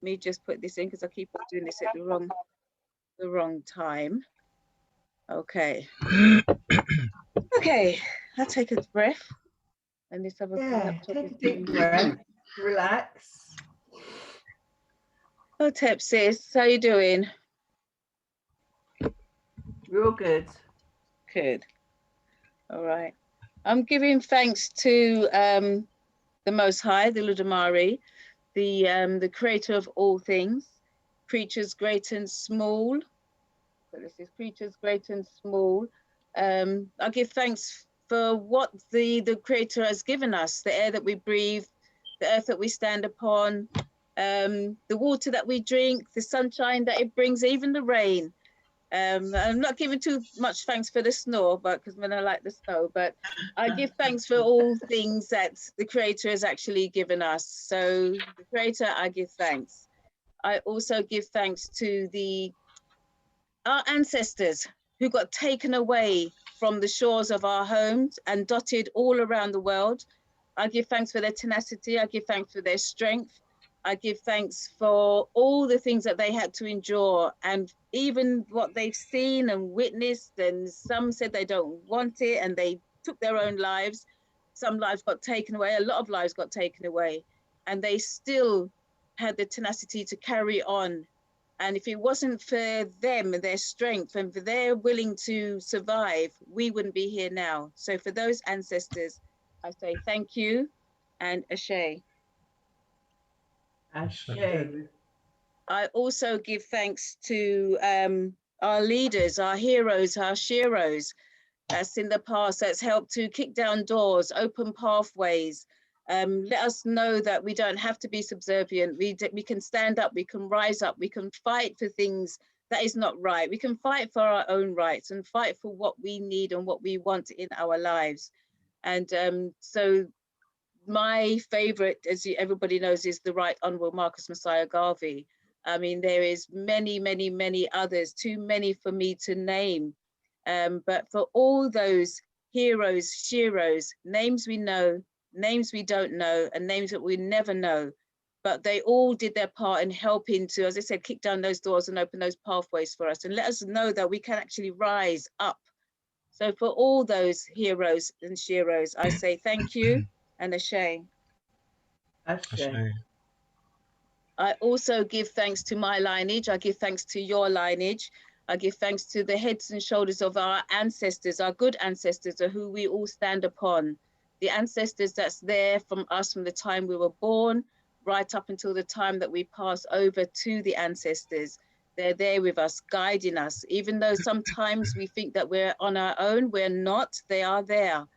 me just put this in because I keep on doing this at the wrong time. Okay. Okay, I'll take a breath. And this other laptop take is a deep breath, relax. Oh, Tep sis, how you doing? We're all good. Good. All right. I'm giving thanks to the Most High, the Ludamari, the creator of all things, creatures great and small. So this is creatures great and small. I give thanks for what the creator has given us, the air that we breathe, the earth that we stand upon, the water that we drink, the sunshine that it brings, even the rain. I'm not giving too much thanks for the snow, but because when I like the snow, but I give thanks for all things that the creator has actually given us. So the creator, I give thanks. I also give thanks to our ancestors who got taken away from the shores of our homes and dotted all around the world. I give thanks for their tenacity. I give thanks for their strength. I give thanks for all the things that they had to endure and even what they've seen and witnessed. And some said they don't want it and they took their own lives. Some lives got taken away. A lot of lives got taken away. And they still had the tenacity to carry on. And if it wasn't for them and their strength and for their willing to survive, we wouldn't be here now. So for those ancestors, I say thank you and ashe. Ashe. I also give thanks to our leaders, our heroes, our sheroes, that's in the past, that's helped to kick down doors, open pathways, let us know that we don't have to be subservient. We can stand up, we can rise up, we can fight for things that is not right. We can fight for our own rights and fight for what we need and what we want in our lives. And so my favorite, as everybody knows, is the Right Honourable Marcus Messiah Garvey. I mean, there is many, many, many others, too many for me to name. But for all those heroes, sheroes, names we know, names we don't know, and names that we never know, but they all did their part in helping to, as I said, kick down those doors and open those pathways for us and let us know that we can actually rise up. So for all those heroes and sheroes, I say thank you and ashe. Ashe. I also give thanks to my lineage. I give thanks to your lineage. I give thanks to the heads and shoulders of our ancestors, our good ancestors, are who we all stand upon. The ancestors that's there from us from the time we were born, right up until the time that we pass over to the ancestors. They're there with us, guiding us. Even though sometimes we think that we're on our own, we're not, they are there.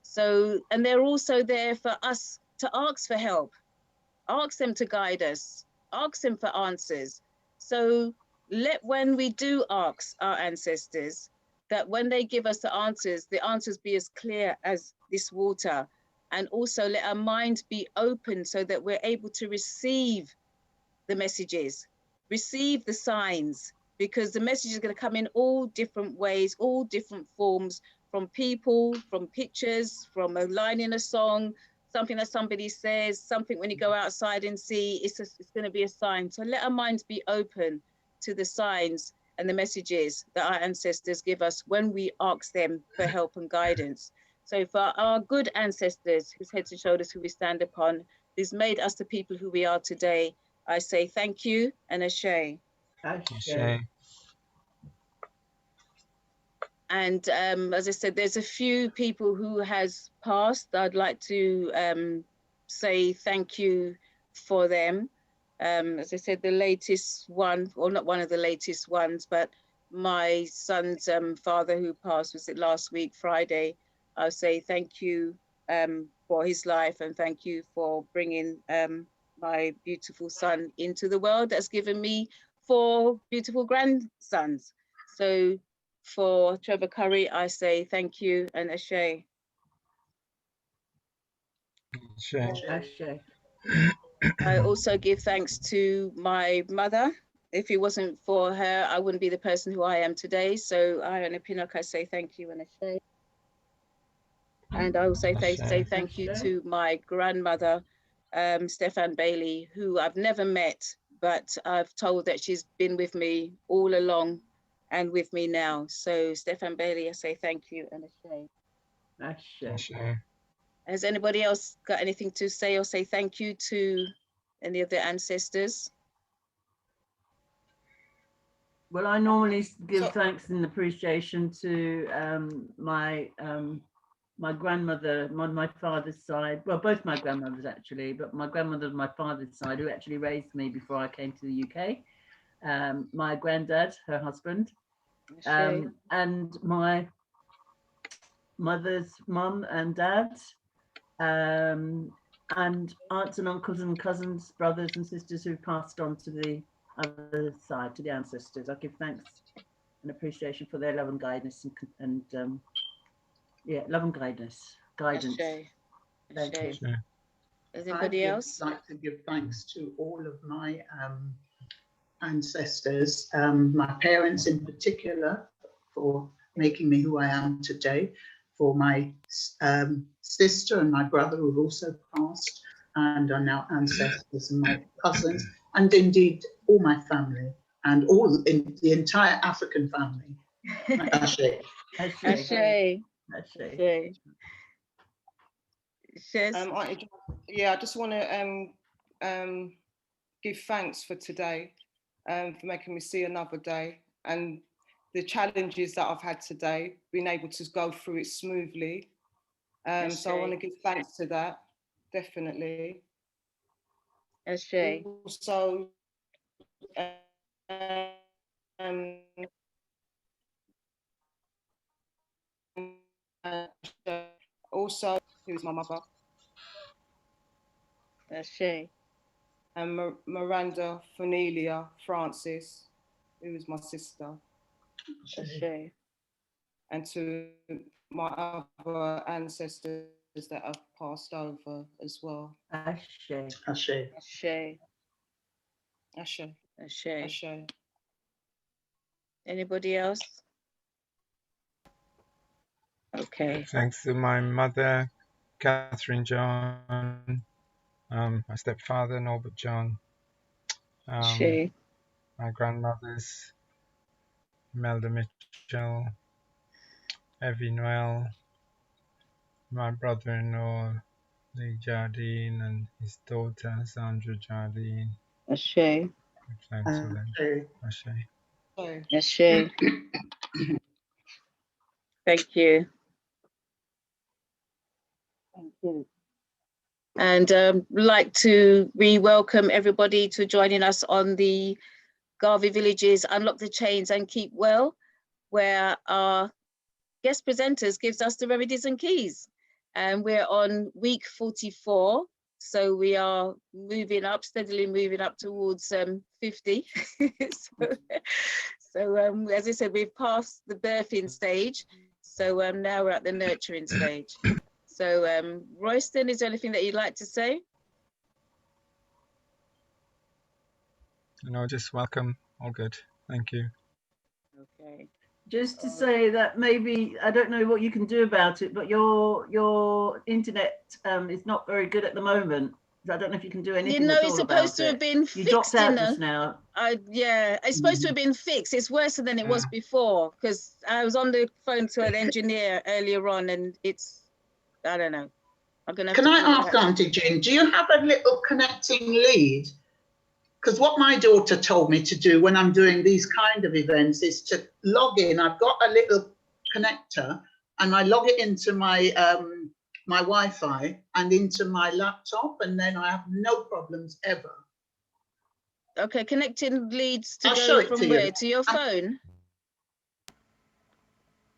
So, and they're also there for us to ask for help, ask them to guide us, ask them for answers. So when we do ask our ancestors, that when they give us the answers be as clear as this water. And also let our mind be open so that we're able to receive the messages, receive the signs, because the message is going to come in all different ways, all different forms, from people, from pictures, from a line in a song, something that somebody says, something when you go outside and see, it's going to be a sign. So let our minds be open to the signs and the messages that our ancestors give us when we ask them for help and guidance. So for our good ancestors, whose heads and shoulders who we stand upon, who's made us the people who we are today, I say thank you and ashe. Ashe. And as I said, there's a few people who has passed. I'd like to say thank you for them. As I said, the latest one, or not one of the latest ones, but my son's father who passed, was it last week, Friday. I'll say thank you for his life and thank you for bringing my beautiful son into the world. That's given me 4 beautiful grandsons. So for Trevor Curry, I say thank you and ashe. Ashe. I also give thanks to my mother. If it wasn't for her, I wouldn't be the person who I am today. So I and Pinnock, I say thank you and ashe. And I also say thank you to my grandmother, Stefan Bailey, who I've never met, but I've told that she's been with me all along and with me now. So Stefan Bailey, I say thank you and Ashay. Ashay. Has anybody else got anything to say or say thank you to any of the ancestors? Well, I normally give thanks and appreciation to my grandmother on my father's side. Well, both my grandmothers actually, but my grandmother on my father's side, who actually raised me before I came to the UK. My granddad, her husband, and my mother's mum and dad, and aunts and uncles and cousins, brothers and sisters who've passed on to the other side, to the ancestors. I give thanks and appreciation for their love and guidance and yeah, love and guidance. Thank you. Anybody else? I'd like to give thanks to all of my ancestors, my parents in particular, for making me who I am today, for my sister and my brother who've also passed and are now ancestors, and my cousins, and indeed all my family and all in the entire African family. Ashay. Ashay. Ashay. Yeah, I just want to give thanks for today, for making me see another day, and the challenges that I've had today, being able to go through it smoothly. So I want to give thanks to that, definitely. Ashay. Also, who's my mother? Ashay. And Miranda Cornelia Francis, who is my sister. Ashay. And to my other ancestors that have passed over as well. Ashay. Ashay. Ashay. Ashay. Ashay. Ashay. Anybody else? Okay. Thanks to my mother, Catherine John, my stepfather, Norbert John, Ashay. my grandmothers, Melda Mitchell, Evie Noel, my brother-in-law, Lee Jardine, and his daughter, Sandra Jardine. Ashay. Thanks for them. Ashay. Ashay. Thank you. Thank you. And like to re-welcome everybody to joining us on the Garvey Villages Unlock the Chains and Keep Well, where our guest presenters gives us the remedies and keys. And we're on week 44. So we are moving up, steadily moving up towards 50. so as I said, we've passed the birthing stage. So now we're at the nurturing stage. So Royston, is there anything that you'd like to say? No, just welcome. All good. Thank you. Okay. Just to say that maybe, I don't know what you can do about it, but your internet is not very good at the moment. I don't know if you can do anything at all. It's supposed to have been fixed. You dropped out just now. Yeah, it's supposed to have been fixed. It's worse than it was before, because I was on the phone to an engineer earlier on, and it's, I don't know. I'm gonna have Can I ask Auntie Jane, do you have a little connecting lead? Because what my daughter told me to do when I'm doing these kind of events is to log in. I've got a little connector and I log it into my my Wi-Fi and into my laptop, and then I have no problems ever. Okay, connecting leads to go from where? To your phone?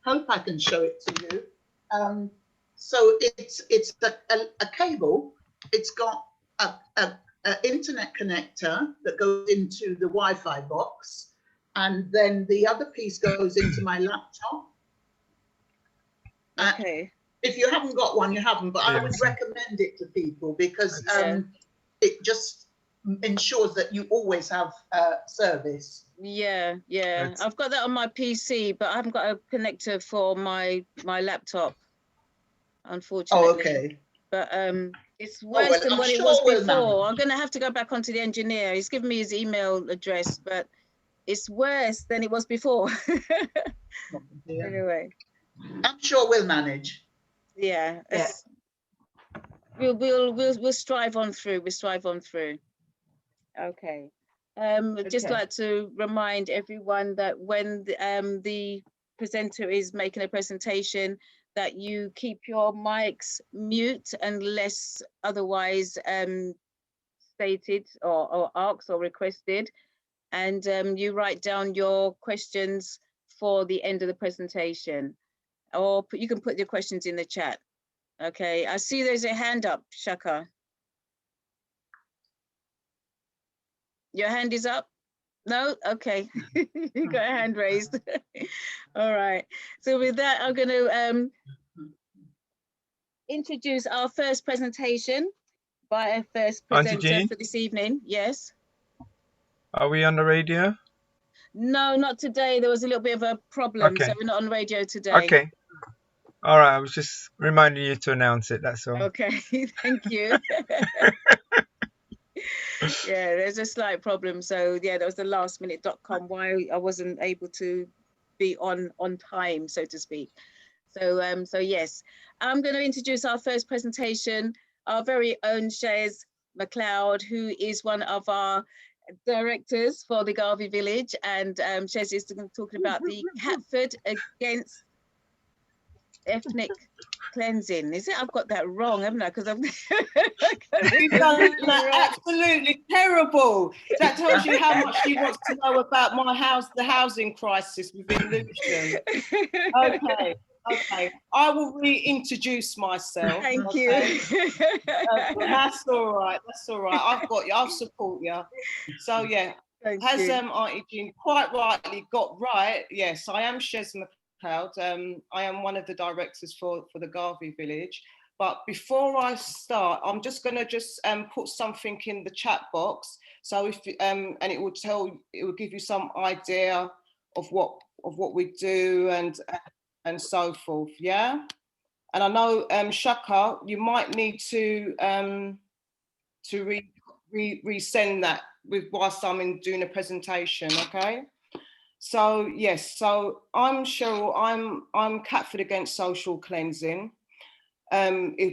Hope I can show it to you. So it's a cable. It's got a internet connector that goes into the Wi-Fi box, and then the other piece goes into my laptop. Okay. If you haven't got one, you haven't, but I would recommend it to people because it just ensures that you always have service. Yeah, yeah. I've got that on my PC, but I haven't got a connector for my laptop, unfortunately. Oh, okay. But It's worse well, than I'm what it sure was we'll before. manage. I'm going to have to go back onto the engineer. He's given me his email address, but it's worse than it was before. Yeah. Anyway, I'm sure we'll manage. yeah, Yeah. we'll strive on through. We'll strive on through. Okay. I'd just Okay. like to remind everyone that when the presenter is making a presentation, that you keep your mics mute unless otherwise stated or asked or requested, and you write down your questions for the end of the presentation, or you can put your questions in the chat. Okay, I see there's a hand up, Shaka. Your hand is up? No? Okay, you got a hand raised. All right, so with that, I'm going to introduce our first presentation by our first Auntie presenter Jean, for this evening. Yes? are we on the radio? No, not today. There was a little bit of a problem, so Okay. we're not on radio today. Okay. All right. I was just reminding you to announce it. That's all. Okay, thank you. Yeah, there's a slight problem. So yeah, that was the lastminute.com why I wasn't able to be on time, so to speak. So so yes, I'm going to introduce our first presentation, our very own Cheryl Mcleod, who is one of our directors for the Garvey village, and Cheryl is talking about the Catford against ethnic cleansing. Is it? I've got that wrong, haven't I? Because I've You've done that absolutely terrible. That tells you how much she wants to know about my house, the housing crisis within Lewisham. Okay, okay. I will reintroduce myself. Thank okay? you. That's all right. That's all right. I've got you. I'll support you. So yeah, Thank has you. Auntie Jean quite rightly got right? Yes, I am Cheryl Mcleod. I am one of the directors for the Garvey village. But before I start, I'm just going to put something in the chat box. So if and it will give you some idea of what we do and so forth. Yeah. And I know Shaka, you might need to resend that whilst I'm doing a presentation. Okay. So yes, so I'm Cheryl. I'm Catford Against Social Cleansing,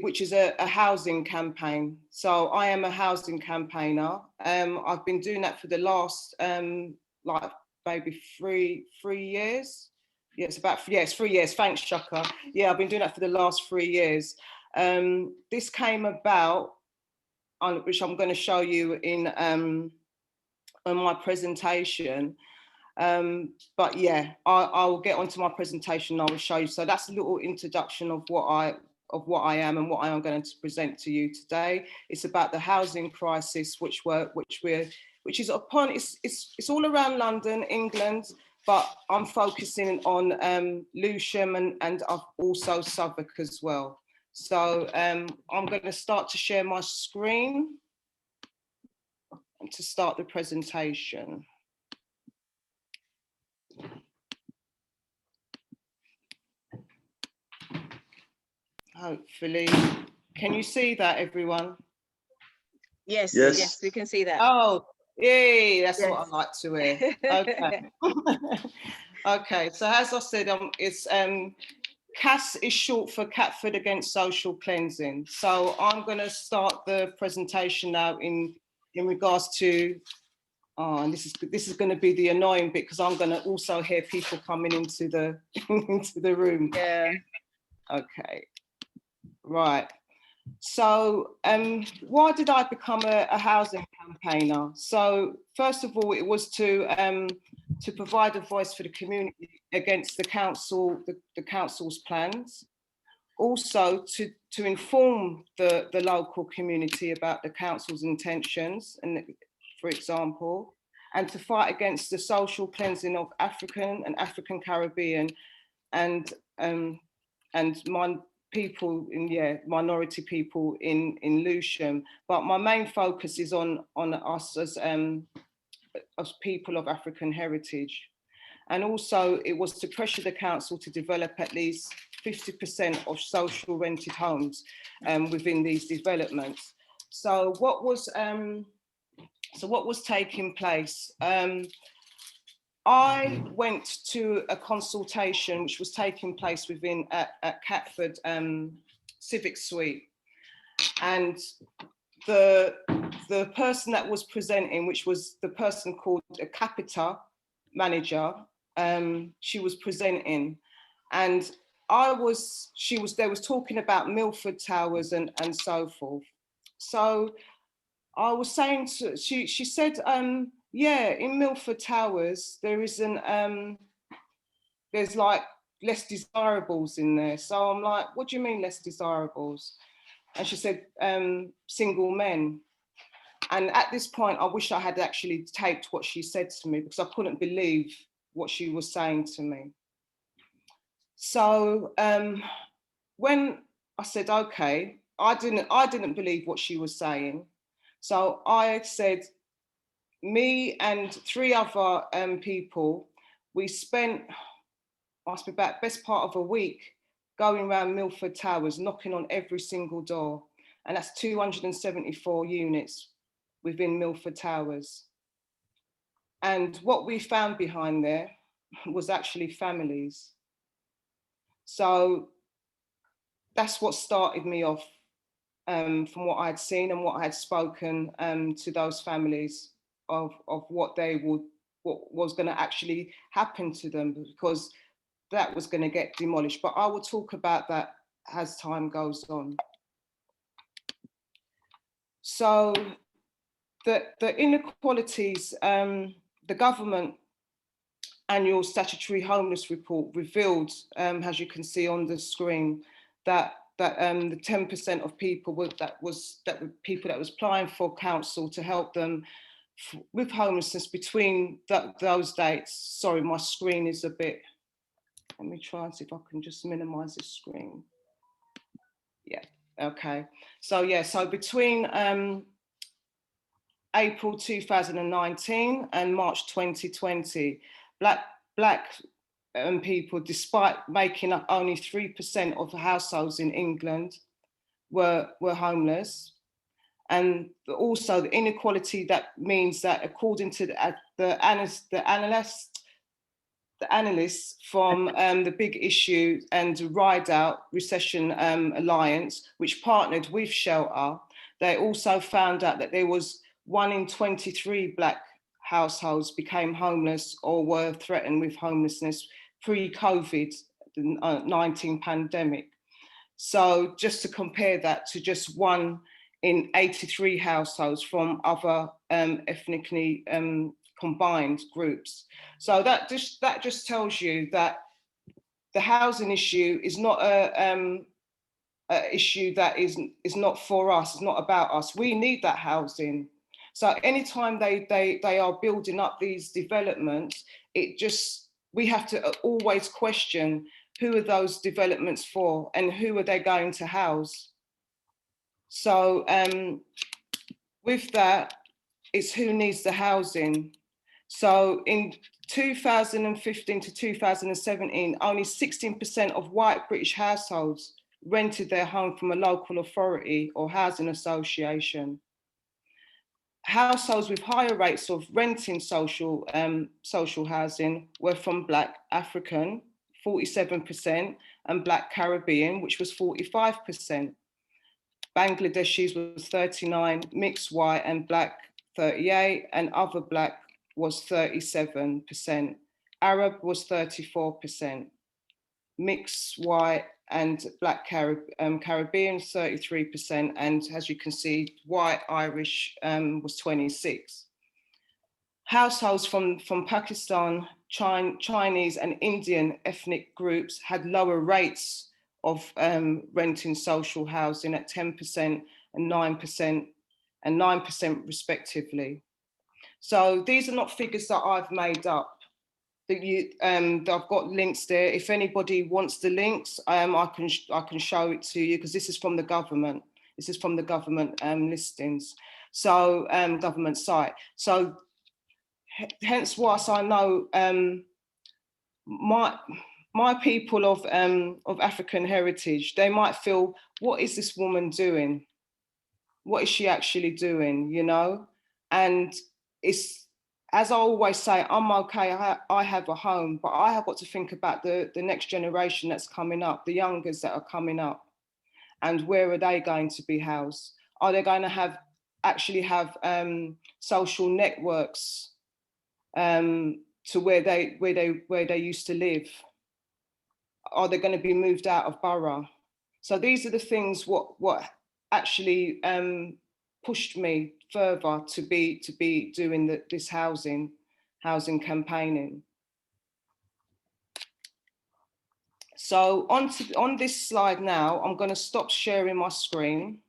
which is a housing campaign. So I am a housing campaigner. I've been doing that for the last like maybe three years. Yeah, it's 3 years. Thanks, Shaka. Yeah, I've been doing that for the last 3 years. This came about, which I'm going to show you in on my presentation. But yeah, I will get onto my presentation and I will show you. So that's a little introduction of what I am and what I am going to present to you today. It's about the housing crisis, which is upon, it's all around London, England, but I'm focusing on Lewisham and also Southwark as well. So I'm going to start to share my screen and to start the presentation. Hopefully, can you see that, everyone? Yes, Yes. yes, we can see that. Oh, yay, that's Yes. what I like to hear. Okay. Okay, so as I said, it's CASC is short for Catford Against Social Cleansing. So I'm going to start the presentation now in regards to, and this is going to be the annoying bit because I'm going to also hear people coming into the into the room. Yeah. Okay. Right. So why did I become a housing campaigner? So first of all, it was to provide a voice for the community against the council's plans. Also to inform the local community about the council's intentions, and for example, and to fight against the social cleansing of African and African Caribbean and minority people in Lewisham. But my main focus is on us as people of African heritage. And also it was to pressure the council to develop at least 50% of social rented homes within these developments. So what was taking place? I went to a consultation which was taking place within at Catford Civic Suite, and the person that was presenting, which was the person called a Capita manager, she was presenting, and they was talking about Milford Towers and so forth. So I was saying to, she said, yeah, in Milford Towers, there isn't, there's like less desirables in there. So I'm like, what do you mean less desirables? And she said, single men. And at this point, I wish I had actually taped what she said to me, because I couldn't believe what she was saying to me. So when I said, okay, I didn't believe what she was saying. So I said, me and 3 other people, we spent, must be about best part of a week going around Milford Towers, knocking on every single door. And that's 274 units within Milford Towers. And what we found behind there was actually families. So that's what started me off, from what I'd seen and what I had spoken to those families of what was going to actually happen to them, because that was going to get demolished. But I will talk about that as time goes on. So the inequalities, the government annual statutory homeless report revealed, as you can see on the screen, that the 10% of people that were people that was applying for council to help them with homelessness between those dates. Sorry, my screen is a bit. Let me try and see if I can just minimise the screen. Yeah. Okay. So yeah. So between April 2019 and March 2020, black people, despite making up only 3% of the households in England, were homeless. And also the inequality, that means that according to the analysts from the Big Issue and Ride Out Recession Alliance, which partnered with Shelter, they also found out that there was 1 in 23 black households became homeless or were threatened with homelessness pre-COVID-19 pandemic. So just to compare that to just 1 in 83 households from other ethnically combined groups. So that just tells you that the housing issue is not a issue that is not for us. It's not about us. We need that housing. So anytime they are building up these developments, we have to always question, who are those developments for and who are they going to house? So with that, it's who needs the housing. So in 2015 to 2017, only 16% of white British households rented their home from a local authority or housing association. Households with higher rates of renting social housing were from Black African, 47%, and Black Caribbean, which was 45%. Bangladeshis was 39, mixed white and Black 38, and other Black was 37%. Arab was 34%. Mixed white and Black Caribbean 33%, and as you can see, white Irish was 26. Households from Pakistan, Chinese and Indian ethnic groups had lower rates of renting social housing at 10% and 9% respectively. So these are not figures that I've made up. I've got links there. If anybody wants the links, I can show it to you, because this is from the government. This is from the government listings, so government site. So hence, whilst I know my people of African heritage, they might feel, what is this woman doing? What is she actually doing, you know? And it's, as I always say, I'm okay, I have a home, but I have got to think about the next generation that's coming up, the youngers that are coming up, and where are they going to be housed? Are they going to actually have social networks to where they used to live? Are they going to be moved out of borough? So these are the things what actually pushed me further to be doing this housing campaigning. So on this slide now, I'm going to stop sharing my screen,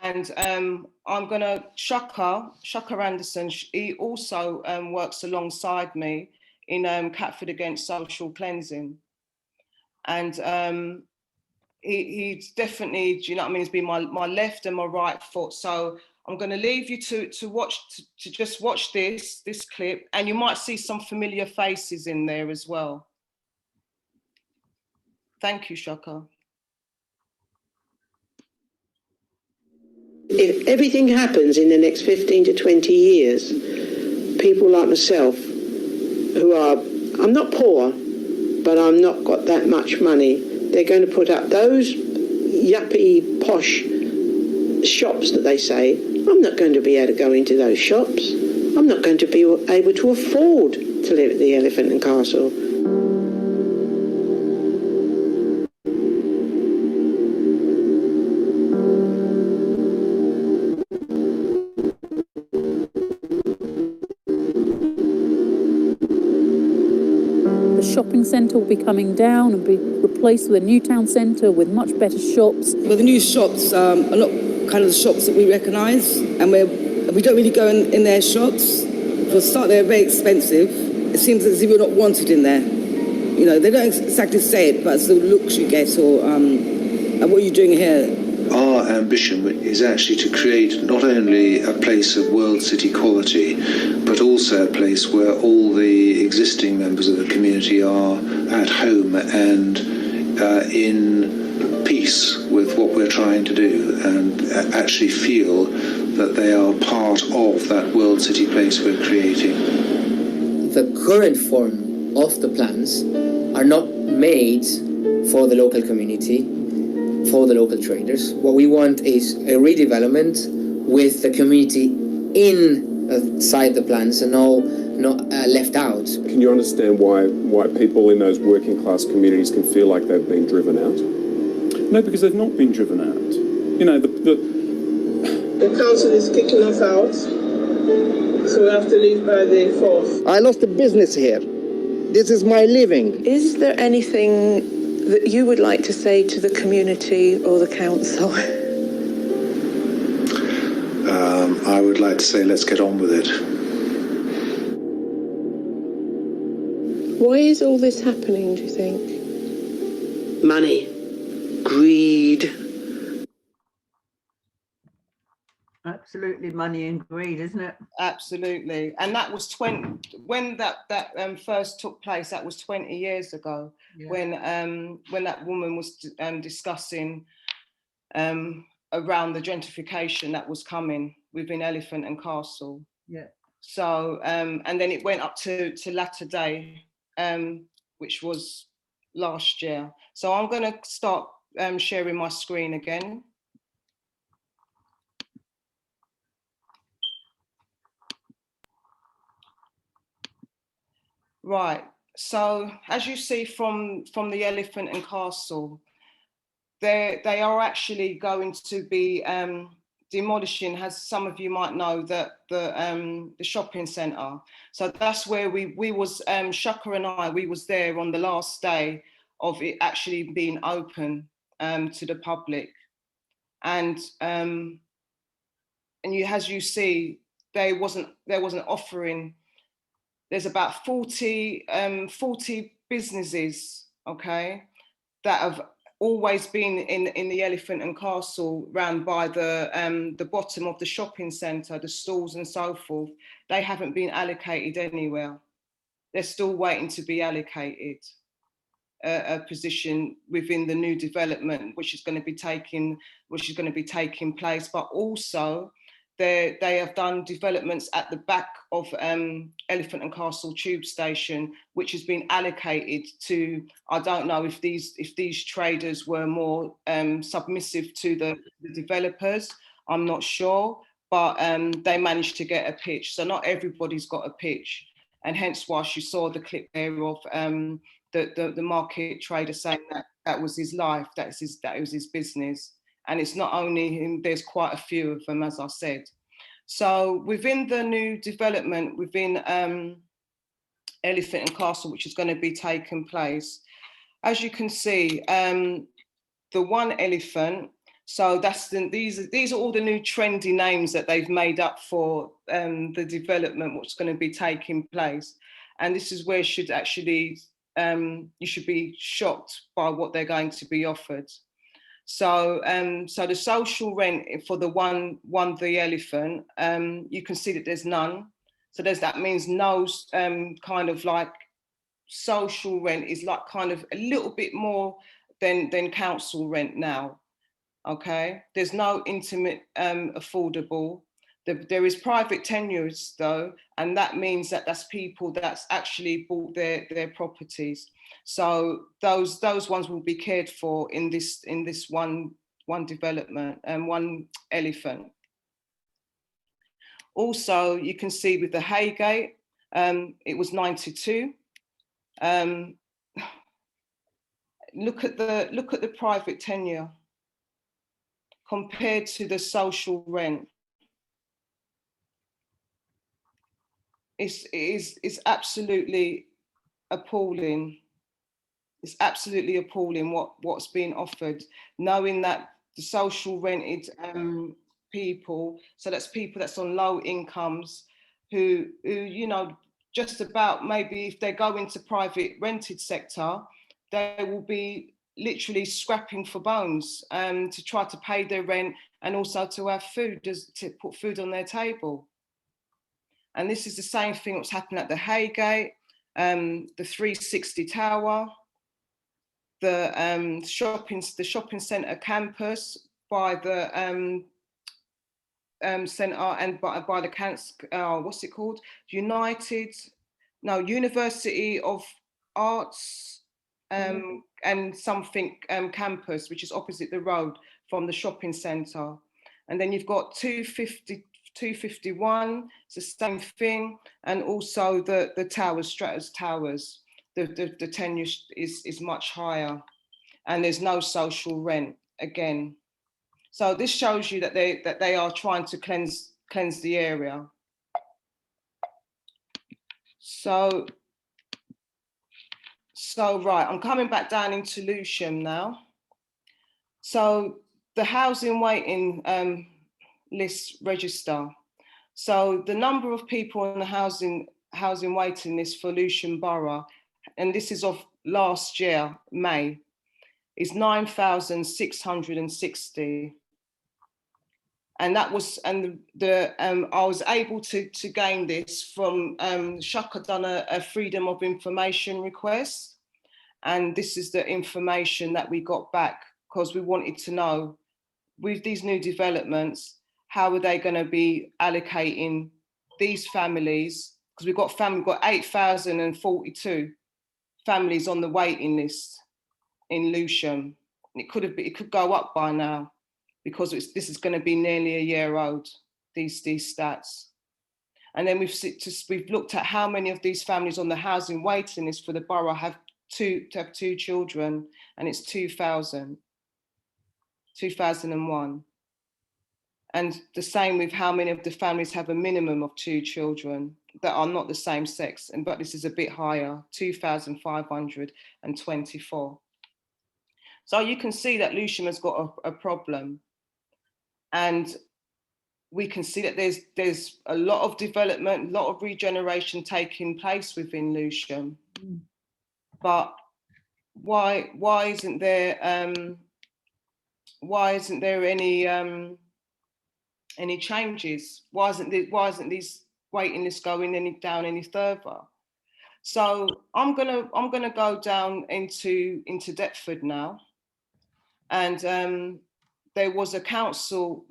and I'm going to Shaka Anderson. He also works alongside me in Catford Against Social Cleansing, and he's definitely, do you know what I mean? He's been my left and my right foot. So I'm going to leave you to watch, to just watch this clip, and you might see some familiar faces in there as well. Thank you, Shaka. If everything happens in the next 15 to 20 years, people like myself, who are, I'm not poor, but I'm not got that much money, they're going to put up those yuppie, posh shops that they say. I'm not going to be able to go into those shops. I'm not going to be able to afford to live at the Elephant and Castle. Shopping centre will be coming down and be replaced with a new town centre with much better shops. Well, the new shops are not kind of the shops that we recognise, and we don't really go in their shops. For a start, they're very expensive. It seems as if you're not wanted in there. You know, they don't exactly say it, but it's the looks you get, or and what are you doing here? Our ambition is actually to create not only a place of world city quality, but also a place where all the existing members of the community are at home and in peace with what we're trying to do, and actually feel that they are part of that world city place we're creating. The current form of the plans are not made for the local community, for the local traders. What we want is a redevelopment with the community inside the plans and not left out. Can you understand why people in those working class communities can feel like they've been driven out? No, because they've not been driven out. You know, the council is kicking us out, so we have to leave by the 4th. I lost a business here. This is my living. Is there anything that you would like to say to the community or the council? I would like to say, let's get on with it. Why is all this happening, do you think? Money, greed. Absolutely, money and greed, isn't it? Absolutely. And that was when that first took place. That was 20 years ago. Yeah. When that woman was discussing around the gentrification that was coming within Elephant and Castle. Yeah. So and then it went up to latter day, which was last year. So I'm going to start sharing my screen again. Right, so as you see from the Elephant and Castle, they are actually going to be demolishing, as some of you might know, the shopping centre. So that's where we was, Shaka and I, we was there on the last day of it actually being open to the public. And you, as you see, there wasn't offering. There's about 40 businesses, okay, that have always been in the Elephant and Castle, round by the bottom of the shopping centre, the stalls and so forth. They haven't been allocated anywhere. They're still waiting to be allocated. a position within the new development, which is going to be taking place, but also they have done developments at the back of Elephant and Castle tube station, which has been allocated to, I don't know if these traders were more submissive to the developers, I'm not sure, but they managed to get a pitch. So not everybody's got a pitch. And hence why you saw the clip there of the market trader saying that was his life, that was his business. And it's not only him, there's quite a few of them, as I said. So within the new development, within Elephant and Castle, which is going to be taking place, as you can see, the one elephant, so these are all the new trendy names that they've made up for the development, what's going to be taking place. And this is where you should actually, you should be shocked by what they're going to be offered. So, so the social rent for the one the elephant, you can see that there's none. So that means no kind of like social rent is like kind of a little bit more than council rent now. Okay, there's no intimate affordable. There is private tenures though, and that means that that's people that's actually bought their properties. So those ones will be cared for in this one development and one elephant. Also, you can see with the Haygate, it was 92. Look at the private tenure compared to the social rent. It's absolutely appalling. It's absolutely appalling what's being offered, knowing that the social rented people, so that's people that's on low incomes, who you know, just about maybe if they go into private rented sector, they will be literally scrapping for bones to try to pay their rent and also to have food, to put food on their table. And this is the same thing what's happened at the Haygate, the 360 Tower, the shopping centre campus by the centre and by the CASC, what's it called? University of Arts and something campus, which is opposite the road from the shopping centre. And then you've got 251, it's the same thing, and also the towers, Stratus Towers, the tenure is much higher, and there's no social rent again. So this shows you that they are trying to cleanse the area. So right, I'm coming back down into Lewisham now. So the housing waiting list register. So the number of people in the housing waiting list for Lewisham Borough, and this is of last year, May, is 9,660. And that was, and I was able to gain this from, Shaka done a freedom of information request. And this is the information that we got back, because we wanted to know, with these new developments, how are they going to be allocating these families? Because we've got 8,042 families on the waiting list in Lewisham. It could go up by now, because this is going to be nearly a year old, these stats. And then we've looked at how many of these families on the housing waiting list for the borough have two children, and it's 2001. And the same with how many of the families have a minimum of 2 children that are not the same sex, but this is a bit higher, 2,524. So you can see that Lewisham has got a problem. And we can see that there's a lot of development, a lot of regeneration taking place within Lewisham. But why isn't there any changes? Why isn't these waiting lists going down any further? So I'm gonna go down into Deptford now, and there was a council-owned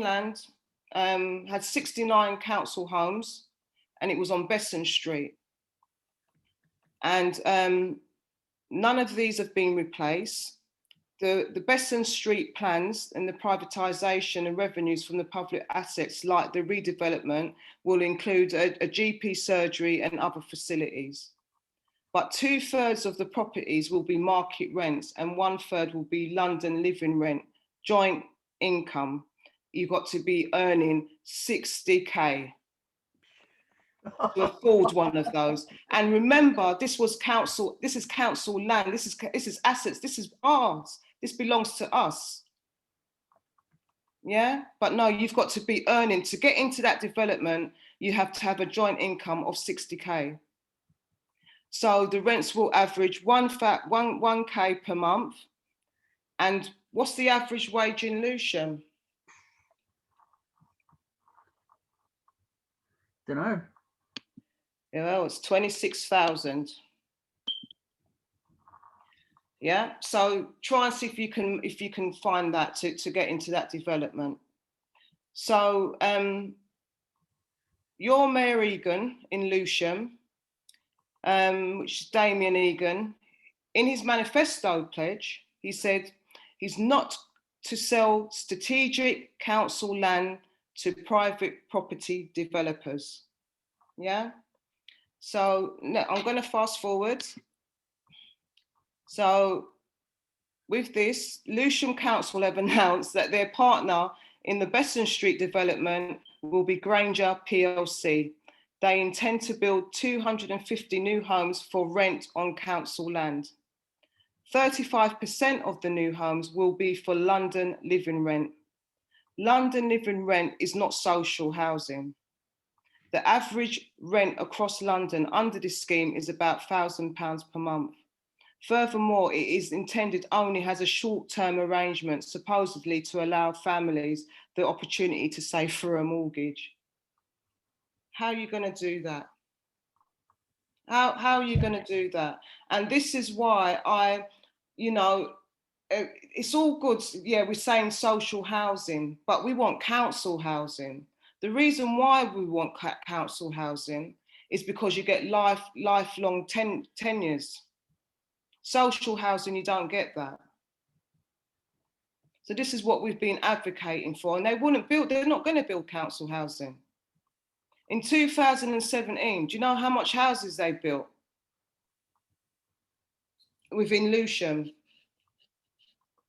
land, had 69 council homes, and it was on Besson Street. And none of these have been replaced. The Besson Street plans and the privatisation and revenues from the public assets, like the redevelopment, will include a GP surgery and other facilities. But 2/3 of the properties will be market rents and 1/3 will be London living rent, joint income. You've got to be earning 60K to afford one of those. And remember, this is council land, this is assets, this is ours, this belongs to us. Yeah, but no, you've got to be earning, to get into that development, you have to have a joint income of 60K. So the rents will average 1K per month. And what's the average wage in Lewisham? Don't know. Well, it's 26,000. Yeah, so try and see if you can find that to get into that development. So your Mayor Egan in Lewisham, which is Damien Egan, in his manifesto pledge, he said he's not to sell strategic council land to private property developers. Yeah. So no, I'm going to fast forward. So with this, Lewisham Council have announced that their partner in the Besson Street development will be Granger PLC. They intend to build 250 new homes for rent on council land. 35% of the new homes will be for London living rent. London living rent is not social housing. The average rent across London under this scheme is about £1,000 per month. Furthermore, it is intended only as a short-term arrangement, supposedly to allow families the opportunity to save for a mortgage. How are you going to do that? How are you going to do that? And this is why it's all good. Yeah, we're saying social housing, but we want council housing. The reason why we want council housing is because you get lifelong tenures. Social housing, you don't get that. So this is what we've been advocating for, and they're not going to build council housing. In 2017, do you know how much houses they built within Lewisham?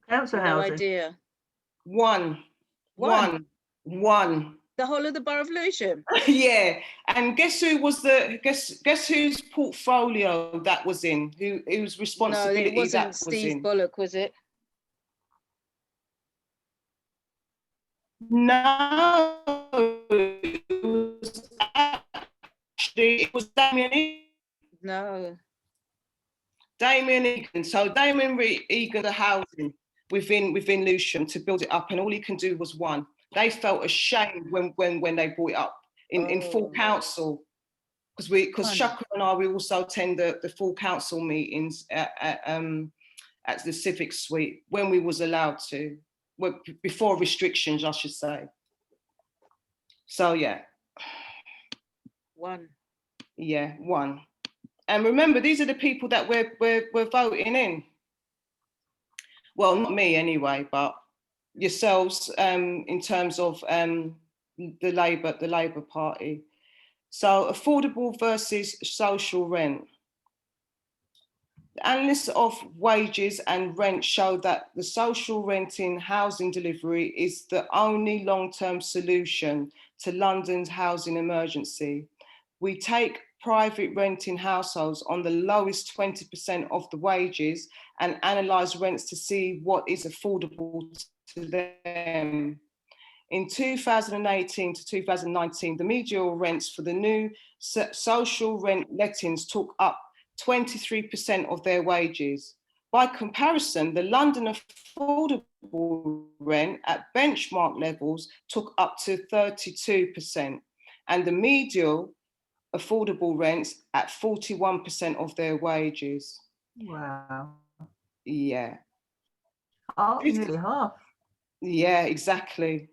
Council housing? No idea. One. The whole of the borough of Lewisham? Yeah, and guess whose portfolio that was in? Whose responsibility it wasn't that was Steve in? Bullock, was it? No, it was Damien Egan. No. Damien Egan. So Damien Egan, the housing within Lewisham to build it up, and all he can do was one. They felt ashamed when they brought it up in full council, because Shaka and I, we also attend the full council meetings at the Civic Suite when we was allowed to, before restrictions, I should say. So yeah. One. Yeah, one. And remember, these are the people that we're voting in. Well, not me anyway, but yourselves in terms of the Labour Party. So affordable versus social rent. The analysis of wages and rent show that the social renting housing delivery is the only long-term solution to London's housing emergency. We take private renting households on the lowest 20% of the wages and analyse rents to see what is affordable to them. In 2018 to 2019, the median rents for the new social rent lettings took up 23% of their wages. By comparison, the London affordable rent at benchmark levels took up to 32%, and the median affordable rents at 41% of their wages. Wow. Yeah. Oh, nearly half. Yeah, exactly.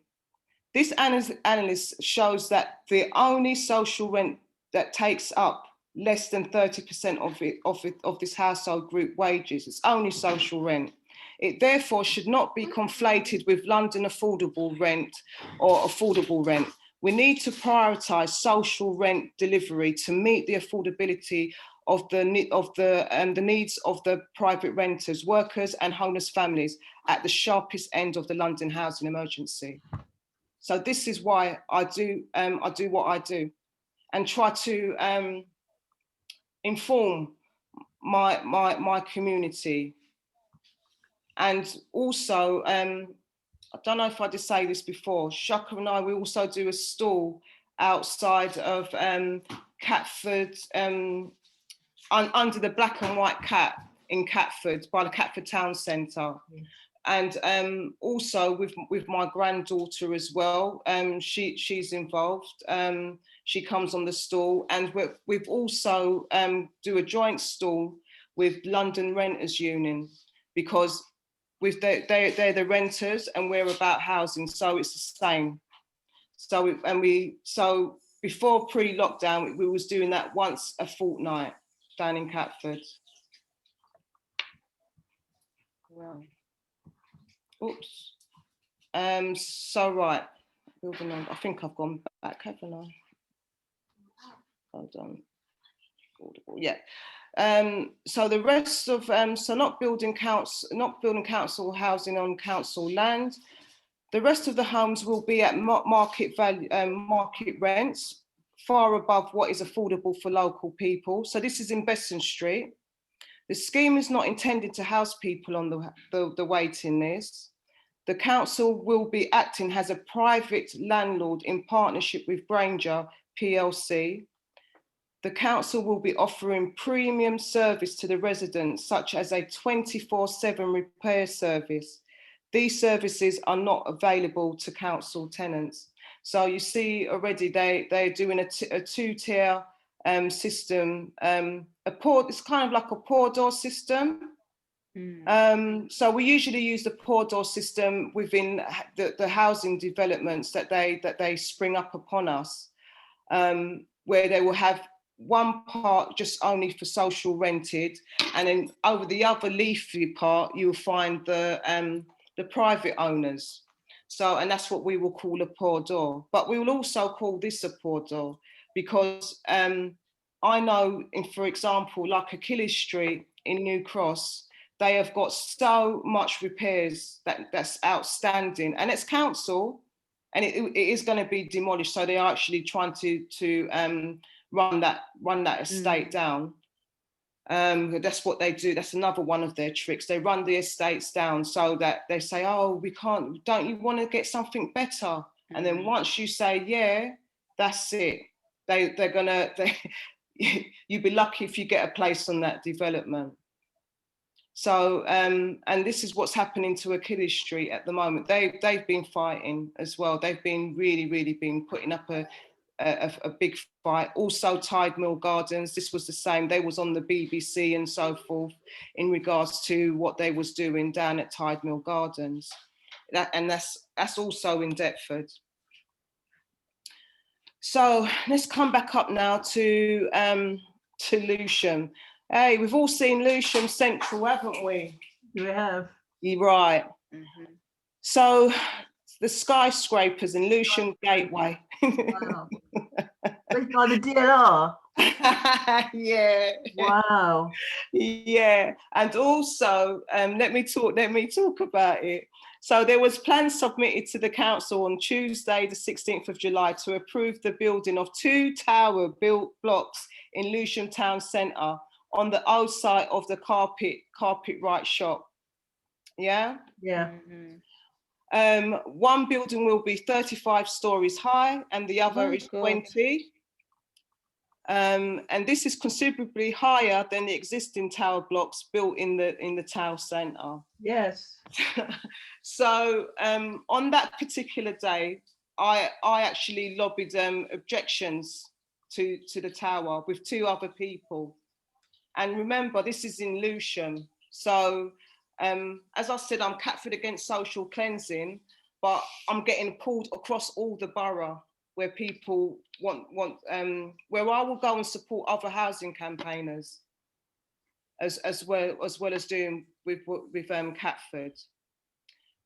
This analysis shows that the only social rent that takes up less than 30% of this household group wages, it's only social rent. It therefore should not be conflated with London affordable rent or affordable rent. We need to prioritise social rent delivery to meet the affordability of the needs of the private renters, workers and homeless families at the sharpest end of the London housing emergency. So this is why I do what I do, and try to inform my community. And also, I don't know if I did say this before, Shaka and I, we also do a stall outside of Catford, under the black and white cat in Catford, by the Catford Town Centre. And also with my granddaughter as well. She's involved. She comes on the stall, and we've also do a joint stall with London Renters Union, because they're the renters and we're about housing, so it's the same. So before pre-lockdown, we was doing that once a fortnight down in Catford. Wow. Oops. So right, I think I've gone back, haven't I? Hold on. Yeah. So the rest of so not building council housing on council land. The rest of the homes will be at market value, market rents, far above what is affordable for local people. So this is in Besson Street. The scheme is not intended to house people on the waiting list. The council will be acting as a private landlord in partnership with Granger PLC. The council will be offering premium service to the residents, such as a 24/7 repair service. These services are not available to council tenants. So you see already they're doing a two-tier system. It's kind of like a pour door system. So we usually use the pour door system within the housing developments that they spring up upon us, where they will have one part just only for social rented, and then over the other leafy part you'll find the private owners. So, and that's what we will call a pour door. But we will also call this a pour door because I know, for example, like Achilles Street in New Cross, they have got so much repairs that's outstanding, and it's council, and it is going to be demolished. So they are actually trying to run that estate down. That's what they do. That's another one of their tricks. They run the estates down so that they say, "Oh, we can't. Don't you want to get something better?" And then once you say, "Yeah," that's it. They're gonna. You'd be lucky if you get a place on that development. So, and this is what's happening to Achilles Street at the moment. They've been fighting as well. They've been really been putting up a big fight. Also Tide Mill Gardens, this was the same. They was on the BBC and so forth in regards to what they was doing down at Tide Mill Gardens. And that's also in Deptford. So let's come back up now to Lewisham. Hey, we've all seen Lewisham Central, haven't we? We have. You're right. Mm-hmm. So the skyscrapers in Lewisham Gateway. Wow. It's by the DLR. Yeah. Wow. Yeah. And also, let me talk about it. So there was plans submitted to the council on Tuesday, the 16th of July, to approve the building of 2 tower built blocks in Lewisham Town Centre on the old site of the Carpet-Right shop. Yeah? Yeah. Mm-hmm. One building will be 35 stories high and the other is 20. And this is considerably higher than the existing tower blocks built in the town centre. Yes. So on that particular day, I actually lobbied objections to the tower with 2 other people. And remember, this is in Lewisham. So as I said, I'm Catford against social cleansing, but I'm getting pulled across all the borough where people want where I will go and support other housing campaigners as well as doing with Catford.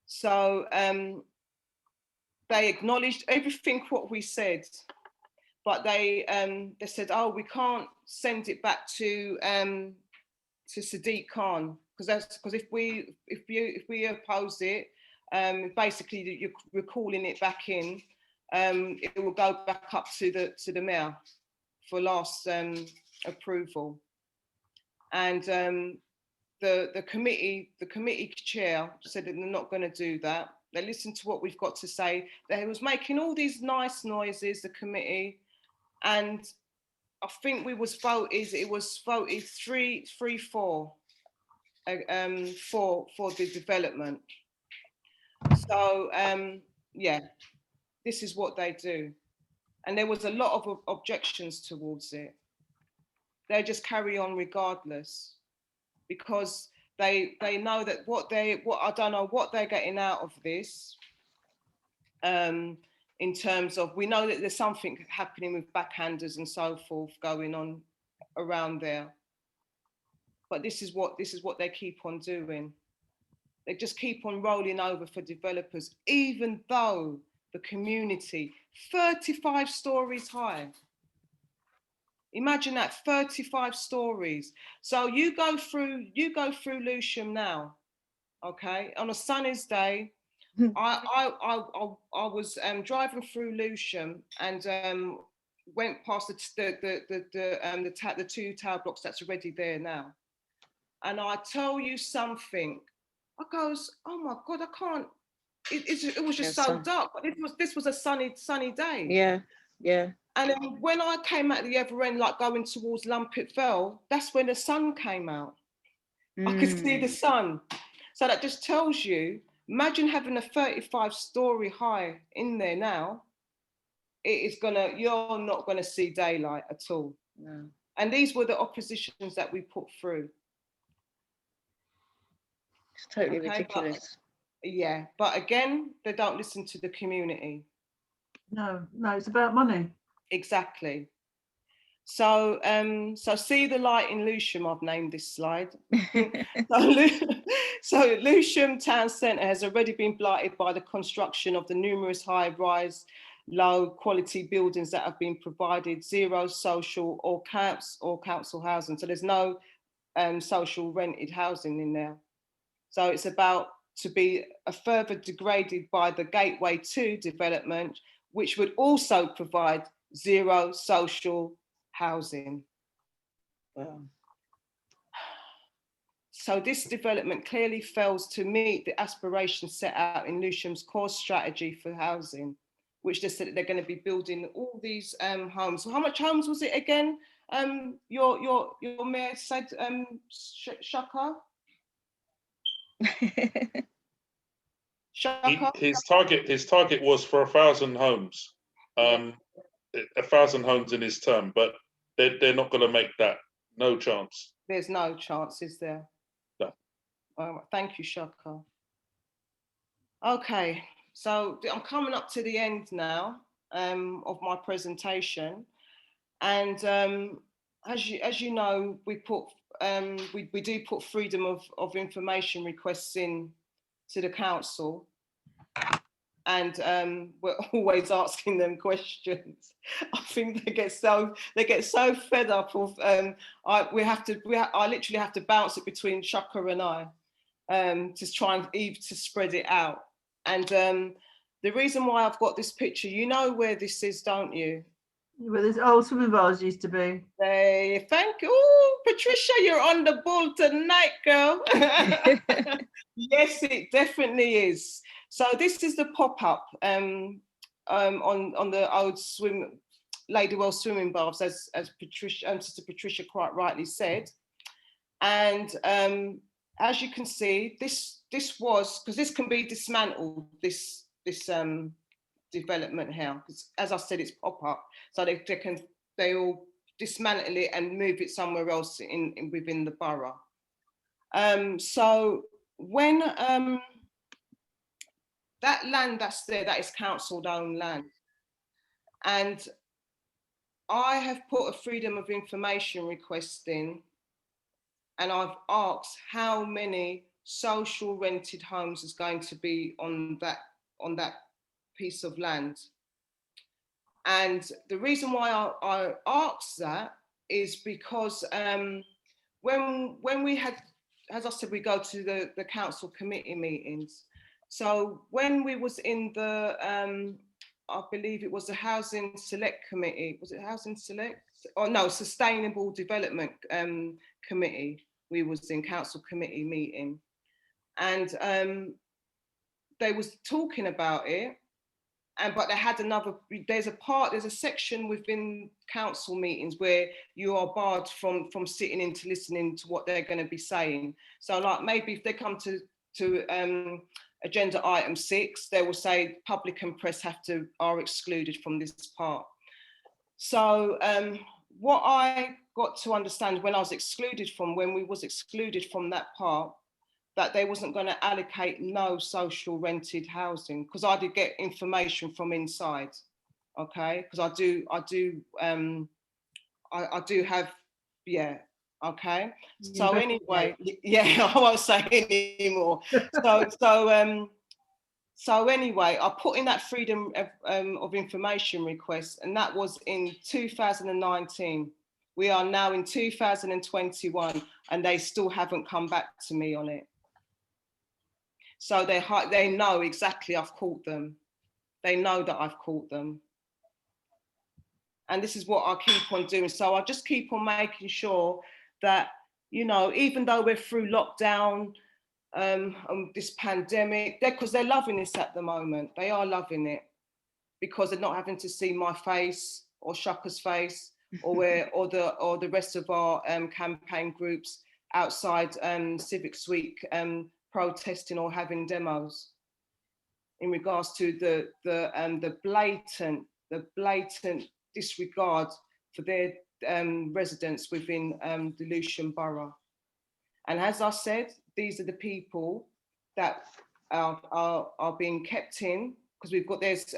So they acknowledged everything what we said, but they said, oh, we can't send it back to Sadiq Khan because if we oppose it, basically you're calling it back in. It will go back up to the mayor for last approval, and the committee chair said that they're not going to do that. They listened to what we've got to say. They was making all these nice noises, the committee, and I think it was voted 3-4 for the development. So yeah, this is what they do, and there was a lot of objections towards it. They just carry on regardless, because they know that what I don't know what they're getting out of this. In terms of, we know that there's something happening with backhanders and so forth going on around there, but this is what they keep on doing. They just keep on rolling over for developers, even though the community 35 stories high. Imagine that, 35 stories. So you go through Lewisham now, okay? On a sunny's day, I was driving through Lewisham and went past the 2 tower blocks that's already there now. And I tell you something, I goes, oh my God, I can't. It was just so dark. But this was a sunny day. Yeah, yeah. And then when I came out the other end, like going towards Lumpit Fell, that's when the sun came out. I could see the sun. So that just tells you, imagine having a 35-story high in there now. You're not gonna see daylight at all. No. And these were the oppositions that we put through. It's totally ridiculous. But again, they don't listen to the community. No, it's about money. Exactly. So see the light in Lewisham, I've named this slide. So Lewisham Town Centre has already been blighted by the construction of the numerous high-rise, low-quality buildings that have been provided zero social or council housing. So there's no social rented housing in there. So it's about to be further degraded by the Gateway 2 development, which would also provide zero social housing. Wow. So this development clearly fails to meet the aspirations set out in Lewisham's core strategy for housing, which they said that they're going to be building all these homes. So how much homes was it again? Your mayor said, Shaka? Shaka? His target was for 1,000 homes. 1,000 homes in his term, but they're not going to make that. No chance. There's no chance, is there? No. Thank you, Shaka. Okay, so I'm coming up to the end now of my presentation, and as you know, we do put freedom of information requests in to the council. And we're always asking them questions. I think they get so fed up of. I literally have to bounce it between Shaka and I, to try and to spread it out. And the reason why I've got this picture, you know where this is, don't you? Where this old swimming bars used to be. Hey, thank you. Ooh, Patricia, you're on the ball tonight, girl. Yes, it definitely is. So this is the pop-up on the old Ladywell swimming baths, as Sister Patricia quite rightly said. And as you can see, this was, because this can be dismantled, this development here, because as I said, it's pop-up, so they they'll dismantle it and move it somewhere else within the borough. So when that land that's there, that is council-owned land, and I have put a freedom of information request in, and I've asked how many social rented homes is going to be on that piece of land. And the reason why I asked that is because when we had, as I said, we go to the council committee meetings. So when we was in the, I believe it was the Housing Select Committee, was it Housing Select? Oh no, Sustainable Development Committee, we was in council committee meeting. And they was talking about it, but they had another, there's a section within council meetings where you are barred from sitting in to listening to what they're going to be saying. So like maybe if they come to agenda item 6, they will say public and press are excluded from this part. So what I got to understand when we was excluded from that part, that they wasn't going to allocate no social rented housing, because I did get information from inside, okay? Because I do have, yeah, okay. So anyway, yeah, I won't say anymore. So anyway, I put in that freedom of information request, and that was in 2019. We are now in 2021, and they still haven't come back to me on it. So they know exactly I've caught them. They know that I've caught them. And this is what I keep on doing. So I just keep on making sure that, you know, even though we're through lockdown, this pandemic, because they're loving this at the moment. They are loving it because they're not having to see my face or Shaka's face or the rest of our campaign groups outside Civics Week protesting or having demos in regards to the blatant disregard for their residents within the Lucian Borough. And as I said, these are the people that are being kept in, because there's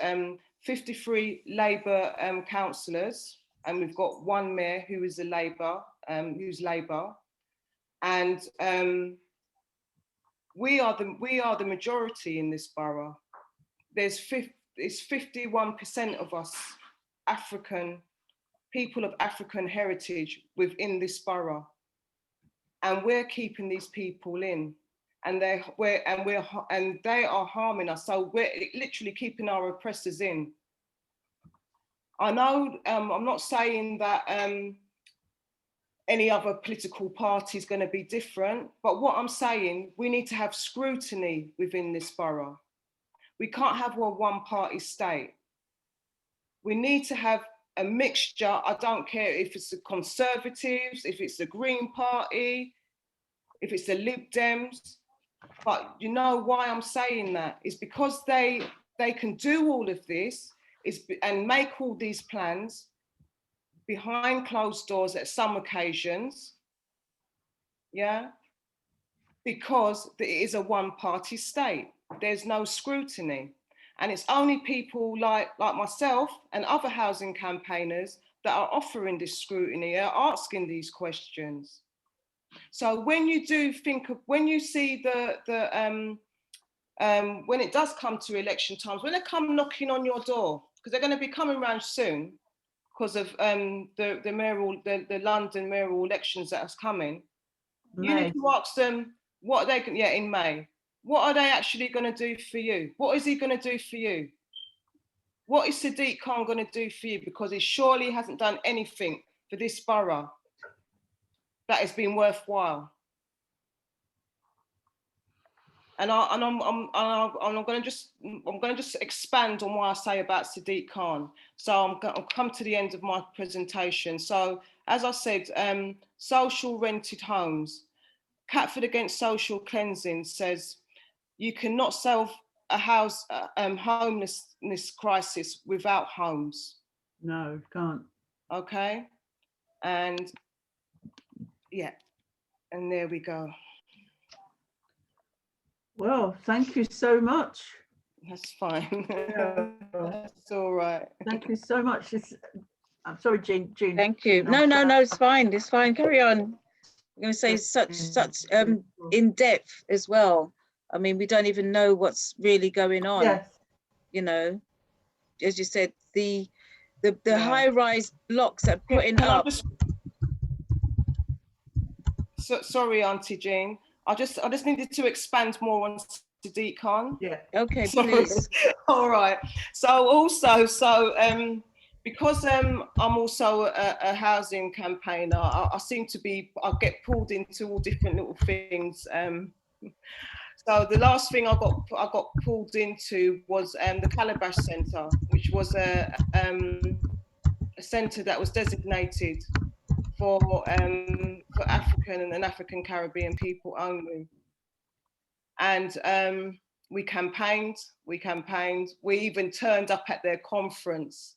53 Labour councillors, and we've got one mayor who is Labour, and we are the majority in this borough. It's 51% of us people of African heritage within this borough, and we're keeping these people in, and they are harming us. So we're literally keeping our oppressors in. I know I'm not saying that any other political party is going to be different, but what I'm saying, we need to have scrutiny within this borough. We can't have a one-party state. We need to have a mixture. I don't care if it's the Conservatives, if it's the Green Party, if it's the Lib Dems, but you know why I'm saying that is because they can do all of this and make all these plans behind closed doors at some occasions, yeah, because it is a one-party state. There's no scrutiny. And it's only people like myself and other housing campaigners that are offering this scrutiny, are asking these questions. So when you do when you see when it does come to election times, when they come knocking on your door, because they're going to be coming around soon, because of the London mayoral elections that is coming, you need to ask them what they can, in May. What are they actually going to do for you? What is he going to do for you? What is Sadiq Khan going to do for you? Because he surely hasn't done anything for this borough that has been worthwhile. And I'm going to just expand on what I say about Sadiq Khan. So I'll come to the end of my presentation. So as I said, social rented homes. Catford Against Social Cleansing says you cannot solve a homelessness crisis without homes. No, can't. Okay, and yeah, and there we go. Well, thank you so much. That's fine. Yeah. That's all right. Thank you so much. I'm sorry, Jean. Thank you. No, it's fine. It's fine. Carry on. I'm going to say such in depth as well. I mean, we don't even know what's really going on. Yes. You know, as you said, the high-rise blocks that are putting up. Sorry, Auntie Jean. I just needed to expand more on Sadiq Khan. Yeah. Okay, please. All right. Because I'm also a housing campaigner, I seem to be, I get pulled into all different little things. So the last thing I got pulled into was the Calabash Centre, which was a centre that was designated for African and African Caribbean people only. And we campaigned. We even turned up at their conference.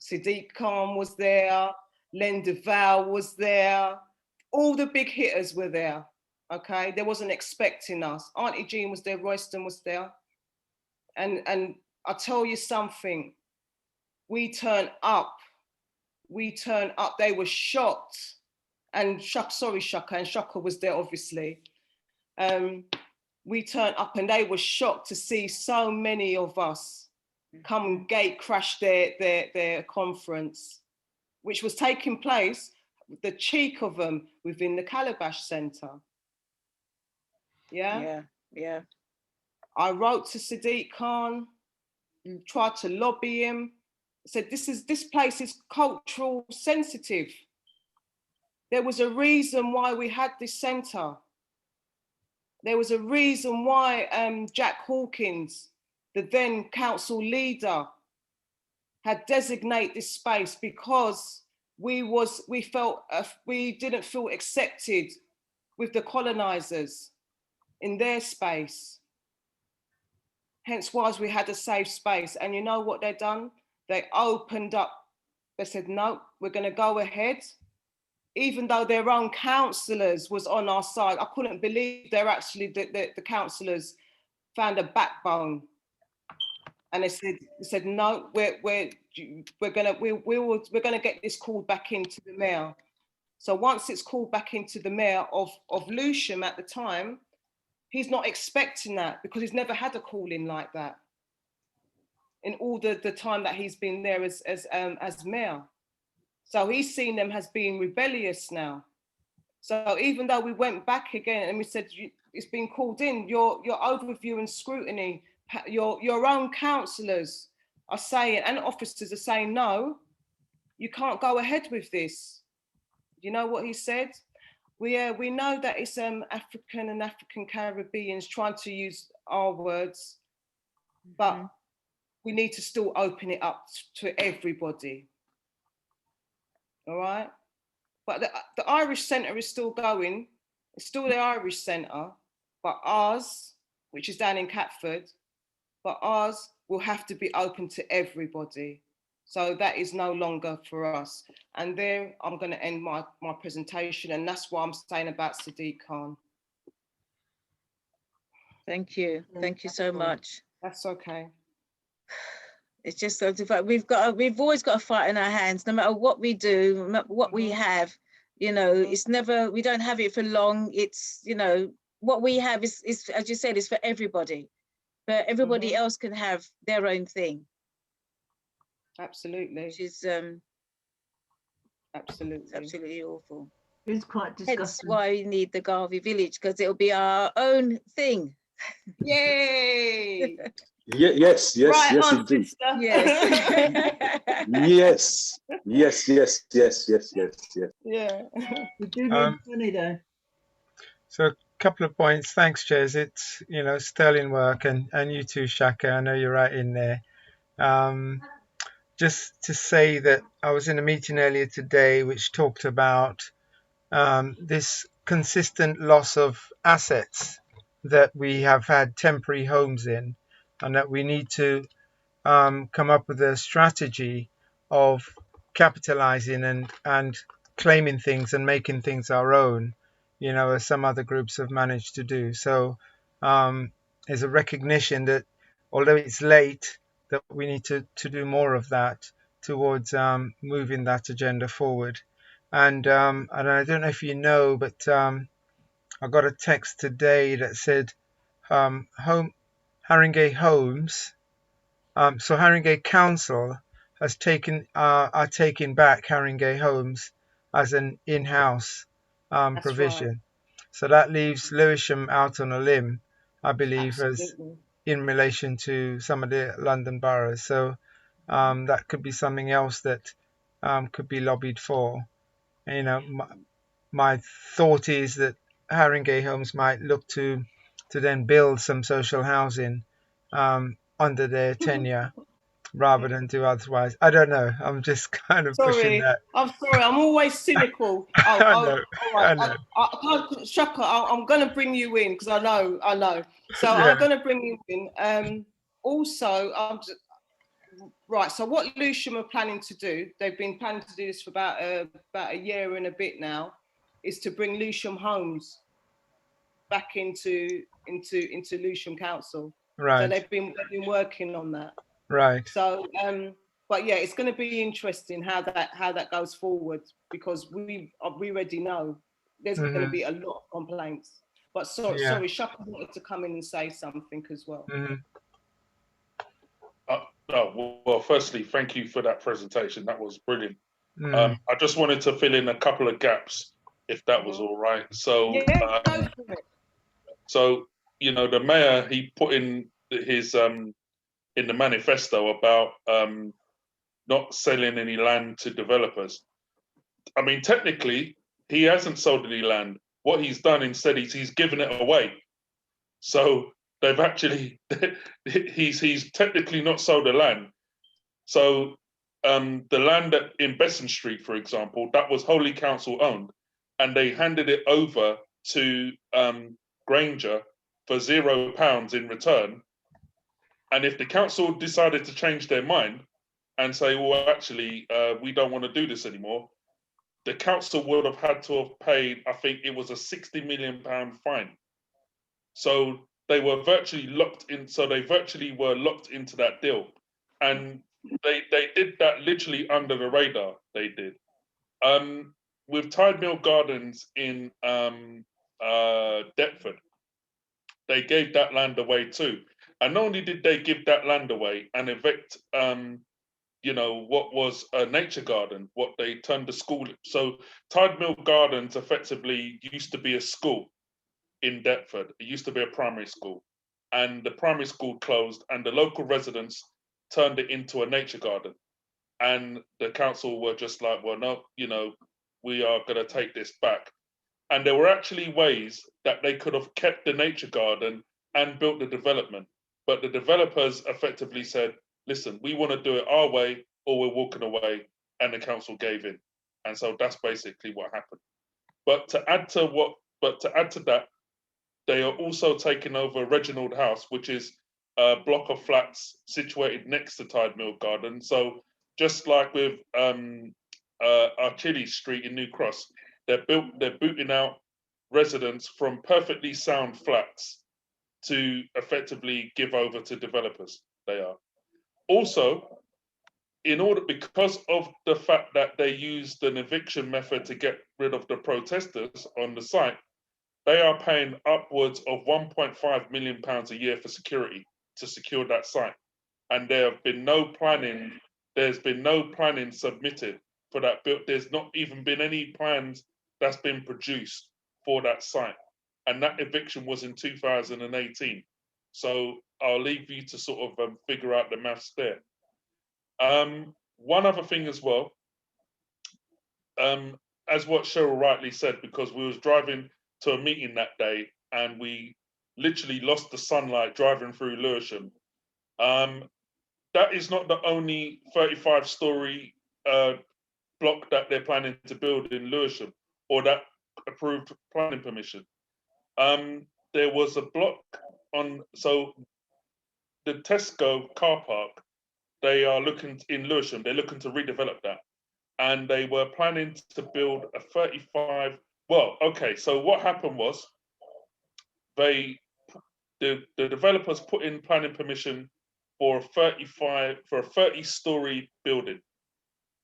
Sadiq Khan was there, Len Duval was there, all the big hitters were there. Okay, they wasn't expecting us. Auntie Jean was there, Royston was there. And I'll tell you something, we turned up, they were shocked. And Shaka was there, obviously. We turned up and they were shocked to see so many of us come and gate crash their conference, which was taking place, the cheek of them, within the Calabash Centre. Yeah. I wrote to Sadiq Khan, tried to lobby him, said this place is cultural sensitive. There was a reason why we had this centre. There was a reason why Jack Hawkins, the then council leader, had designated this space, because we didn't feel accepted with the colonisers in their space. Hence why we had a safe space. And you know what they've done? They opened up. They said, no, we're going to go ahead. Even though their own councillors was on our side. I couldn't believe they're actually, the councillors found a backbone. And they said, no, we're gonna get this called back into the mayor. So once it's called back into the mayor of Lewisham at the time, he's not expecting that, because he's never had a call in like that in all the time that he's been there as mayor. So he's seen them as being rebellious now. So even though we went back again and we said, it's been called in, your overview and scrutiny, your own councillors are saying, and officers are saying, no, you can't go ahead with this. You know what he said? We know that it's African and African Caribbeans trying to use our words, but we need to still open it up to everybody. All right, but the Irish Centre is still going. It's still the Irish Centre, but ours, which is down in Catford, but ours will have to be open to everybody. So that is no longer for us. And there, I'm going to end my presentation, and that's what I'm saying about Sadiq Khan. Thank you so much. That's okay. It's just we've always got a fight in our hands, no matter what we do, no matter what we have. You know, it's never, we don't have it for long. It's, you know, what we have is as you said, is for everybody, but everybody else can have their own thing. Absolutely. Which is absolutely awful. It's quite disgusting. Hence why we need the Garvey village, because it'll be our own thing. Yay! Yes, right yes, on, indeed. Sister. Yes. Yes. Yeah. We do need money though. So a couple of points. Thanks, Jez. It's, you know, sterling work, and you too, Shaka. I know you're right in there. Just to say that I was in a meeting earlier today which talked about this consistent loss of assets that we have had temporary homes in, and that we need to come up with a strategy of capitalizing and claiming things and making things our own, you know, as some other groups have managed to do. So there's a recognition that although it's late, that we need to do more of that towards moving that agenda forward. And I don't know if you know, but I got a text today that said Haringey Homes, so Haringey Council has are taking back Haringey Homes as an in-house provision. Right. So that leaves Lewisham out on a limb, I believe, as Absolutely. in relation to some of the London boroughs. So that could be something else that could be lobbied for. And, you know, my thought is that Haringey Homes might look to then build some social housing under their tenure rather than do otherwise. I don't know. I'm just kind of pushing Sorry, that. I'm sorry. I'm always cynical. I know. All I right. know. I can't, Shaka, I'm going to bring you in because I know. So Yeah. I'm going to bring you in. Also, right. So what Lewisham are planning to do, they've been planning to do this for about a year and a bit now, is to bring Lewisham Homes back into Lewisham Council. Right. So they've been working on that. Right. So, but yeah, it's going to be interesting how that goes forward, because we already know there's going to be a lot of complaints. But sorry, Shaka wanted to come in and say something as well. Well, firstly, thank you for that presentation. That was brilliant. I just wanted to fill in a couple of gaps, if that was all right. So, so you know, the mayor, he put in his in the manifesto about not selling any land to developers. I mean, technically, he hasn't sold any land. What he's done instead is he's given it away. So they've actually, he's technically not sold the land. So the land in Besson Street, for example, that was wholly council owned, and they handed it over to Granger for £0 in return. And if the council decided to change their mind and say, well, actually, we don't want to do this anymore, the council would have had to have paid, I think it was a £60 million fine. So they were virtually locked in. So they virtually were locked into that deal. And they did that literally under the radar. They did. With Tide Mill Gardens in Deptford, they gave that land away too. And not only did they give that land away and evict, you know, what was a nature garden, what they turned the school. So Tide Mill Gardens effectively used to be a school in Deptford. It used to be a primary school, and the primary school closed, and the local residents turned it into a nature garden. And the council were just like, well, no, you know, we are going to take this back. And there were actually ways that they could have kept the nature garden and built the development. But the developers effectively said, listen, we want to do it our way or we're walking away. And the council gave in. And so that's basically what happened. But to add to that, they are also taking over Reginald House, which is a block of flats situated next to Tide Mill Garden. So just like with Archilles Street in New Cross, they're booting out residents from perfectly sound flats to effectively give over to developers. They are also, because of the fact that they used an eviction method to get rid of the protesters on the site, they are paying upwards of £1.5 million a year for security to secure that site. And there have been no planning, there's been no planning submitted for that build. There's not even been any plans that's been produced for that site. And that eviction was in 2018. So I'll leave you to sort of figure out the maths there. One other thing as well, as what Cheryl rightly said, because we was driving to a meeting that day and we literally lost the sunlight driving through Lewisham. That is not the only 35-story block that they're planning to build in Lewisham, or that approved planning permission. There was a block so the Tesco car park, they are looking in Lewisham, they're looking to redevelop that. and they were planning to build a 35. Well, okay, so what happened was the developers put in planning permission for a 30-story building,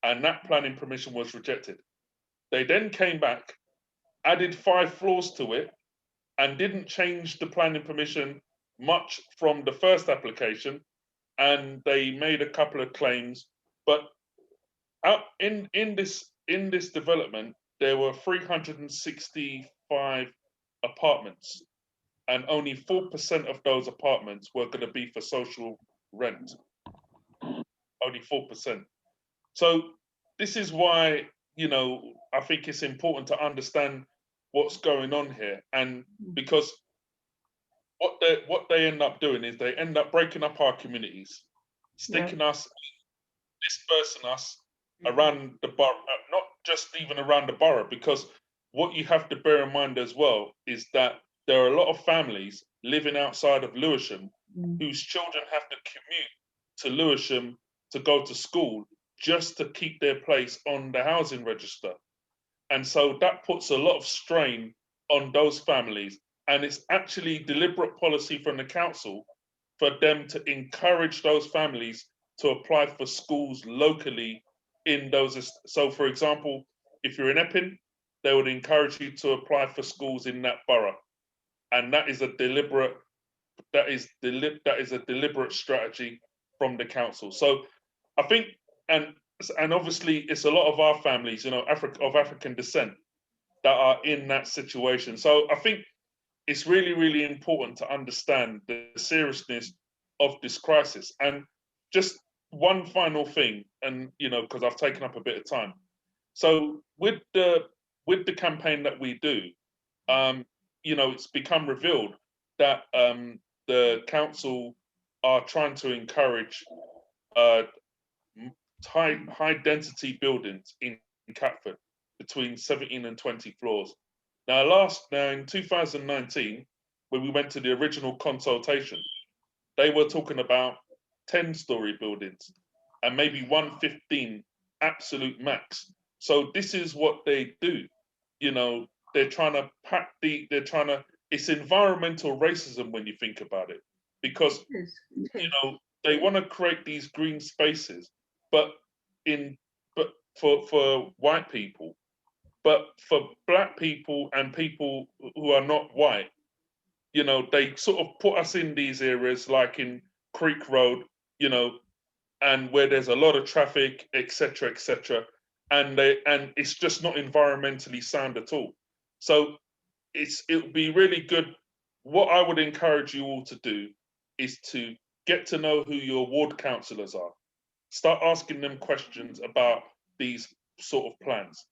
and that planning permission was rejected. They then came back, added 5 floors to it, and didn't change the planning permission much from the first application, and they made a couple of claims. But out in this development, there were 365 apartments, and only 4% of those apartments were going to be for social rent. Only 4%. So this is why, you know, I think it's important to understand what's going on here, and because what they end up doing is they end up breaking up our communities, sticking us, dispersing us around the borough, not just even around the borough, because what you have to bear in mind as well is that there are a lot of families living outside of Lewisham whose children have to commute to Lewisham to go to school just to keep their place on the housing register. And so that puts a lot of strain on those families. And it's actually deliberate policy from the council for them to encourage those families to apply for schools locally in those. So for example, if you're in Epping, they would encourage you to apply for schools in that borough. And that is a deliberate strategy from the council. So I think, and obviously it's a lot of our families, you know, of African descent that are in that situation. So I think it's really, really important to understand the seriousness of this crisis. And just one final thing, and you know, because I've taken up a bit of time. So with the campaign that we do, you know, it's become revealed that the council are trying to encourage high density buildings in Catford between 17 and 20 floors. Now in 2019, when we went to the original consultation, they were talking about 10-story buildings and maybe 115 absolute max. So this is what they do. You know, they're trying to it's environmental racism when you think about it, because, you know, they want to create these green spaces, but for white people, but for black people and people who are not white, you know, they sort of put us in these areas like in Creek Road, you know, and where there's a lot of traffic, etc., etc., and it's just not environmentally sound at all. So it would be really good. What I would encourage you all to do is to get to know who your ward councillors are. Start asking them questions about these sort of plans.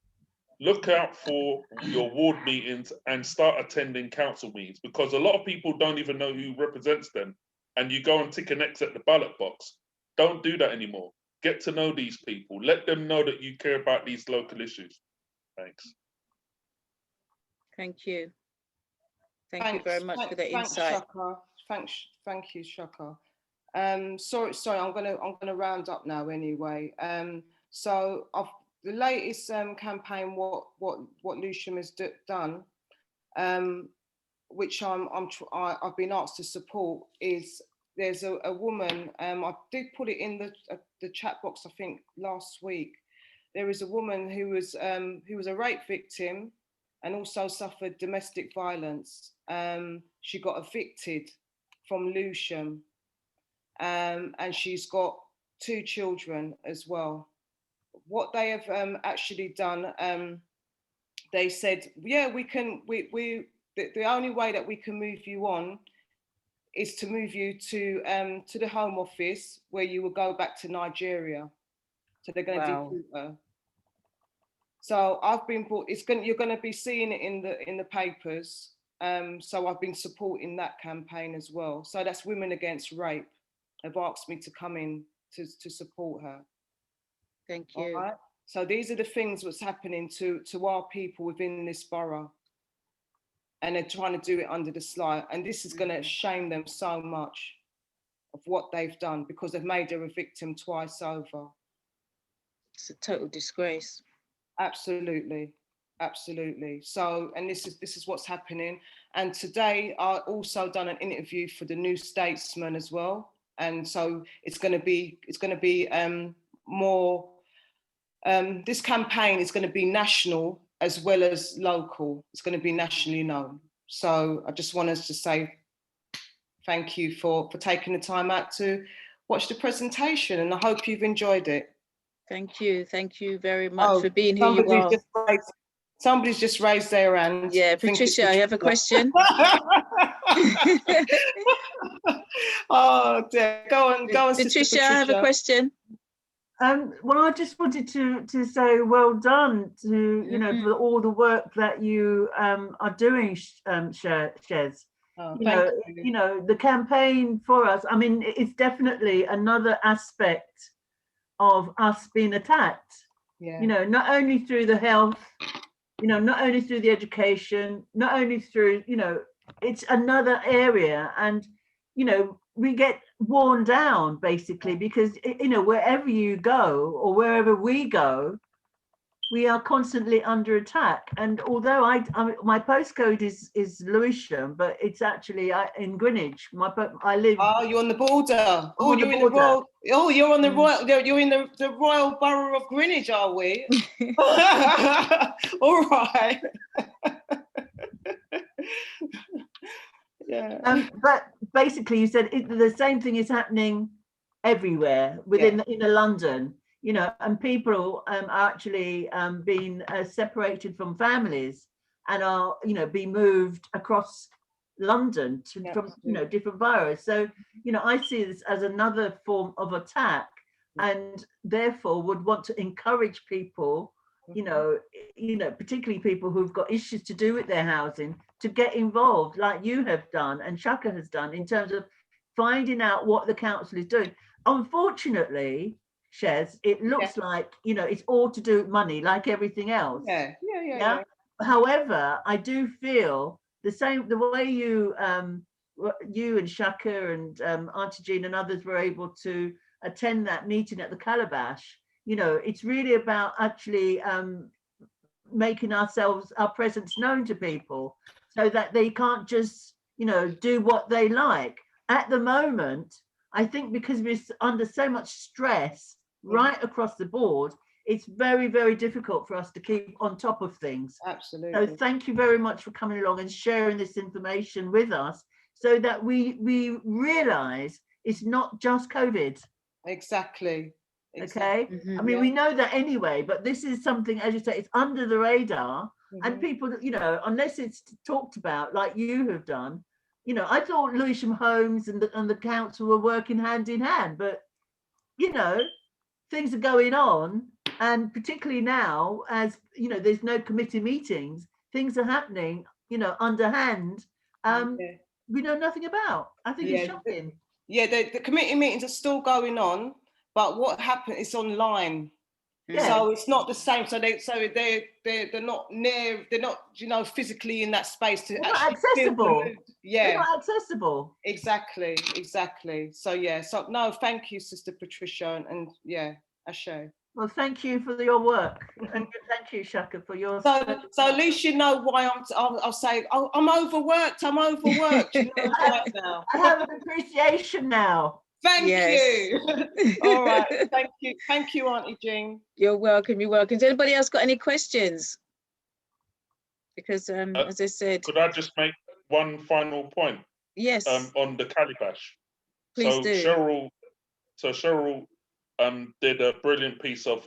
Look out for your ward meetings and start attending council meetings, because a lot of people don't even know who represents them, and you go and tick an X at the ballot box. Don't do that anymore. Get to know these people. Let them know that you care about these local issues. Thanks. Thank you. Thank you very much for the insight. Shaka. Thank you, Shaka. Sorry, I'm gonna round up now anyway. So the latest campaign, what Lewisham has done, which I've been asked to support, is there's a woman. I did put it in the chat box, I think last week. There is a woman who was a rape victim and also suffered domestic violence. She got evicted from Lewisham, and she's got 2 children as well. What they have actually done, they said, yeah, the only way that we can move you on is to move you to the Home Office, where you will go back to Nigeria. So they're going to deport her. So I've been brought. You're going to be seeing it in the papers. So I've been supporting that campaign as well. So that's Women Against Rape. They've asked me to come in to support her. Thank you. All right? So these are the things that's happening to our people within this borough. And they're trying to do it under the sly. And this is going to shame them so much of what they've done, because they've made her a victim twice over. It's a total disgrace. Absolutely, absolutely. So, and this is what's happening. And today I also done an interview for the New Statesman as well. And so it's going to be more. This campaign is going to be national as well as local. It's going to be nationally known. So I just want us to say thank you for taking the time out to watch the presentation, and I hope you've enjoyed it. Thank you very much for being who you are. Somebody's just raised their hand. Yeah, Patricia, I have a question. Oh dear, go on, Patricia, I have a question. Well, I just wanted to say well done to, you know, for all the work that you are doing, Shez. Oh, you know, the campaign for us, I mean, it's definitely another aspect of us being attacked. Yeah. You know, not only through the health, you know, not only through the education, not only through, you know, it's another area. And, you know, we get worn down basically because, you know, wherever you go or wherever we go, we are constantly under attack. And although my postcode is Lewisham, but it's actually in Greenwich. I live. Oh, you're on the border. Oh, you're in the royal. Oh, you're on the royal. You're in the Royal Borough of Greenwich, are we? All right. Yeah. But basically, you said the same thing is happening everywhere within London. You know, and people are actually being separated from families and are, you know, being moved across London from, you know, different boroughs. So, you know, I see this as another form of attack, and therefore would want to encourage people, you know, particularly people who've got issues to do with their housing, to get involved, like you have done and Shaka has done, in terms of finding out what the council is doing. Unfortunately, Shez, it looks like, you know, it's all to do with money, like everything else. Yeah. However, I do feel the way you and Shaka and Auntie Jean and others were able to attend that meeting at the Calabash. You know, it's really about actually making our presence known to people, so that they can't just, you know, do what they like. At the moment, I think because we're under so much stress right across the board, it's very, very difficult for us to keep on top of things. Absolutely. So thank you very much for coming along and sharing this information with us, so that we realize it's not just COVID. Exactly. Okay. I mean, we know that anyway, but this is something, as you say, it's under the radar, and people, you know, unless it's talked about like you have done, you know, I thought Lewisham Homes and the council were working hand in hand, but, you know, things are going on, and particularly now, as you know, there's no committee meetings, things are happening, you know, underhand, we know nothing about. I think it's shocking. The committee meetings are still going on, but what happened is online. So it's not the same. So they're not near. They're not, you know, physically in that space to they're actually not accessible. They're not accessible. Exactly. So So no, thank you, Sister Patricia, and Ashe. Well, thank you for your work, and thank you, Shaka, for your. So at least you know why I'll say, oh, I'm overworked. You know right now. I have an appreciation now. Thank you. All right. Thank you, Auntie Jean. You're welcome. Has anybody else got any questions? Because as I said, could I just make one final point? Yes. On the Calabash. Please do. Cheryl did a brilliant piece of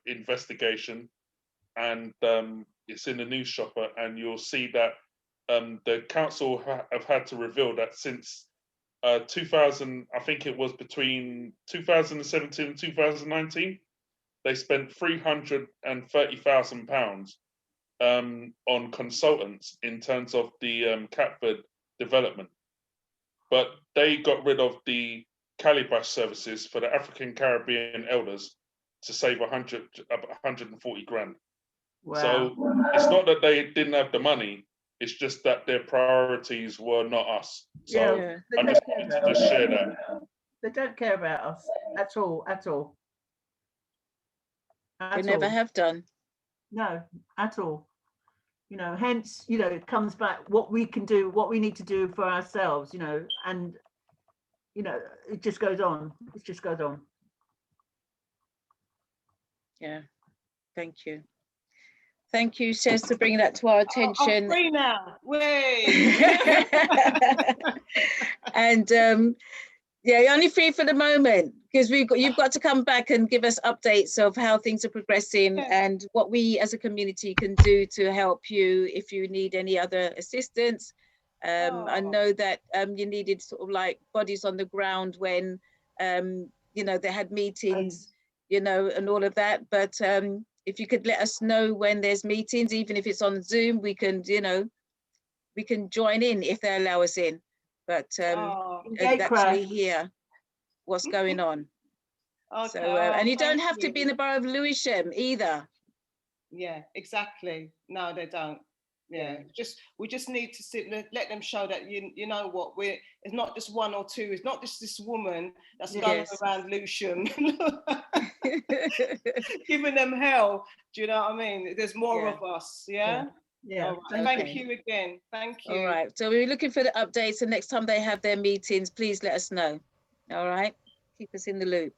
investigation, and it's in the News Shopper, and you'll see that the council have had to reveal that since 2000, I think it was between 2017 and 2019, they spent £330,000 on consultants in terms of the Catford development. But they got rid of the Calabash services for the African Caribbean elders to save 140 grand. Wow. So it's not that they didn't have the money, it's just that their priorities were not us. So I just wanted to share that. They don't care about us at all. They never have done. No, at all. You know, hence, you know, it comes back what we can do, what we need to do for ourselves, you know, and, you know, it just goes on. It just goes on. Yeah, thank you. Thank you, Shez, for bringing that to our attention. I'm free now. Way. And yeah, you're only free for the moment because you've got to come back and give us updates of how things are progressing and what we as a community can do to help you if you need any other assistance. I know that you needed sort of like bodies on the ground when you know, they had meetings, you know, and all of that. But if you could let us know when there's meetings, even if it's on Zoom, we can, you know, we can join in if they allow us in. But actually hear what's going on. Okay. So and you don't have to be in the borough of Lewisham either. Yeah, exactly. No, they don't. Yeah, we just need to sit, let them show that you know what, it's not just one or two. It's not just this woman that's going around Lewisham giving them hell. Do you know what I mean? There's more of us. Yeah. Yeah. Thank you again. Thank you. All right. So we're looking for the updates, and next time they have their meetings, please let us know. All right. Keep us in the loop.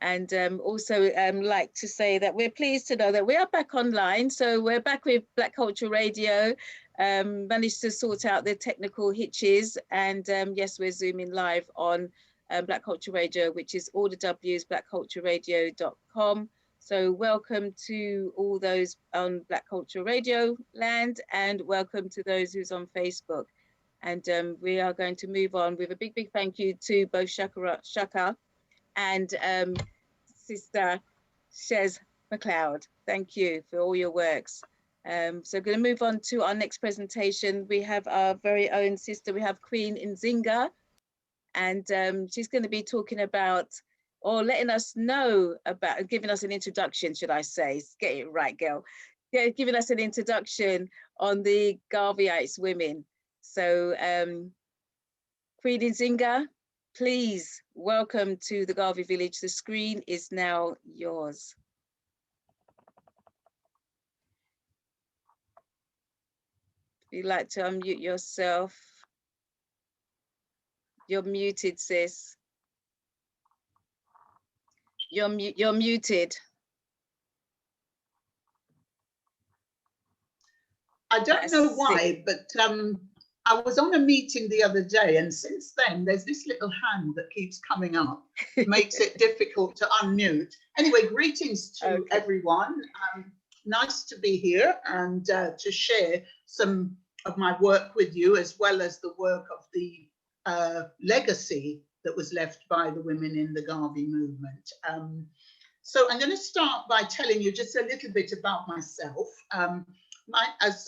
And also like to say that we're pleased to know that we are back online. So we're back with Black Culture Radio, managed to sort out the technical hitches. And yes, we're zooming live on Black Culture Radio, which is all the W's, blackcultureradio.com. So welcome to all those on Black Culture Radio land, and welcome to those who's on Facebook. And we are going to move on with a big, big thank you to both Shaka and Sister Chez Mcleod. Thank you for all your works. So going to move on to our next presentation. We have our very own sister. We have Queen Nzingha, and she's going to be talking about, or letting us know about, giving us an introduction, should I say, get it right, girl. Yeah, giving us an introduction on the Garveyites women. So Queen Nzingha, please welcome to the Garvey village. The screen is now yours. If you'd like to unmute yourself. You're muted, sis. You're muted. I don't know why, but I was on a meeting the other day, and since then there's this little hand that keeps coming up. It makes it difficult to unmute. Anyway, greetings to everyone. Nice to be here and to share some of my work with you, as well as the work of the legacy that was left by the women in the Garvey movement. So I'm going to start by telling you just a little bit about myself. As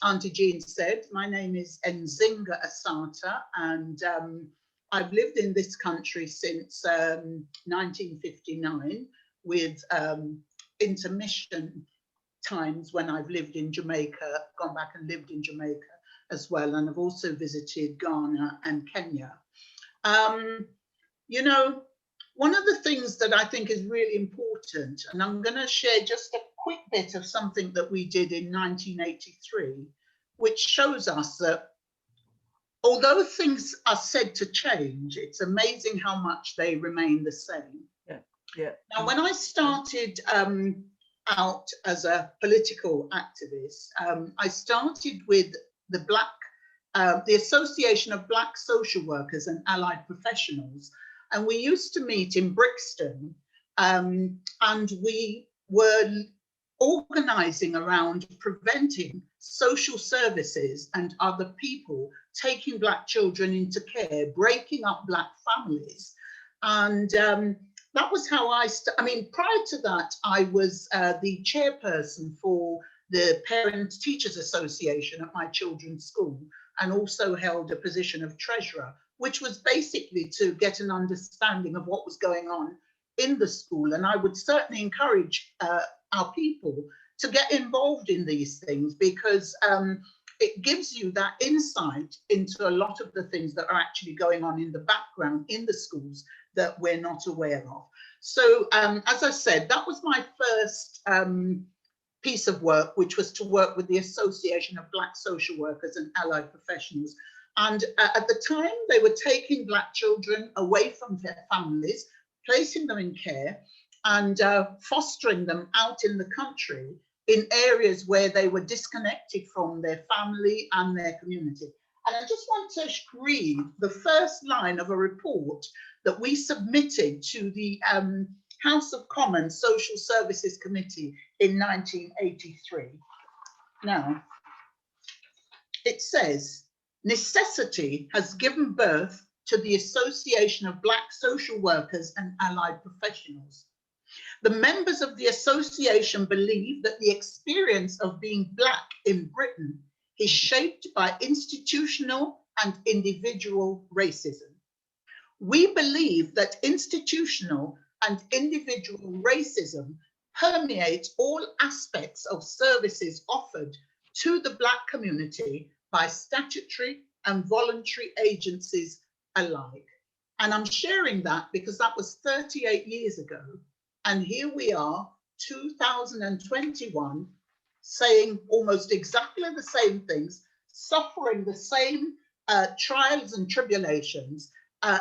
Auntie Jean said, my name is Nzingha Asata, and I've lived in this country since 1959, with intermission times when I've lived in Jamaica, gone back and lived in Jamaica as well, and I've also visited Ghana and Kenya. You know, one of the things that I think is really important, and I'm going to share just a quick bit of something that we did in 1983, which shows us that although things are said to change, it's amazing how much they remain the same. Now, when I started out as a political activist, I started with the Association of Black Social Workers and Allied Professionals, and we used to meet in Brixton, and we were organising around preventing social services and other people taking Black children into care, breaking up Black families. And that was how I mean, prior to that, I was the chairperson for the Parents Teachers Association at my children's school, and also held a position of treasurer, which was basically to get an understanding of what was going on in the school. And I would certainly encourage our people to get involved in these things, because it gives you that insight into a lot of the things that are actually going on in the background in the schools that we're not aware of. So as I said, that was my first piece of work, which was to work with the Association of Black Social Workers and Allied Professionals. And at the time, they were taking Black children away from their families, placing them in care, and fostering them out in the country in areas where they were disconnected from their family and their community. And I just want to read the first line of a report that we submitted to the House of Commons Social Services Committee in 1983. Now, it says, necessity has given birth to the Association of Black Social Workers and Allied Professionals. The members of the association believe that the experience of being Black in Britain is shaped by institutional and individual racism. We believe that institutional and individual racism permeates all aspects of services offered to the Black community by statutory and voluntary agencies alike. And I'm sharing that because that was 38 years ago. And here we are, 2021, saying almost exactly the same things, suffering the same trials and tribulations.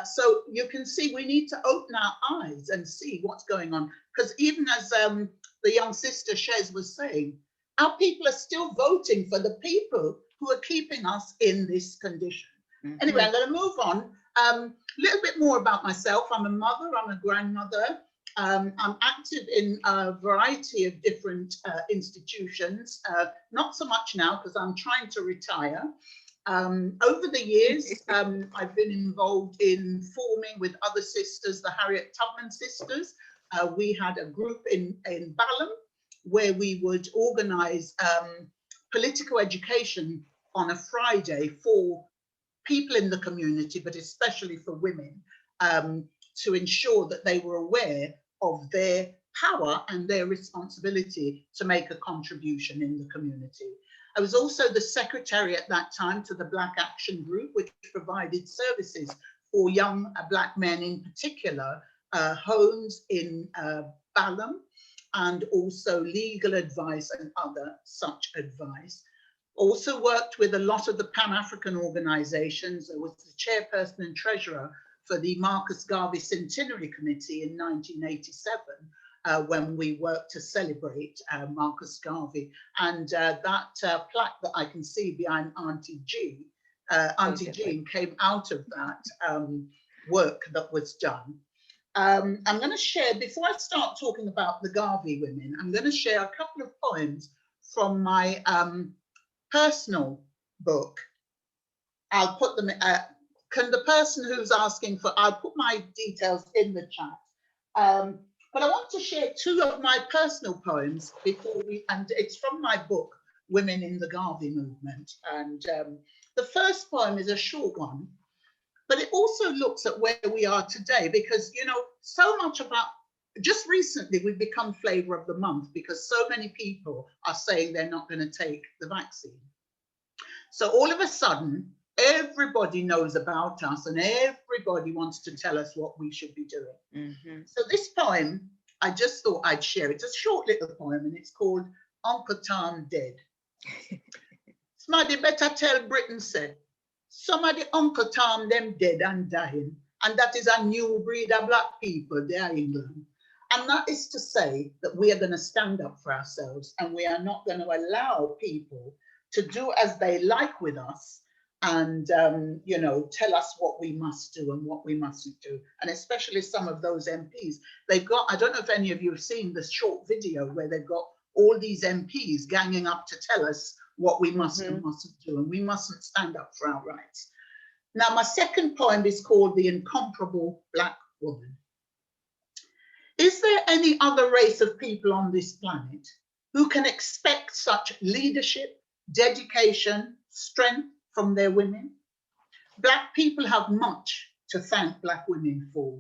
So you can see we need to open our eyes and see what's going on. Because even as the young sister Shez was saying, our people are still voting for the people who are keeping us in this condition. Mm-hmm. Anyway, I'm going to move on. A little bit more about myself. I'm a mother, I'm a grandmother. I'm active in a variety of different institutions, not so much now because I'm trying to retire. Over the years, I've been involved in forming with other sisters, the Harriet Tubman sisters. We had a group in Balham where we would organize political education on a Friday for people in the community, but especially for women, to ensure that they were aware of their power and their responsibility to make a contribution in the community. I was also the secretary at that time to the Black Action Group, which provided services for young Black men in particular, homes in Balham, and also legal advice and other such advice. Also worked with a lot of the Pan-African organizations. I was the chairperson and treasurer for the Marcus Garvey Centenary Committee in 1987, when we worked to celebrate Marcus Garvey. And that plaque that I can see behind Auntie Jean came out of that work that was done. I'm going to share, before I start talking about the Garvey women, I'm going to share a couple of poems from my personal book. I'll put them, can the person who's asking for, I'll put my details in the chat. But I want to share two of my personal poems before and it's from my book, Women in the Garvey Movement. And the first poem is a short one, but it also looks at where we are today, because, you know, so much about, just recently we've become flavor of the month because so many people are saying they're not going to take the vaccine. So all of a sudden, everybody knows about us and everybody wants to tell us what we should be doing. Mm-hmm. So this poem, I just thought I'd share. It's a short little poem and it's called Uncle Tom Dead. Somebody better tell Britain said, somebody Uncle Tom them dead and dying. And that is a new breed of Black people, they are England. And that is to say that we are going to stand up for ourselves and we are not going to allow people to do as they like with us and, you know, tell us what we must do and what we mustn't do. And especially some of those MPs, they've got, I don't know if any of you have seen this short video where they've got all these MPs ganging up to tell us what we must and mustn't do, and we mustn't stand up for our rights. Now, my second poem is called The Incomparable Black Woman. Is there any other race of people on this planet who can expect such leadership, dedication, strength from their women? Black people have much to thank Black women for.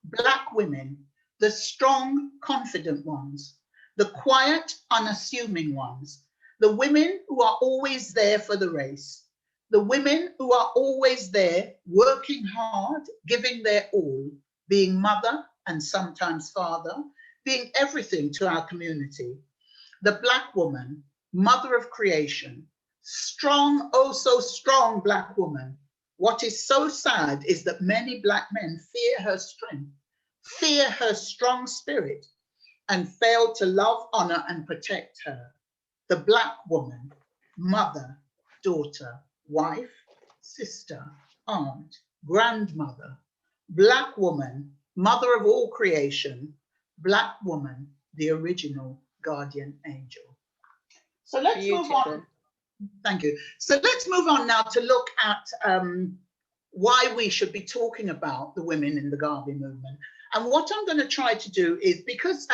Black women, the strong, confident ones, the quiet, unassuming ones, the women who are always there for the race, the women who are always there, working hard, giving their all, being mother and sometimes father, being everything to our community. The Black woman, mother of creation, strong, oh so strong Black woman. What is so sad is that many Black men fear her strength, fear her strong spirit, and fail to love, honor, and protect her. The Black woman, mother, daughter, wife, sister, aunt, grandmother. Black woman, mother of all creation. Black woman, the original guardian angel. So let's move on. Thank you. So let's move on now to look at why we should be talking about the women in the Garvey movement. And what I'm going to try to do is, because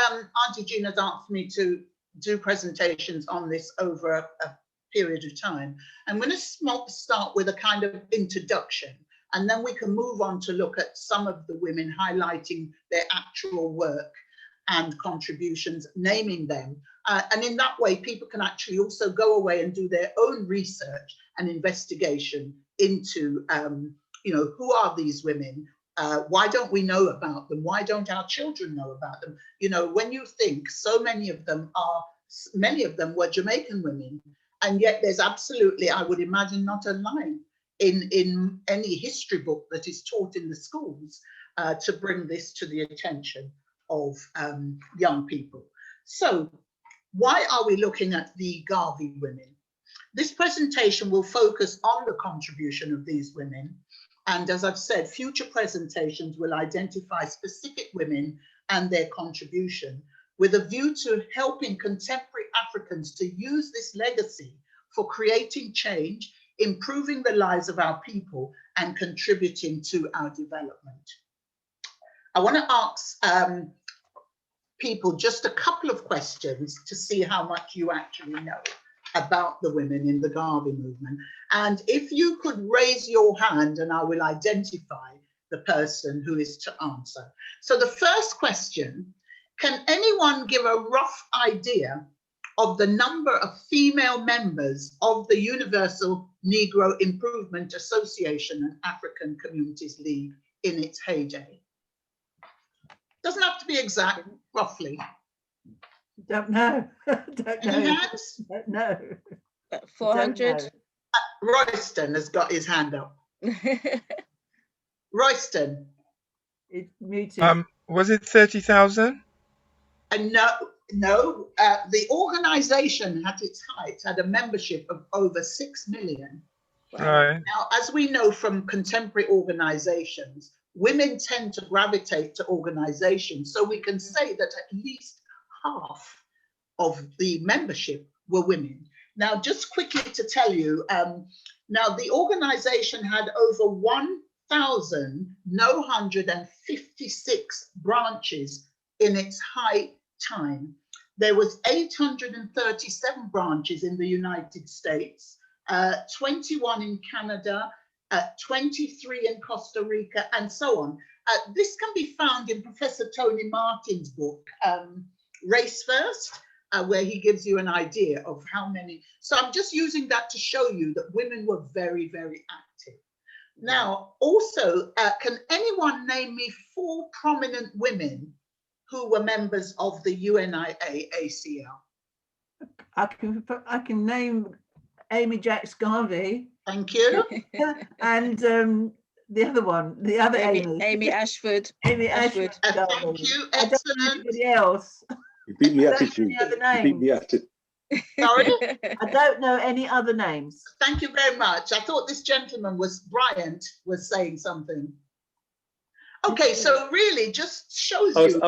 Auntie Jean has asked me to do presentations on this over a period of time, I'm going to start with a kind of introduction, and then we can move on to look at some of the women, highlighting their actual work and contributions, naming them. And in that way, people can actually also go away and do their own research and investigation into, you know, who are these women? Why don't we know about them? Why don't our children know about them? You know, when you think so many of them were Jamaican women, and yet there's absolutely, I would imagine, not a line in any history book that is taught in the schools to bring this to the attention of young people. So why are we looking at the Garvey women? This presentation will focus on the contribution of these women. And as I've said, future presentations will identify specific women and their contribution, with a view to helping contemporary Africans to use this legacy for creating change, improving the lives of our people, and contributing to our development. I want to ask people just a couple of questions to see how much you actually know about the women in the Garvey movement. And if you could raise your hand, and I will identify the person who is to answer. So the first question, can anyone give a rough idea of the number of female members of the Universal Negro Improvement Association and African Communities League in its heyday? Doesn't have to be exact, roughly. Don't know. Don't know. Any hands? Don't know. 400. Royston has got his hand up. Royston. It's muted. Was it 30,000? No. The organisation at its height had a membership of over 6 million. Right. Now, as we know from contemporary organisations, women tend to gravitate to organisations. So we can say that at least half of the membership were women. Now, just quickly to tell you, now the organisation had over 1,956 branches in its high time. There was 837 branches in the United States, 21 in Canada, 23 in Costa Rica, and so on. This can be found in Professor Tony Martin's book, Race First, where he gives you an idea of how many. So I'm just using that to show you that women were very, very active. Now, also, can anyone name me 4 prominent women who were members of the UNIA-ACL? I can name Amy Jacks Garvey. Thank you. And the other one, the other Amy. Amy Ashford. Amy Ashford. Thank you. I don't know Excellent. anybody else. You beat me at it, Any other names? You beat me at it. Sorry? I don't know any other names. Thank you very much. I thought this gentleman Bryant was saying something. Okay, so really just shows you.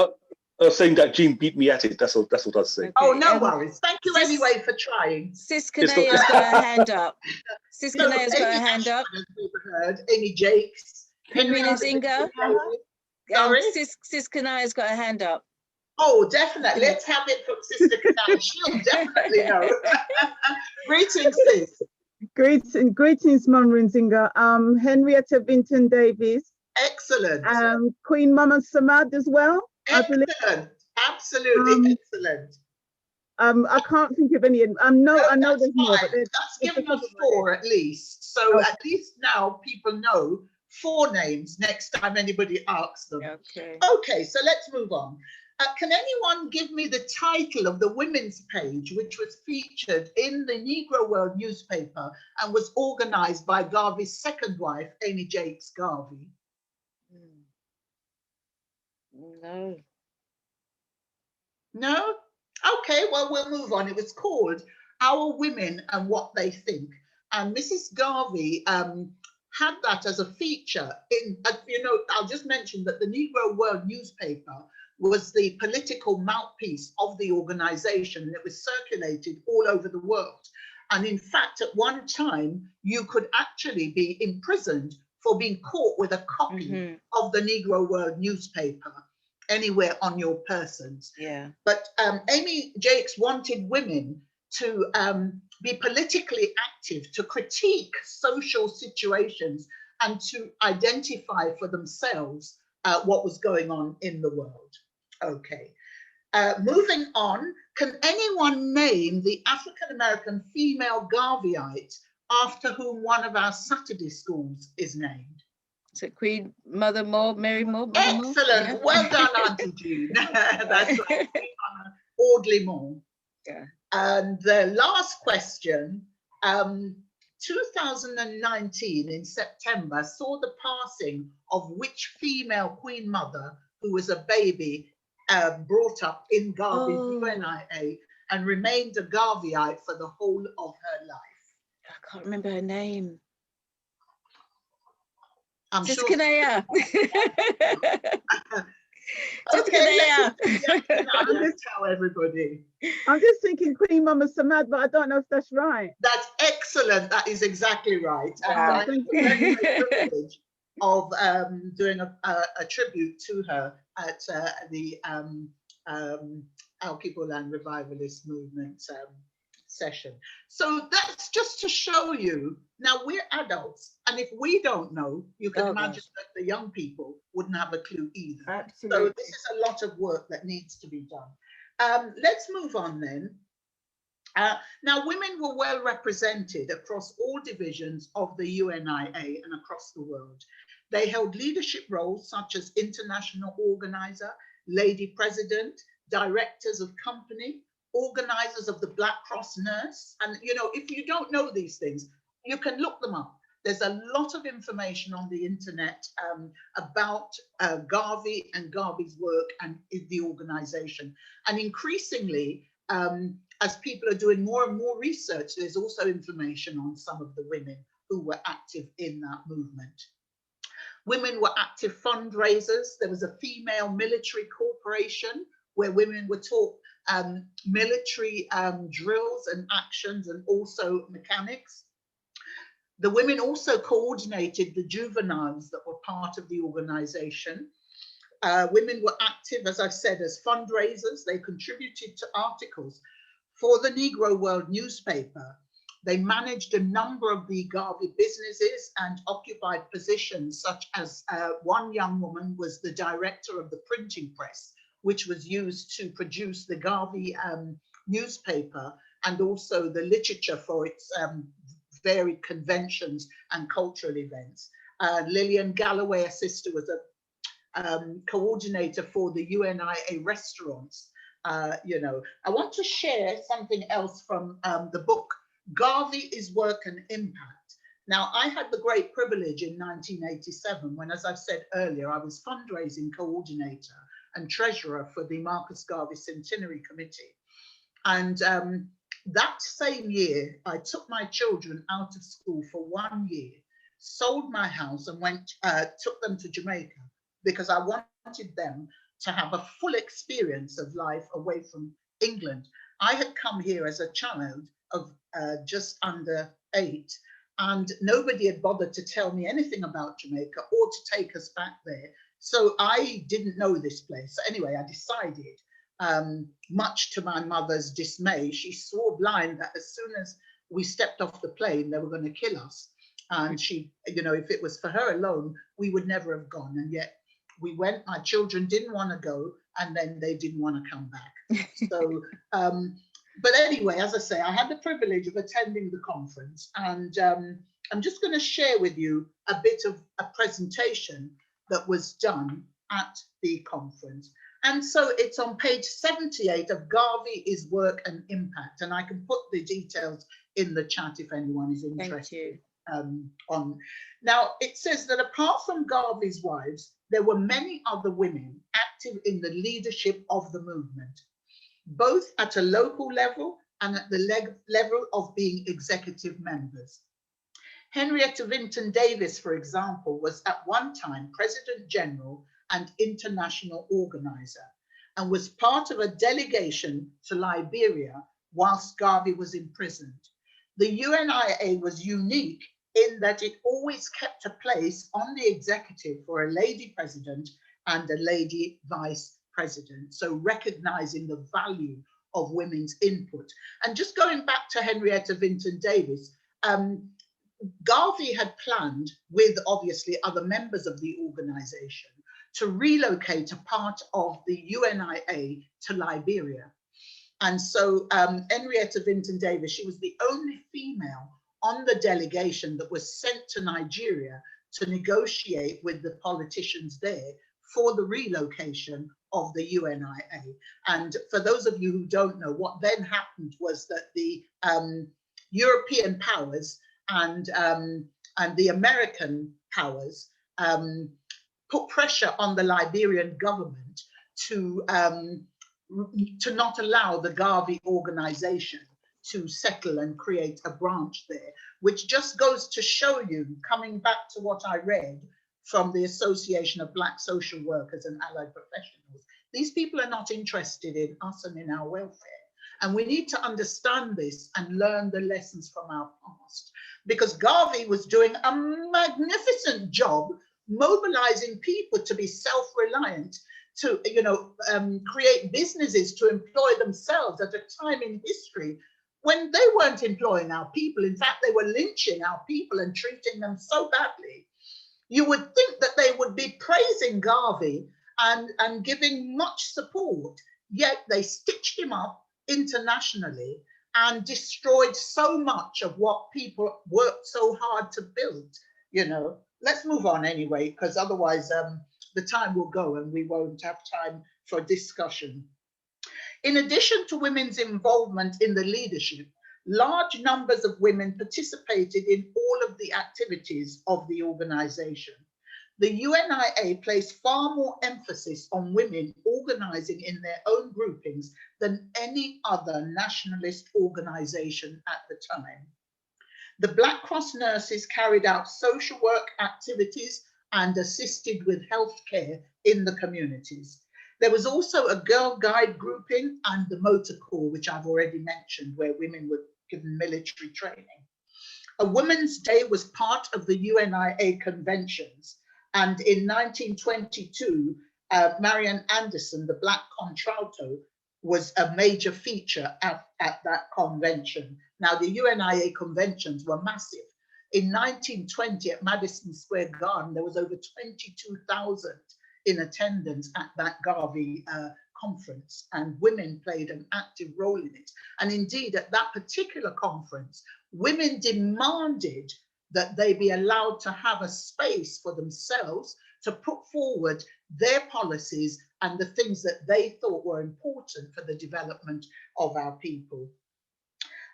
I was saying that Jean beat me at it. That's what I was saying. Oh, no worries. Thank you anyway for trying. Sis Kanea's got her hand up. Sis Kanea's got her hand up. We've heard Amy Jakes. Henry Nzingha. Sorry? Sis Kanea's got her hand up. Oh, definitely. Let's have it from Sister Kanaya. She'll definitely know. Greetings, sis. Greetings, Mum Nzingha. Henrietta Vinton Davis. Excellent. Queen Mama Samad as well. Excellent. Absolutely excellent. I can't think of any. I know there's more. But that's given us 4 at least. So at least now people know 4 names next time anybody asks them. Okay. Okay, so let's move on. Can anyone give me the title of the women's page, which was featured in the Negro World newspaper and was organized by Garvey's second wife, Amy Jakes Garvey? No. No? Okay, well, we'll move on. It was called Our Women and What They Think. And Mrs. Garvey had that as a feature in, I'll just mention that the Negro World newspaper was the political mouthpiece of the organization, and it was circulated all over the world. And in fact, at one time, you could actually be imprisoned for being caught with a copy of the Negro World newspaper anywhere on your persons. Yeah. But Amy Jakes wanted women to be politically active, to critique social situations, and to identify for themselves what was going on in the world. Okay. Moving on, can anyone name the African-American female Garveyite after whom one of our Saturday schools is named? Is it Queen Mother Moore, Mary Moore? Excellent. Yeah. Well done, Auntie Jean. That's right. Audley Moore. Yeah. And the last question, 2019 in September saw the passing of which female Queen Mother who was a baby brought up in Garvey's UNIA and remained a Garveyite for the whole of her life? I can't remember her name. I'm Just sure. Kanea. Okay, I'll just tell everybody. I'm just thinking Queen Mama Samad, but I don't know if that's right. That's excellent. That is exactly right. Wow. And I'm very privileged of doing a tribute to her at the Our People Land Revivalist Movement session. So that's just to show you, now we're adults, and if we don't know, you can imagine that the young people wouldn't have a clue either. Absolutely. So this is a lot of work that needs to be done. Let's move on then. Now, women were well represented across all divisions of the UNIA and across the world. They held leadership roles such as international organizer, lady president, directors of company, organizers of the Black Cross nurse. And, you know, if you don't know these things, you can look them up. There's a lot of information on the internet about Garvey and Garvey's work and the organization. And increasingly, as people are doing more and more research, there's also information on some of the women who were active in that movement. Women were active fundraisers. There was a female military corporation where women were taught military drills and actions and also mechanics. The women also coordinated the juveniles that were part of the organization. Women were active, as I've said, as fundraisers. They contributed to articles for the Negro World newspaper. They managed a number of the Garvey businesses and occupied positions, such as one young woman was the director of the printing press, which was used to produce the Garvey newspaper and also the literature for its varied conventions and cultural events. Lillian Galloway, a sister, was a coordinator for the UNIA restaurants. You know, I want to share something else from the book, Garvey is Work and Impact. Now, I had the great privilege in 1987 when, as I've said earlier, I was fundraising coordinator and treasurer for the Marcus Garvey Centenary Committee. And that same year, I took my children out of school for 1 year, sold my house and took them to Jamaica because I wanted them to have a full experience of life away from England. I had come here as a child of just under 8, and nobody had bothered to tell me anything about Jamaica or to take us back there. So I didn't know this place. So anyway, I decided, much to my mother's dismay, she swore blind that as soon as we stepped off the plane, they were going to kill us. And she, you know, if it was for her alone, we would never have gone. And yet we went, my children didn't want to go, and then they didn't want to come back. So, but anyway, as I say, I had the privilege of attending the conference, and I'm just going to share with you a bit of a presentation that was done at the conference. And so it's on page 78 of Garvey's Work and Impact. And I can put the details in the chat if anyone is interested. On. Now, it says that apart from Garvey's wives, there were many other women active in the leadership of the movement, both at a local level and at the level of being executive members. Henrietta Vinton Davis, for example, was at one time President General and international organizer, and was part of a delegation to Liberia whilst Garvey was imprisoned. The UNIA was unique in that it always kept a place on the executive for a lady president and a lady vice president, so recognizing the value of women's input. And just going back to Henrietta Vinton Davis, Garvey had planned, with obviously other members of the organization, to relocate a part of the UNIA to Liberia. And so Henrietta Vinton Davis, she was the only female on the delegation that was sent to Nigeria to negotiate with the politicians there for the relocation of the UNIA. And for those of you who don't know, what then happened was that the European powers and the American powers put pressure on the Liberian government to not allow the Garvey organization to settle and create a branch there, which just goes to show you, coming back to what I read from the Association of Black Social Workers and Allied Professionals, these people are not interested in us and in our welfare. And we need to understand this and learn the lessons from our past, because Garvey was doing a magnificent job mobilizing people to be self-reliant, to create businesses to employ themselves at a time in history when they weren't employing our people. In fact, they were lynching our people and treating them so badly. You would think that they would be praising Garvey and giving much support, yet they stitched him up internationally and destroyed so much of what people worked so hard to build. Let's move on anyway, because otherwise the time will go and we won't have time for discussion. In addition to women's involvement in the leadership, large numbers of women participated in all of the activities of the organization. The UNIA placed far more emphasis on women organizing in their own groupings than any other nationalist organization at the time. The Black Cross nurses carried out social work activities and assisted with healthcare in the communities. There was also a Girl Guide grouping and the Motor Corps, which I've already mentioned, where women were given military training. A Women's Day was part of the UNIA conventions, and in 1922, Marian Anderson, the Black contralto, was a major feature at that convention. Now, the UNIA conventions were massive. In 1920, at Madison Square Garden, there was over 22,000 in attendance at that Garvey conference, and women played an active role in it. And indeed, at that particular conference, women demanded that they be allowed to have a space for themselves to put forward their policies and the things that they thought were important for the development of our people.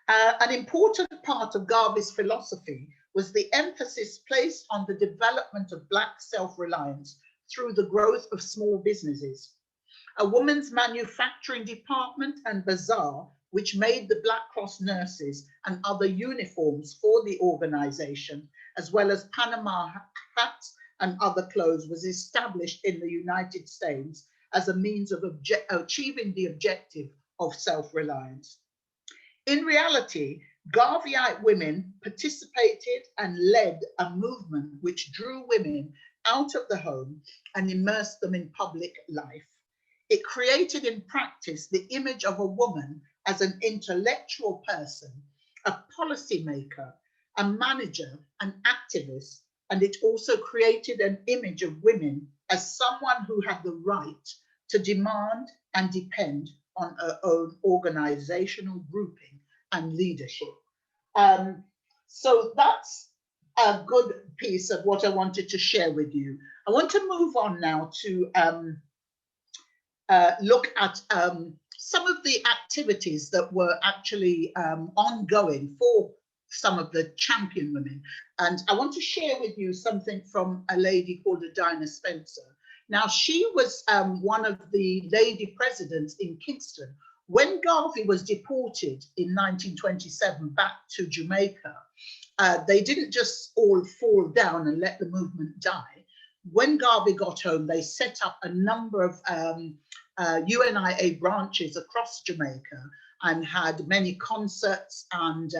An important part of Garvey's philosophy was the emphasis placed on the development of Black self-reliance through the growth of small businesses. A women's manufacturing department and bazaar, which made the Black Cross nurses and other uniforms for the organization, as well as Panama hats and other clothes, was established in the United States as a means of achieving the objective of self-reliance. In reality, Garveyite women participated and led a movement which drew women out of the home and immersed them in public life. It created in practice the image of a woman as an intellectual person, a policymaker, a manager, an activist, and it also created an image of women as someone who had the right to demand and depend on her own organizational grouping and leadership. So that's a good piece of what I wanted to share with you. I want to move on now to look at some of the activities that were actually ongoing for some of the champion women. And I want to share with you something from a lady called Adina Spencer. Now, she was one of the lady presidents in Kingston. When Garvey was deported in 1927 back to Jamaica, they didn't just all fall down and let the movement die. When Garvey got home, they set up a number of UNIA branches across Jamaica and had many concerts and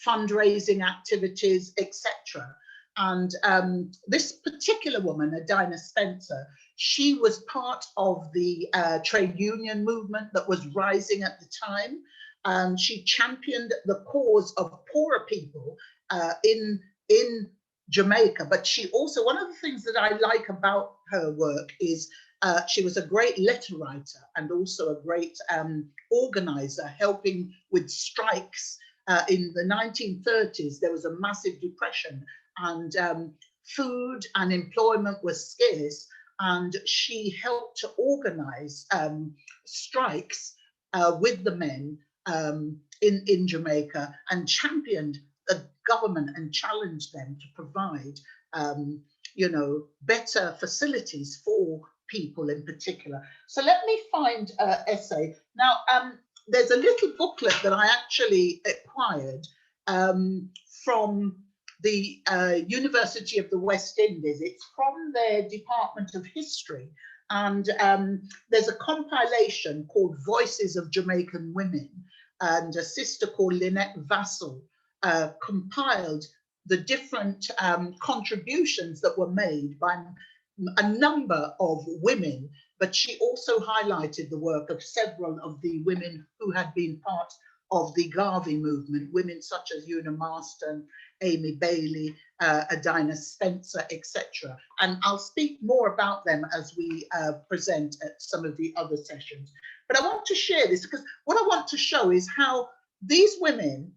fundraising activities, etc. And this particular woman, Adina Spencer, she was part of the trade union movement that was rising at the time. She championed the cause of poorer people in Jamaica. But she also, one of the things that I like about her work is she was a great letter writer and also a great organizer, helping with strikes. In the 1930s, there was a massive depression and food and employment was scarce. And she helped to organize strikes with the men in Jamaica and championed the government and challenged them to provide, you know, better facilities for people in particular. So let me find an essay. Now, there's a little booklet that I actually acquired from the University of the West Indies. It's from their Department of History. And there's a compilation called Voices of Jamaican Women. And a sister called Lynette Vassell compiled the different contributions that were made by a number of women, but she also highlighted the work of several of the women who had been part of the Garvey movement, women such as Una Marston, Amy Bailey, Adina Spencer, etc. And I'll speak more about them as we present at some of the other sessions. But I want to share this because what I want to show is how these women,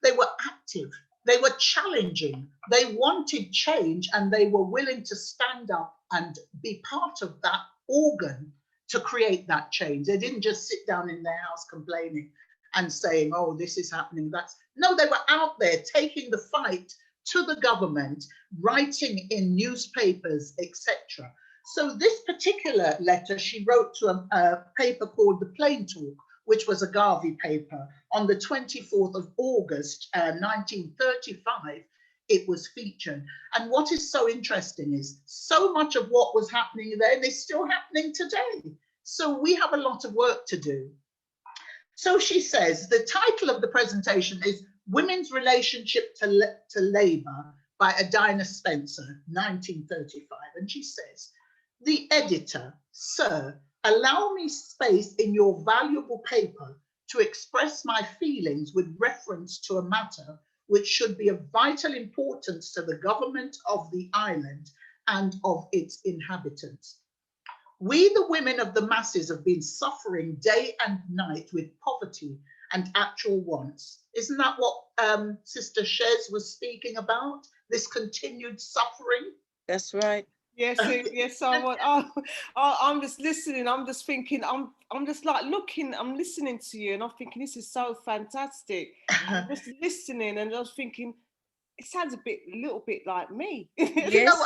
they were active, they were challenging, they wanted change, and they were willing to stand up and be part of that organ to create that change. They didn't just sit down in their house complaining and saying, oh, this is happening, that's... No, they were out there taking the fight to the government, writing in newspapers, etc. So this particular letter she wrote to a paper called The Plain Talk, which was a Garvey paper. On the 24th of August, 1935, it was featured. And what is so interesting is so much of what was happening then is still happening today. So we have a lot of work to do. So she says, the title of the presentation is Women's Relationship to Labour by Adina Spencer, 1935. And she says, the editor, sir, allow me space in your valuable paper to express my feelings with reference to a matter which should be of vital importance to the government of the island and of its inhabitants. We, the women of the masses, have been suffering day and night with poverty and actual wants. Isn't that what Sister Shez was speaking about? This continued suffering? That's right. Yes, yes, I want. I'm just listening. I'm just thinking. I'm just like looking. I'm listening to you, and I'm thinking this is so fantastic. I'm just listening, and I was thinking, it sounds a little bit like me. Yes,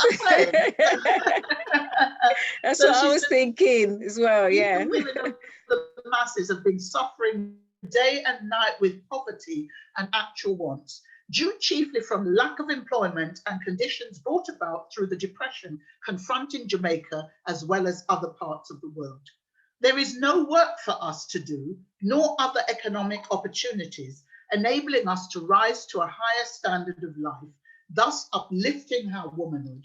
that's so what I was thinking as well. Yeah, the women of the masses have been suffering day and night with poverty and actual wants, due chiefly from lack of employment and conditions brought about through the depression confronting Jamaica as well as other parts of the world. There is no work for us to do, nor other economic opportunities, enabling us to rise to a higher standard of life, thus uplifting our womanhood.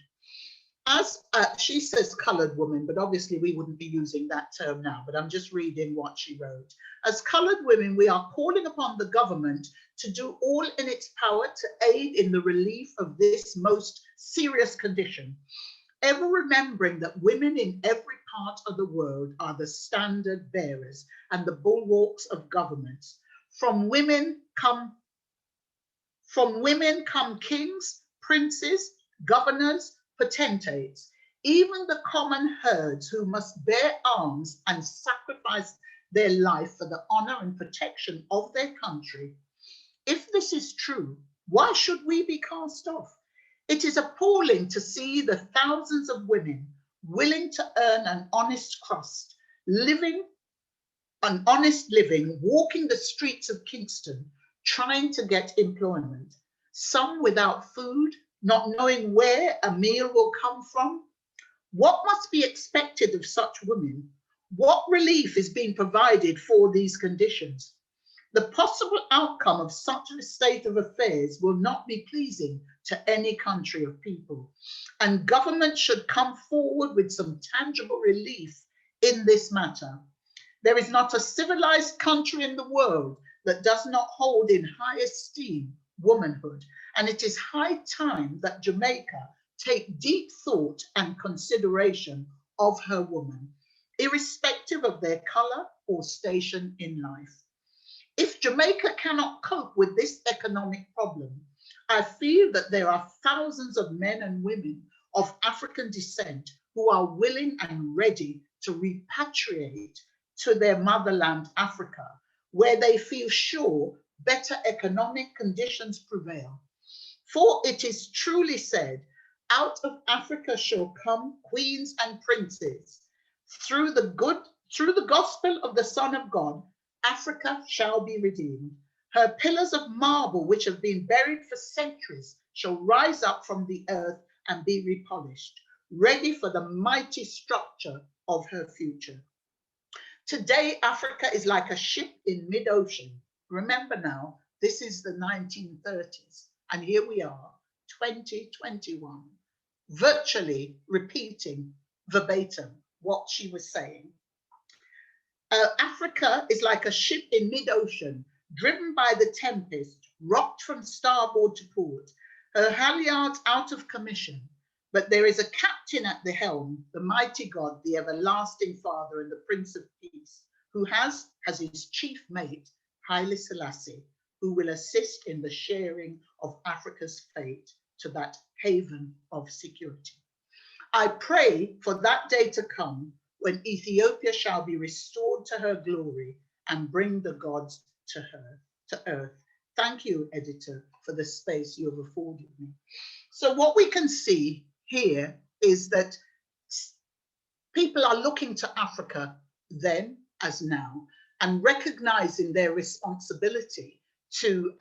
As she says coloured woman, but obviously we wouldn't be using that term now, but I'm just reading what she wrote. As coloured women, we are calling upon the government to do all in its power to aid in the relief of this most serious condition, ever remembering that women in every part of the world are the standard bearers and the bulwarks of governments. From women come From women come kings, princes, governors, potentates, even the common herds who must bear arms and sacrifice their life for the honor and protection of their country. If this is true, why should we be cast off? It is appalling to see the thousands of women willing to earn an honest crust, living an honest living, walking the streets of Kingston, trying to get employment. Some without food, not knowing where a meal will come from. What must be expected of such women? What relief is being provided for these conditions? The possible outcome of such a state of affairs will not be pleasing to any country of people, and government should come forward with some tangible relief in this matter. There is not a civilized country in the world that does not hold in high esteem womanhood, and it is high time that Jamaica take deep thought and consideration of her woman, irrespective of their color or station in life. If Jamaica cannot cope with this economic problem, I feel that there are thousands of men and women of African descent who are willing and ready to repatriate to their motherland, Africa, where they feel sure better economic conditions prevail. For it is truly said, out of Africa shall come queens and princes. Through the gospel of the Son of God, Africa shall be redeemed. Her pillars of marble, which have been buried for centuries, shall rise up from the earth and be repolished, ready for the mighty structure of her future. Today, Africa is like a ship in mid-ocean. Remember now, this is the 1930s, and here we are, 2021, virtually repeating verbatim what she was saying. Africa is like a ship in mid-ocean, driven by the tempest, rocked from starboard to port, her halyards out of commission. But there is a captain at the helm, the mighty God, the everlasting Father and the Prince of Peace, who has as his chief mate, Haile Selassie, who will assist in the sharing of Africa's fate to that haven of security. I pray for that day to come when Ethiopia shall be restored to her glory and bring the gods to earth. Thank you, editor, for the space you have afforded me. So what we can see here is that people are looking to Africa then as now and recognizing their responsibility to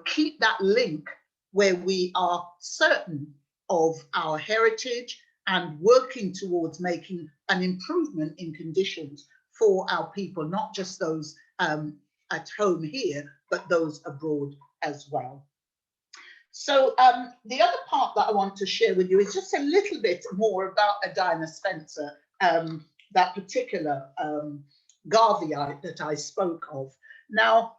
keep that link where we are certain of our heritage and working towards making an improvement in conditions for our people, not just those at home here, but those abroad as well. So the other part that I want to share with you is just a little bit more about Adina Spencer, that particular Garveyite that I spoke of. Now,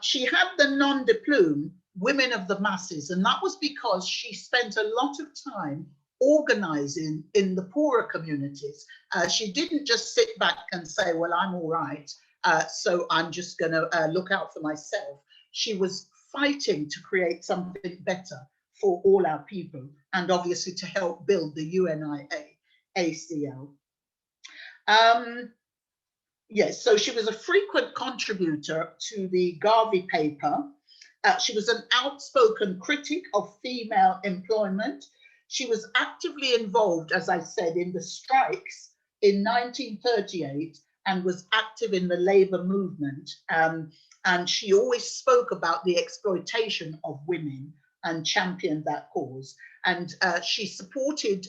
she had the nom de plume, Women of the Masses, and that was because she spent a lot of time organizing in the poorer communities. She didn't just sit back and say, well, I'm all right, so I'm just going to look out for myself. She was fighting to create something better for all our people, and obviously to help build the UNIA-ACL. Yes, so she was a frequent contributor to the Garvey paper. She was an outspoken critic of female employment. She was actively involved, as I said, in the strikes in 1938 and was active in the labor movement. And she always spoke about the exploitation of women and championed that cause. And she supported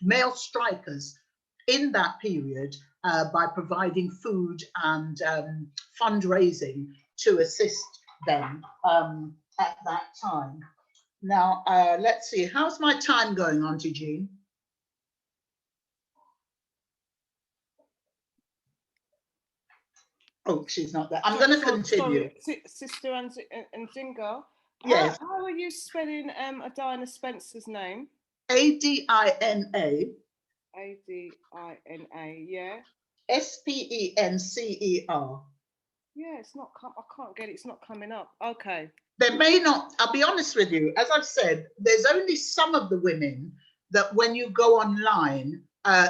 male strikers in that period by providing food and fundraising to assist them at that time. Now, let's see, how's my time going, Auntie Jean? Oh, she's not there. I'm going to continue. Sorry, Sister Nzingha. Yes. How are you spelling Adina Spencer's name? A-D-I-N-A. A-D-I-N-A, yeah. S-P-E-N-C-E-R. Yeah, it's not. I can't get it. It's not coming up. Okay. There may not, I'll be honest with you, as I've said, there's only some of the women that when you go online,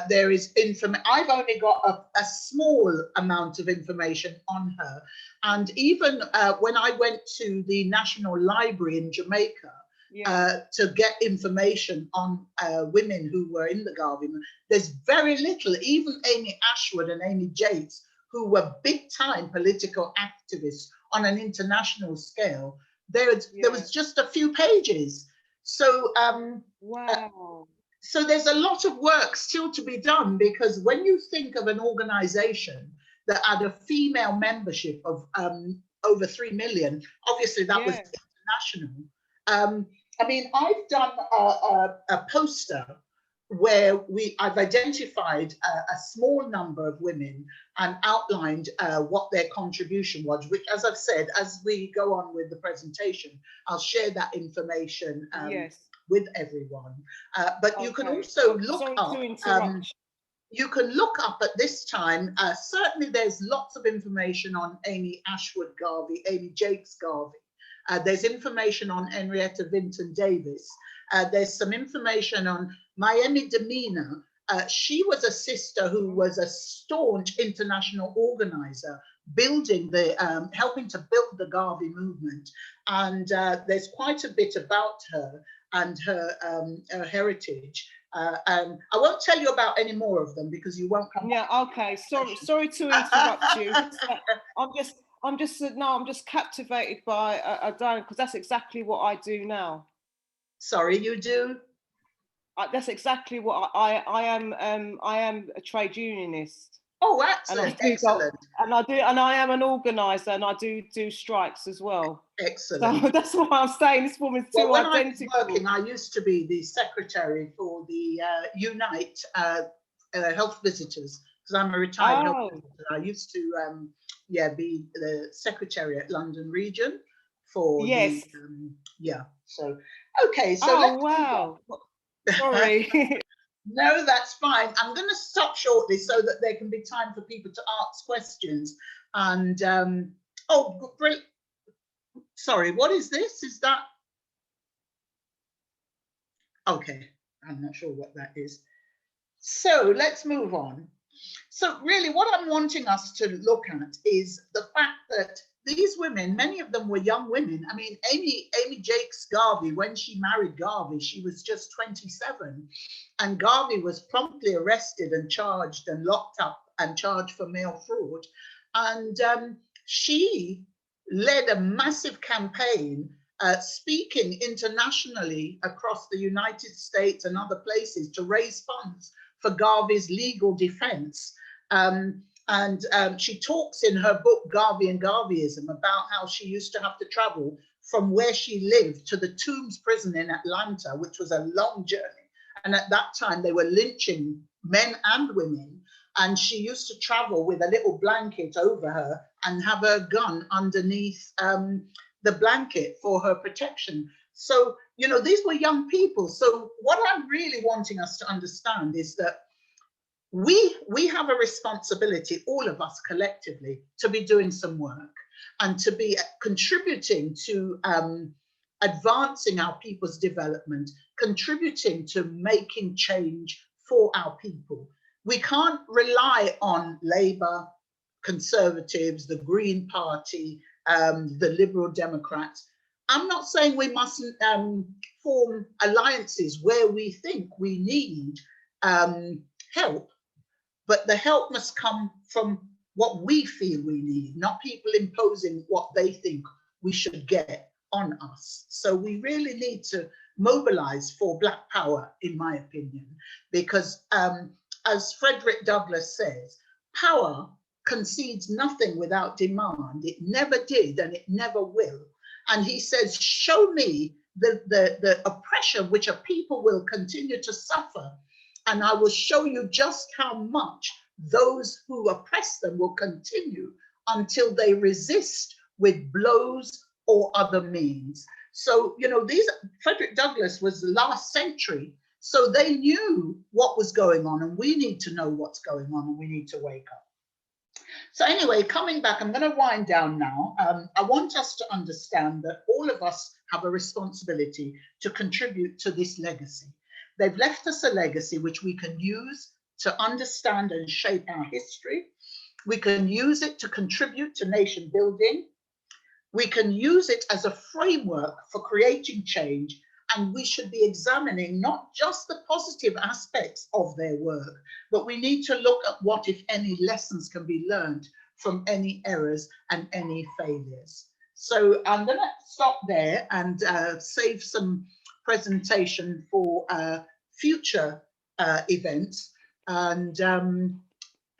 there is information. I've only got a small amount of information on her. And even when I went to the National Library in Jamaica to get information on women who were in the Garvey movement, there's very little. Even Amy Ashwood and Amy Jakes, who were big time political activists on an international scale, there was just a few pages. So wow. So there's a lot of work still to be done, because when you think of an organization that had a female membership of over 3 million, obviously that was international. I mean, I've done a poster where I've identified a small number of women and outlined what their contribution was, which, as I've said, as we go on with the presentation, I'll share that information with everyone. But you can also look up, you can look up at this time, certainly there's lots of information on Amy Ashwood Garvey, Amy Jakes Garvey. There's information on Henrietta Vinton Davis. There's some information on Miami Demeanor. She was a sister who was a staunch international organizer, building the, helping to build the Garvey movement. And there's quite a bit about her and her heritage. And I won't tell you about any more of them because you won't come. Yeah, okay. Sorry to interrupt you. I'm just captivated by Diane, because that's exactly what I do now. Sorry, you do? That's exactly what I am. I am a trade unionist. Oh, excellent! Excellent. And I am an organizer, and I do strikes as well. Excellent. So that's what I'm saying. This woman's too identical. I was working, I used to be the secretary for the Unite health visitors, because I'm a retired health visitor. I used to be the secretary at London Region for so okay, so wow. Sorry. No, that's fine. I'm going to stop shortly so that there can be time for people to ask questions. And sorry, what is this? Is that okay? I'm not sure what that is. So let's move on. So really what I'm wanting us to look at is the fact that these women, many of them were young women. I mean, Amy Jakes Garvey, when she married Garvey, she was just 27. And Garvey was promptly arrested and charged and locked up and charged for mail fraud. And she led a massive campaign speaking internationally across the United States and other places to raise funds for Garvey's legal defense. She talks in her book, Garvey and Garveyism, about how she used to have to travel from where she lived to the Tombs prison in Atlanta, which was a long journey. And at that time, they were lynching men and women. And she used to travel with a little blanket over her and have her gun underneath the blanket for her protection. So, you know, these were young people. So what I'm really wanting us to understand is that we have a responsibility, all of us collectively, to be doing some work and to be contributing to advancing our people's development, contributing to making change for our people. We can't rely on Labour, Conservatives, the Green Party, the Liberal Democrats. I'm not saying we mustn't form alliances where we think we need help, but the help must come from what we feel we need, not people imposing what they think we should get on us. So we really need to mobilize for Black power, in my opinion, because as Frederick Douglass says, power concedes nothing without demand. It never did and it never will. And he says, show me the oppression which a people will continue to suffer, and I will show you just how much those who oppress them will continue until they resist with blows or other means. So, you know, Frederick Douglass was the last century, so they knew what was going on, and we need to know what's going on, and we need to wake up. So anyway, coming back, I'm going to wind down now. I want us to understand that all of us have a responsibility to contribute to this legacy. They've left us a legacy which we can use to understand and shape our history. We can use it to contribute to nation building. We can use it as a framework for creating change, and we should be examining not just the positive aspects of their work, but we need to look at what, if any, lessons can be learned from any errors and any failures. So I'm going to stop there and save some presentation for future events. And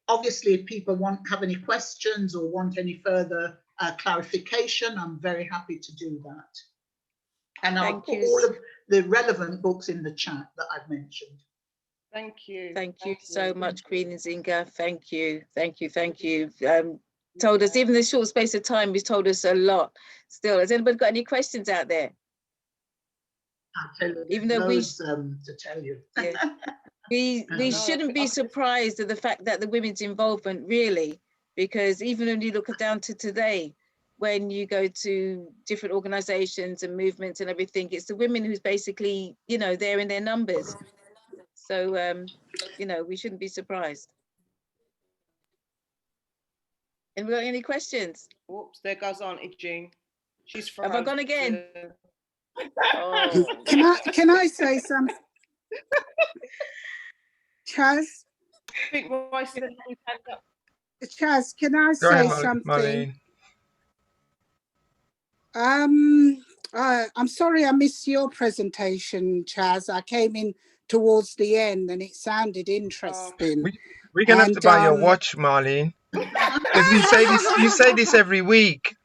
obviously, if people have any questions or want any further clarification, I'm very happy to do that. And I'll put all of the relevant books in the chat that I've mentioned. Thank you. Thank you so much, Queen Nzingha. Thank you. Thank you. Thank you. Told us, even in the short space of time, he's told us a lot. Still, has anybody got any questions out there? Even though to tell you. Yeah. We shouldn't be surprised at the fact that the women's involvement, really, because even when you look down to today, when you go to different organizations and movements and everything, it's the women who's basically, you know, there in their numbers. So, you know, we shouldn't be surprised. And we got any questions? Whoops, there goes Auntie Jean. She's Have I gone again? Oh. Can I say something? Chaz? Chaz, can I say something? I'm sorry I missed your presentation, Chaz. I came in towards the end and it sounded interesting. We're going to have to buy your watch, Marlene. Because you say this every week.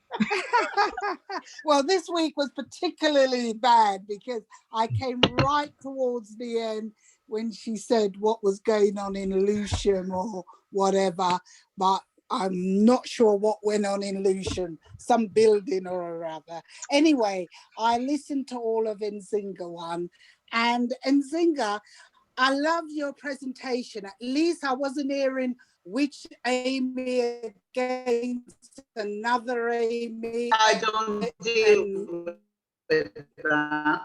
Well, this week was particularly bad because I came right towards the end when she said what was going on in Lewisham or whatever, but I'm not sure what went on in Lewisham, some building or other. Anyway, I listened to all of Nzingha one, and Nzingha, I love your presentation. At least I wasn't hearing which Amy against another Amy. I don't deal with that.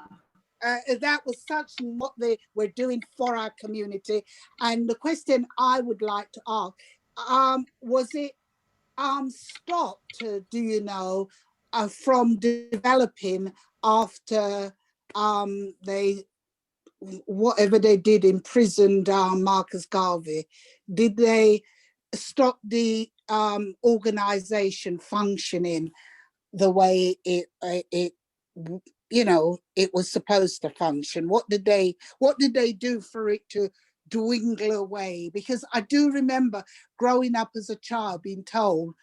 That was such what they were doing for our community. And the question I would like to ask, was it stopped, do you know, from developing after they, whatever they did, imprisoned Marcus Garvey? Did they stop the organization functioning the way it you know, it was supposed to function? What did they do for it to dwindle away? Because I do remember growing up as a child being told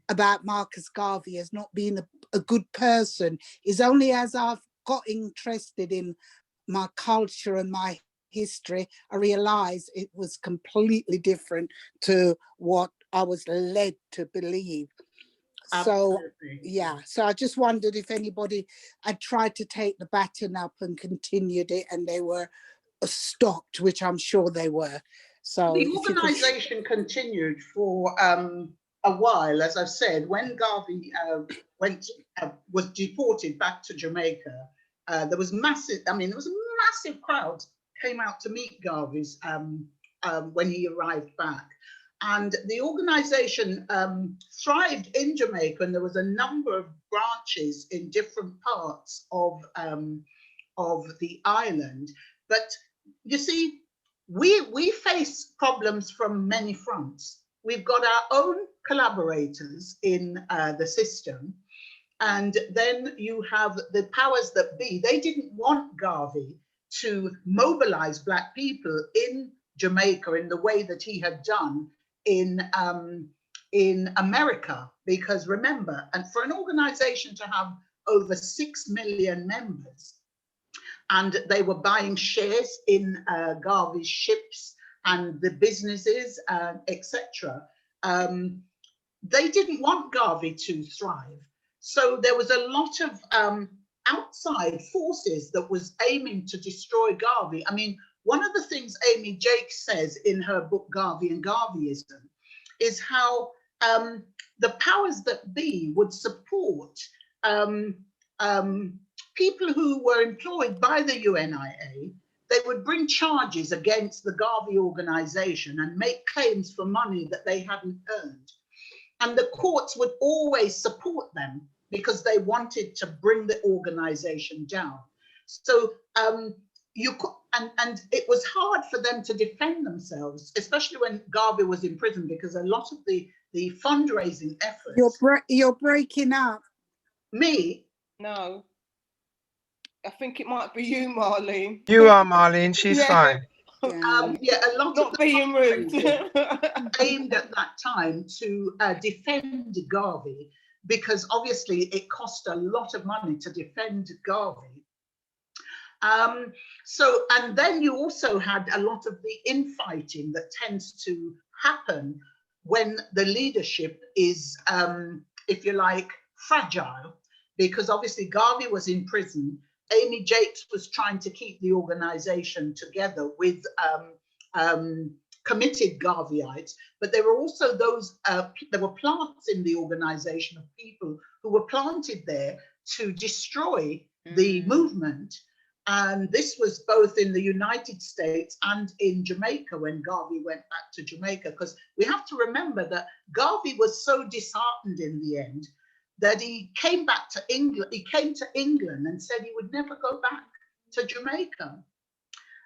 about Marcus Garvey as not being a good person. It's only as I've got interested in my culture and my history, I realized it was completely different to what I was led to believe. So, yeah, so I just wondered if anybody had tried to take the baton up and continued it and they were stopped, which I'm sure they were. So the organisation continued for a while, as I've said. When Garvey was deported back to Jamaica, there was massive, I mean, there was a massive crowd came out to meet Garvey's when he arrived back. And the organisation thrived in Jamaica, and there was a number of branches in different parts of the island. But you see, we face problems from many fronts. We've got our own collaborators in the system, and then you have the powers that be. They didn't want Garvey to mobilise Black people in Jamaica in the way that he had done in America, because remember, and for an organisation to have over 6 million members, and they were buying shares in Garvey's ships and the businesses, etc. They didn't want Garvey to thrive. So there was a lot of outside forces that was aiming to destroy Garvey. I mean, one of the things Amy Jake says in her book, Garvey and Garveyism, is how the powers that be would support people who were employed by the UNIA. They would bring charges against the Garvey organization and make claims for money that they hadn't earned. And the courts would always support them because they wanted to bring the organization down. So and it was hard for them to defend themselves, especially when Garvey was in prison, because a lot of the fundraising efforts. You're breaking up. Me? No. I think it might be you, Marlene. You are, Marlene. She's fine. Yeah, a lot Not of the being rude. aimed at that time to defend Garvey, because obviously it cost a lot of money to defend Garvey. And then you also had a lot of the infighting that tends to happen when the leadership is, if you like, fragile, because obviously Garvey was in prison. Amy Jakes was trying to keep the organization together with committed Garveyites, but there were also those, there were plants in the organization of people who were planted there to destroy the movement. And this was both in the United States and in Jamaica when Garvey went back to Jamaica, because we have to remember that Garvey was so disheartened in the end that he came back to England. He came to England and said he would never go back to Jamaica.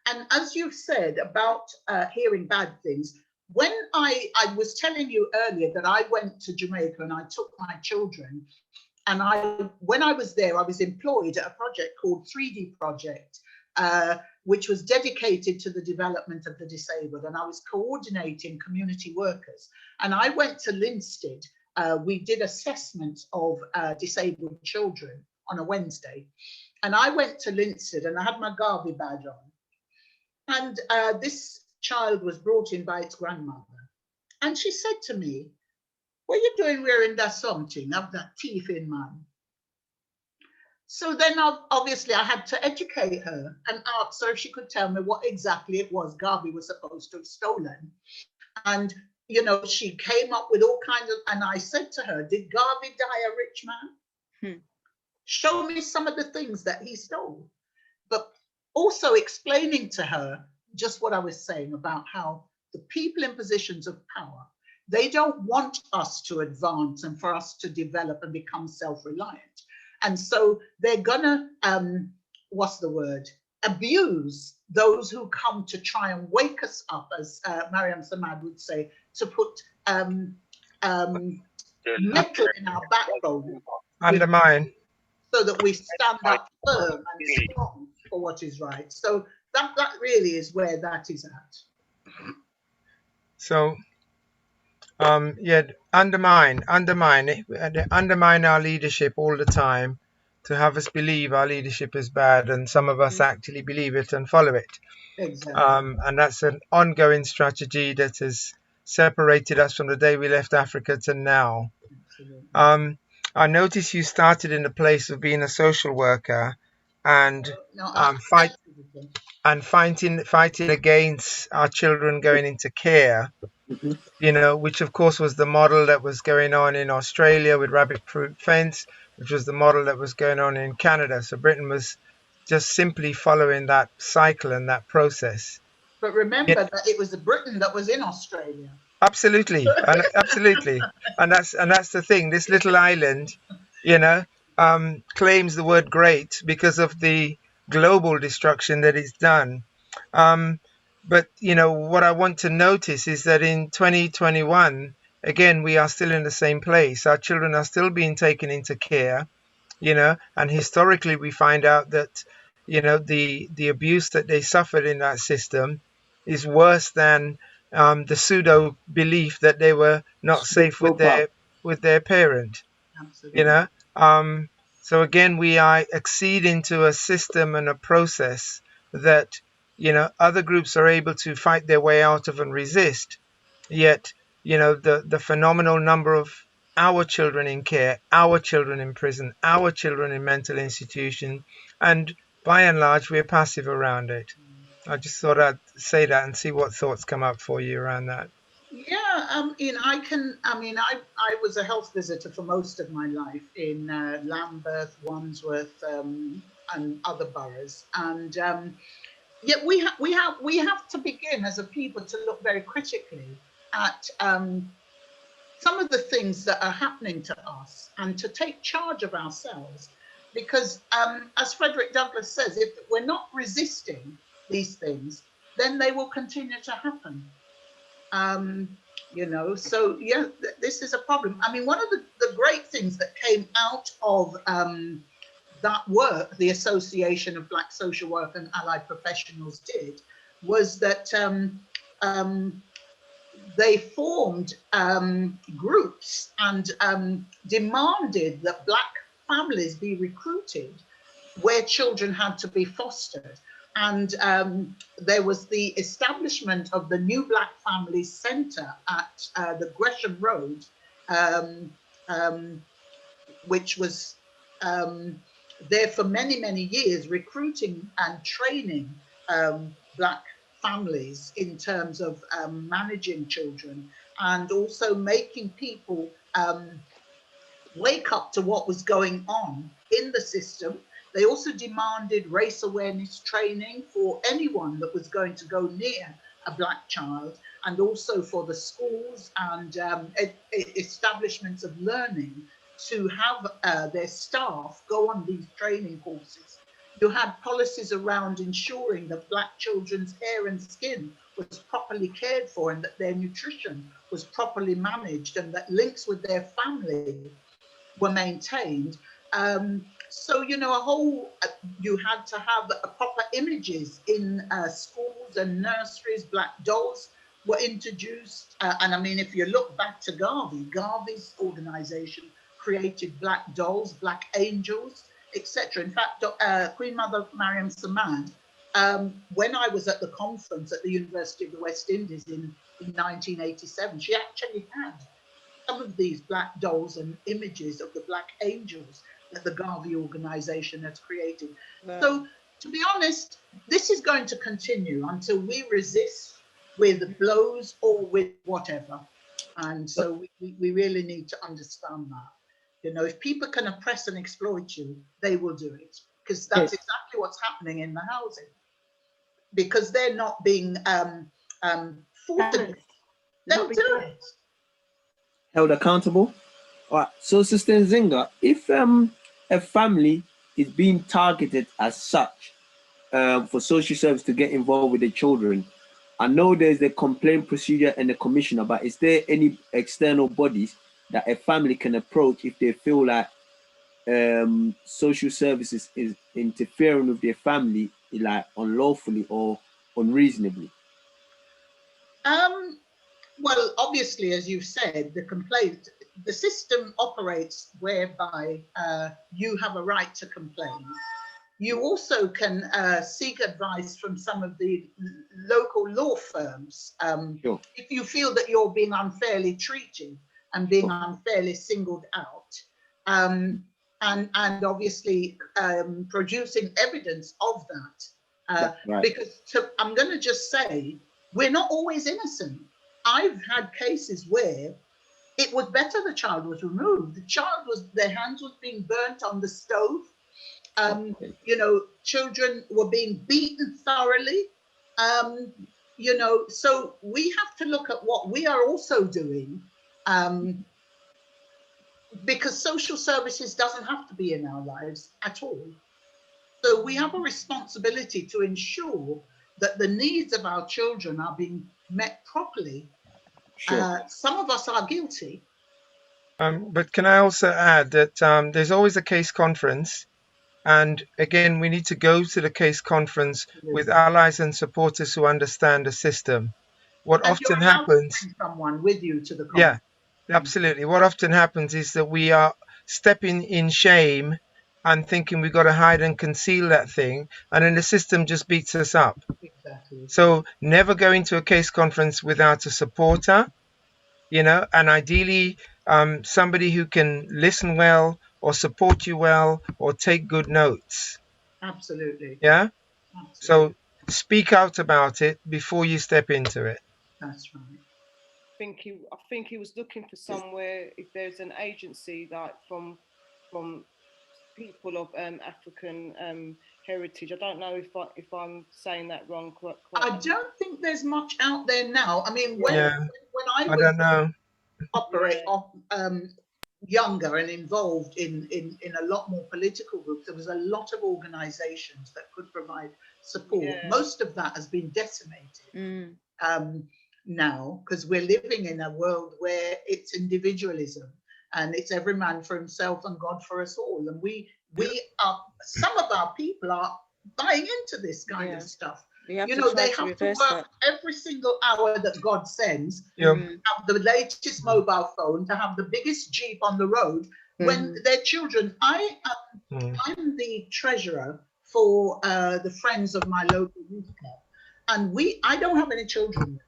And as you've said about hearing bad things, when I was telling you earlier that I went to Jamaica and I took my children, and when I was there, I was employed at a project called 3D Project, which was dedicated to the development of the disabled. And I was coordinating community workers. And I went to Linstead. We did assessments of disabled children on a Wednesday. And I went to Linstead and I had my Garvey badge on. And this child was brought in by its grandmother. And she said to me, "What are you doing wearing that something of that teeth in, man?" So then obviously I had to educate her and ask her if she could tell me what exactly it was Garvey was supposed to have stolen. And, you know, she came up with all kinds of, and I said to her, "Did Garvey die a rich man? Show me some of the things that he stole." But also explaining to her just what I was saying about how the people in positions of power, they don't want us to advance and for us to develop and become self-reliant. And so they're gonna, what's the word? Abuse those who come to try and wake us up, as Mariam Samad would say, to put metal in our backbone. Undermine. So that we stand up firm and strong for what is right. So that really is where that is at. So, yeah, undermine our leadership all the time to have us believe our leadership is bad, and some of us actually believe it and follow it. Exactly. And that's an ongoing strategy that has separated us from the day we left Africa to now. I noticed you started in the place of being a social worker and fighting against our children going into care, you know, which of course was the model that was going on in Australia with rabbit-proof fence, which was the model that was going on in Canada. So Britain was just simply following that cycle and that process. But remember that it was Britain that was in Australia. Absolutely, absolutely, and that's the thing. This little island, you know, claims the word great because of the global destruction that it's done. But you know what I want to notice is that in 2021, again, we are still in the same place. Our children are still being taken into care, you know, and historically we find out that, you know, the abuse that they suffered in that system is worse than the pseudo belief that they were not safe with their parent. Absolutely. You know, so again we are acceding to a system and a process that, you know, other groups are able to fight their way out of and resist. Yet, you know, the phenomenal number of our children in care, our children in prison, our children in mental institution, and by and large we're passive around it. I just thought I'd say that and see what thoughts come up for you around that. Yeah, I was a health visitor for most of my life in Lambeth, Wandsworth, and other boroughs, and yet we have to begin as a people to look very critically at some of the things that are happening to us and to take charge of ourselves, because as Frederick Douglass says, if we're not resisting these things, then they will continue to happen. So yeah, this is a problem. I mean, one of the great things that came out of that work the Association of Black Social Work and Allied Professionals did was that they formed groups and demanded that Black families be recruited where children had to be fostered. And there was the establishment of the New Black Families Centre at the Gresham Road, which was there for many, many years, recruiting and training Black families in terms of managing children, and also making people wake up to what was going on in the system. They also demanded race awareness training for anyone that was going to go near a Black child, and also for the schools and establishments of learning to have their staff go on these training courses. You had policies around ensuring that Black children's hair and skin was properly cared for, and that their nutrition was properly managed, and that links with their family were maintained. So, you had to have proper images in schools and nurseries. Black dolls were introduced. And I mean, if you look back to Garvey's organization created Black dolls, Black angels, etc. In fact, Queen Mother Mariam Samad, when I was at the conference at the University of the West Indies in 1987, she actually had some of these Black dolls and images of the Black angels that the Garvey organization has created. Wow. So, to be honest, this is going to continue until we resist with blows or with whatever. And so we really need to understand that. If people can oppress and exploit you, they will do it, because that's exactly what's happening in the housing. Because they're not being forced, they'll do it. Held accountable. All right. So, Sister Nzingha, if a family is being targeted as such for social service to get involved with the children, I know there's a complaint procedure and a commissioner, but is there any external bodies that a family can approach if they feel like social services is interfering with their family, like unlawfully or unreasonably? Well, obviously, as you've said, the system operates whereby you have a right to complain. You also can seek advice from some of the local law firms sure. If you feel that you're being unfairly treated and being sure. unfairly singled out. And obviously producing evidence of that. Right. Because I'm going to just say, we're not always innocent. I've had cases where it was better the child was removed. Their hands was being burnt on the stove. Children were being beaten thoroughly. So we have to look at what we are also doing, because social services doesn't have to be in our lives at all. So we have a responsibility to ensure that the needs of our children are being met properly. Sure. Some of us are guilty. But can I also add that there's always a case conference, and again, we need to go to the case conference with allies and supporters who understand the system. What and often happens, someone with you to the conference. Yeah, absolutely. What often happens is that we are stepping in shame and thinking we've got to hide and conceal that thing, and then the system just beats us up. Exactly. So never go into a case conference without a supporter, and ideally somebody who can listen well or support you well or take good notes. Absolutely. Yeah. Absolutely. So speak out about it before you step into it. That's right. think he was looking for somewhere, if there's an agency like from people of African heritage. I don't know if I'm saying that wrong. I don't think there's much out there now. I mean, when I was don't know. younger and involved in a lot more political groups, there was a lot of organizations that could provide support. Most of that has been decimated now, because we're living in a world where it's individualism and it's every man for himself and God for us all. And we are, some of our people are buying into this kind of stuff. They have to work every single hour that God sends, have the latest mobile phone, to have the biggest Jeep on the road when their children. I'm the treasurer for the Friends of my local youth club, and I don't have any children.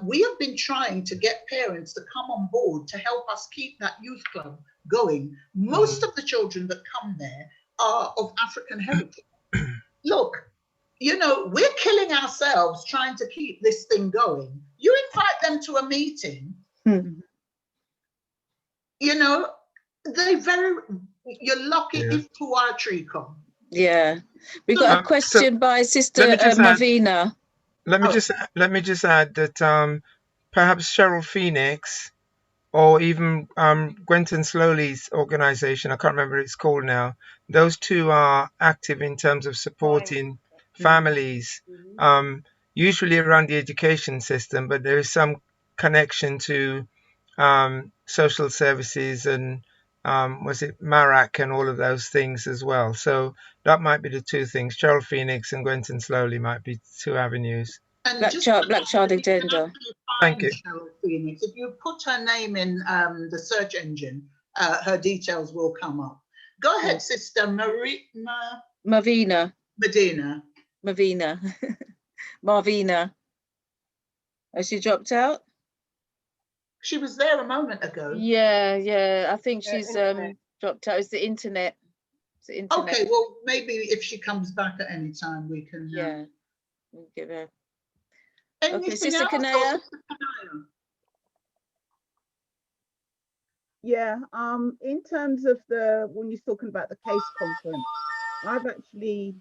We have been trying to get parents to come on board to help us keep that youth club going. Most of the children that come there are of African heritage. Look, you know, we're killing ourselves trying to keep this thing going. You invite them to a meeting, you know, you're lucky if Puatri come. Yeah. We got a question by Sister Mavina. Let me just add that perhaps Cheryl Phoenix or even Gwenton Slowly's organization, I can't remember what it's called now, those two are active in terms of supporting families, usually around the education system, but there is some connection to social services and was it Marac and all of those things as well. So that might be the two things. Cheryl Phoenix and Gwenton Slowly might be two avenues. Black Child Agenda. Thank you. Cheryl Phoenix. If you put her name in the search engine, her details will come up. Go ahead, Sister Mavina. Marvina. Has she dropped out? She was there a moment ago. Yeah. I think she's dropped out. It's the internet. Okay, well, maybe if she comes back at any time, we can. We'll give her. Anything Sister else? Kanaya? Yeah, in terms of when you're talking about the case conference, I've actually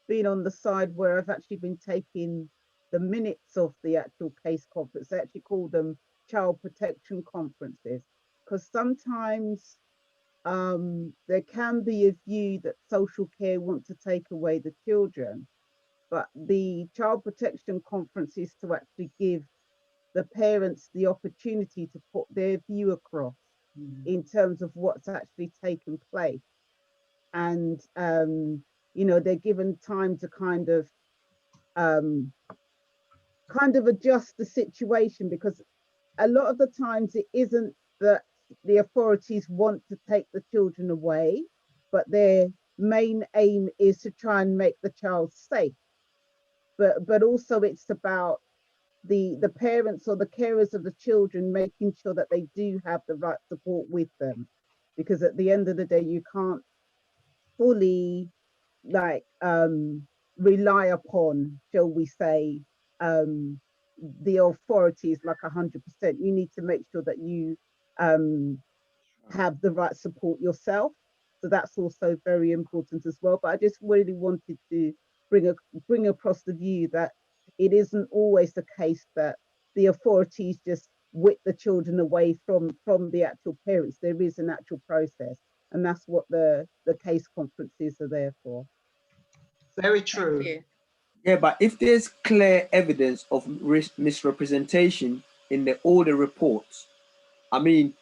been on the side where I've actually been taking the minutes of the actual case conference. They actually call them child protection conferences, because sometimes there can be a view that social care want to take away the children, but the child protection conference is to actually give the parents the opportunity to put their view across in terms of what's actually taken place. And, you know, they're given time to kind of adjust the situation, because a lot of the times it isn't that the authorities want to take the children away, but their main aim is to try and make the child safe. But also it's about the parents or the carers of the children making sure that they do have the right support with them, because at the end of the day you can't fully rely upon, shall we say, the authorities like 100%. You need to make sure that you have the right support yourself. So that's also very important as well. But I just really wanted to bring across the view that it isn't always the case that the authorities just whip the children away from the actual parents. There is an actual process, and that's what the case conferences are there for. Very true. Yeah, but if there's clear evidence of misrepresentation in all the reports, I mean,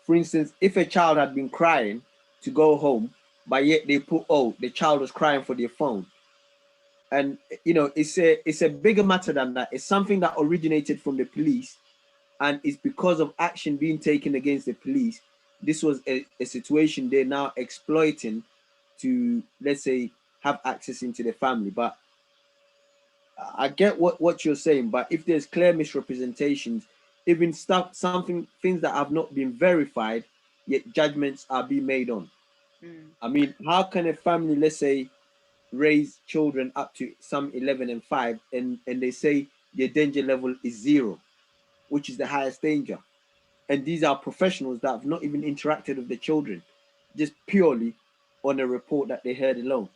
for instance, if a child had been crying to go home, but yet they put, the child was crying for their phone. And, you know, it's a bigger matter than that. It's something that originated from the police, and it's because of action being taken against the police. This was a situation they're now exploiting to, let's say, have access into the family. But I get what you're saying, but if there's clear misrepresentations, even things that have not been verified, yet judgments are being made on. I mean, how can a family, let's say, raise children up to some 11 and 5, and they say their danger level is 0? which is the highest danger. And these are professionals that have not even interacted with the children, just purely on a report that they heard alone.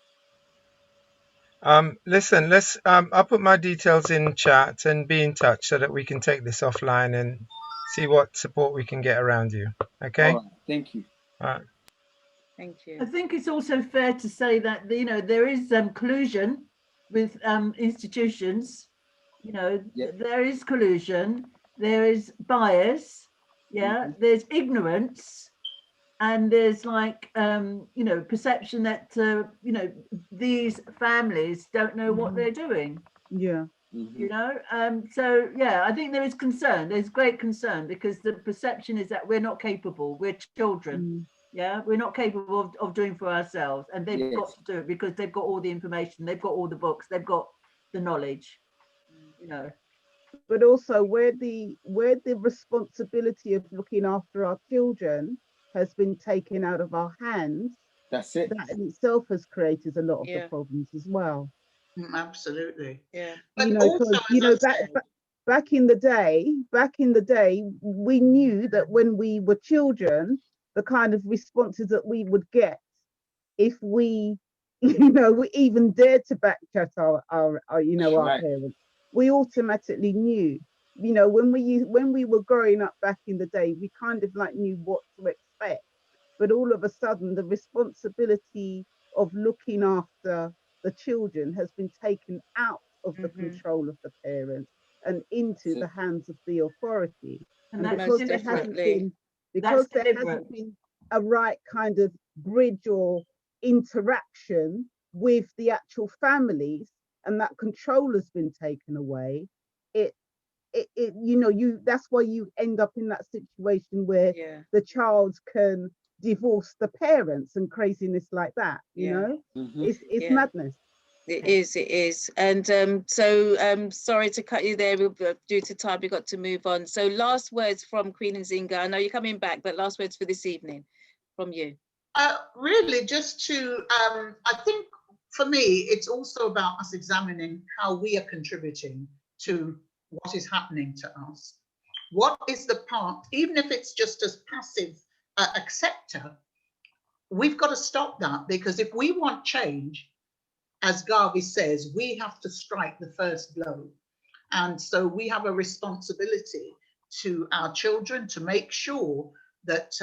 Listen, I'll put my details in chat and be in touch so that we can take this offline and see what support we can get around you. Okay? All right, thank you. All right. Thank you. I think it's also fair to say that, you know, there is collusion with institutions. You know, there is collusion, there is bias, there's ignorance, and there's like, you know, perception that, you know, these families don't know what they're doing. Yeah. You know, so yeah, I think there is concern. There's great concern because the perception is that we're not capable. We're children. Yeah, we're not capable of doing for ourselves, and they've got to do it because they've got all the information, they've got all the books, they've got the knowledge. You know, but also where the responsibility of looking after our children has been taken out of our hands. That's it. That in itself has created a lot of the problems as well. Absolutely. Yeah. But you know, also, you know, back in the day, we knew that when we were children, the kind of responses that we would get if we, you know, we even dared to backchat our you know, our parents, we automatically knew. You know, when we were growing up back in the day, we kind of like knew what to expect. But all of a sudden, the responsibility of looking after the children has been taken out of the control of the parents and into the hands of the authority. And because there hasn't been a right kind of bridge or interaction with the actual families, and that control has been taken away, it you know, that's why you end up in that situation where the child can divorce the parents and craziness like that, you know. It's madness. It is. And so sorry to cut you there, due to time we got to move on. So last words from Queen Nzingha. I know you're coming back, but last words for this evening from you. Really just to I think for me it's also about us examining how we are contributing to what is happening to us. What is the part, even if it's just as passive acceptor, we've got to stop that, because if we want change, as Garvey says, we have to strike the first blow. And so we have a responsibility to our children to make sure that,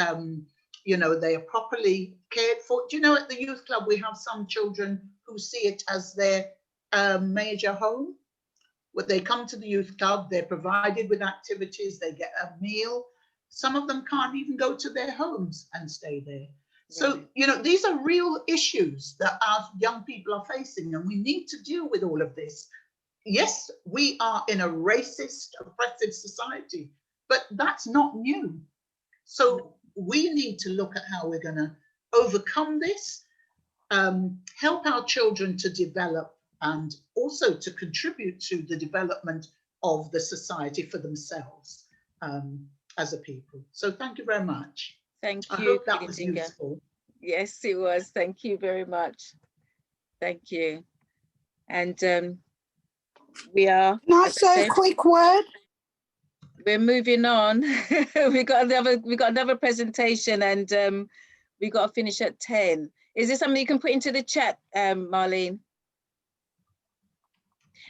you know, they are properly cared for. Do you know, at the youth club, we have some children who see it as their major home. When they come to the youth club, they're provided with activities, they get a meal. Some of them can't even go to their homes and stay there. So, you know, these are real issues that our young people are facing, and we need to deal with all of this. Yes, we are in a racist, oppressive society, but that's not new. So we need to look at how we're going to overcome this, help our children to develop, and also to contribute to the development of the society for themselves as a people. So thank you very much. Thank you. I hope that was useful. Yes, it was. Thank you very much. Thank you. And we are. Can I say a quick word? We're moving on. we got another presentation, and we got to finish at 10. Is there something you can put into the chat, Marlene?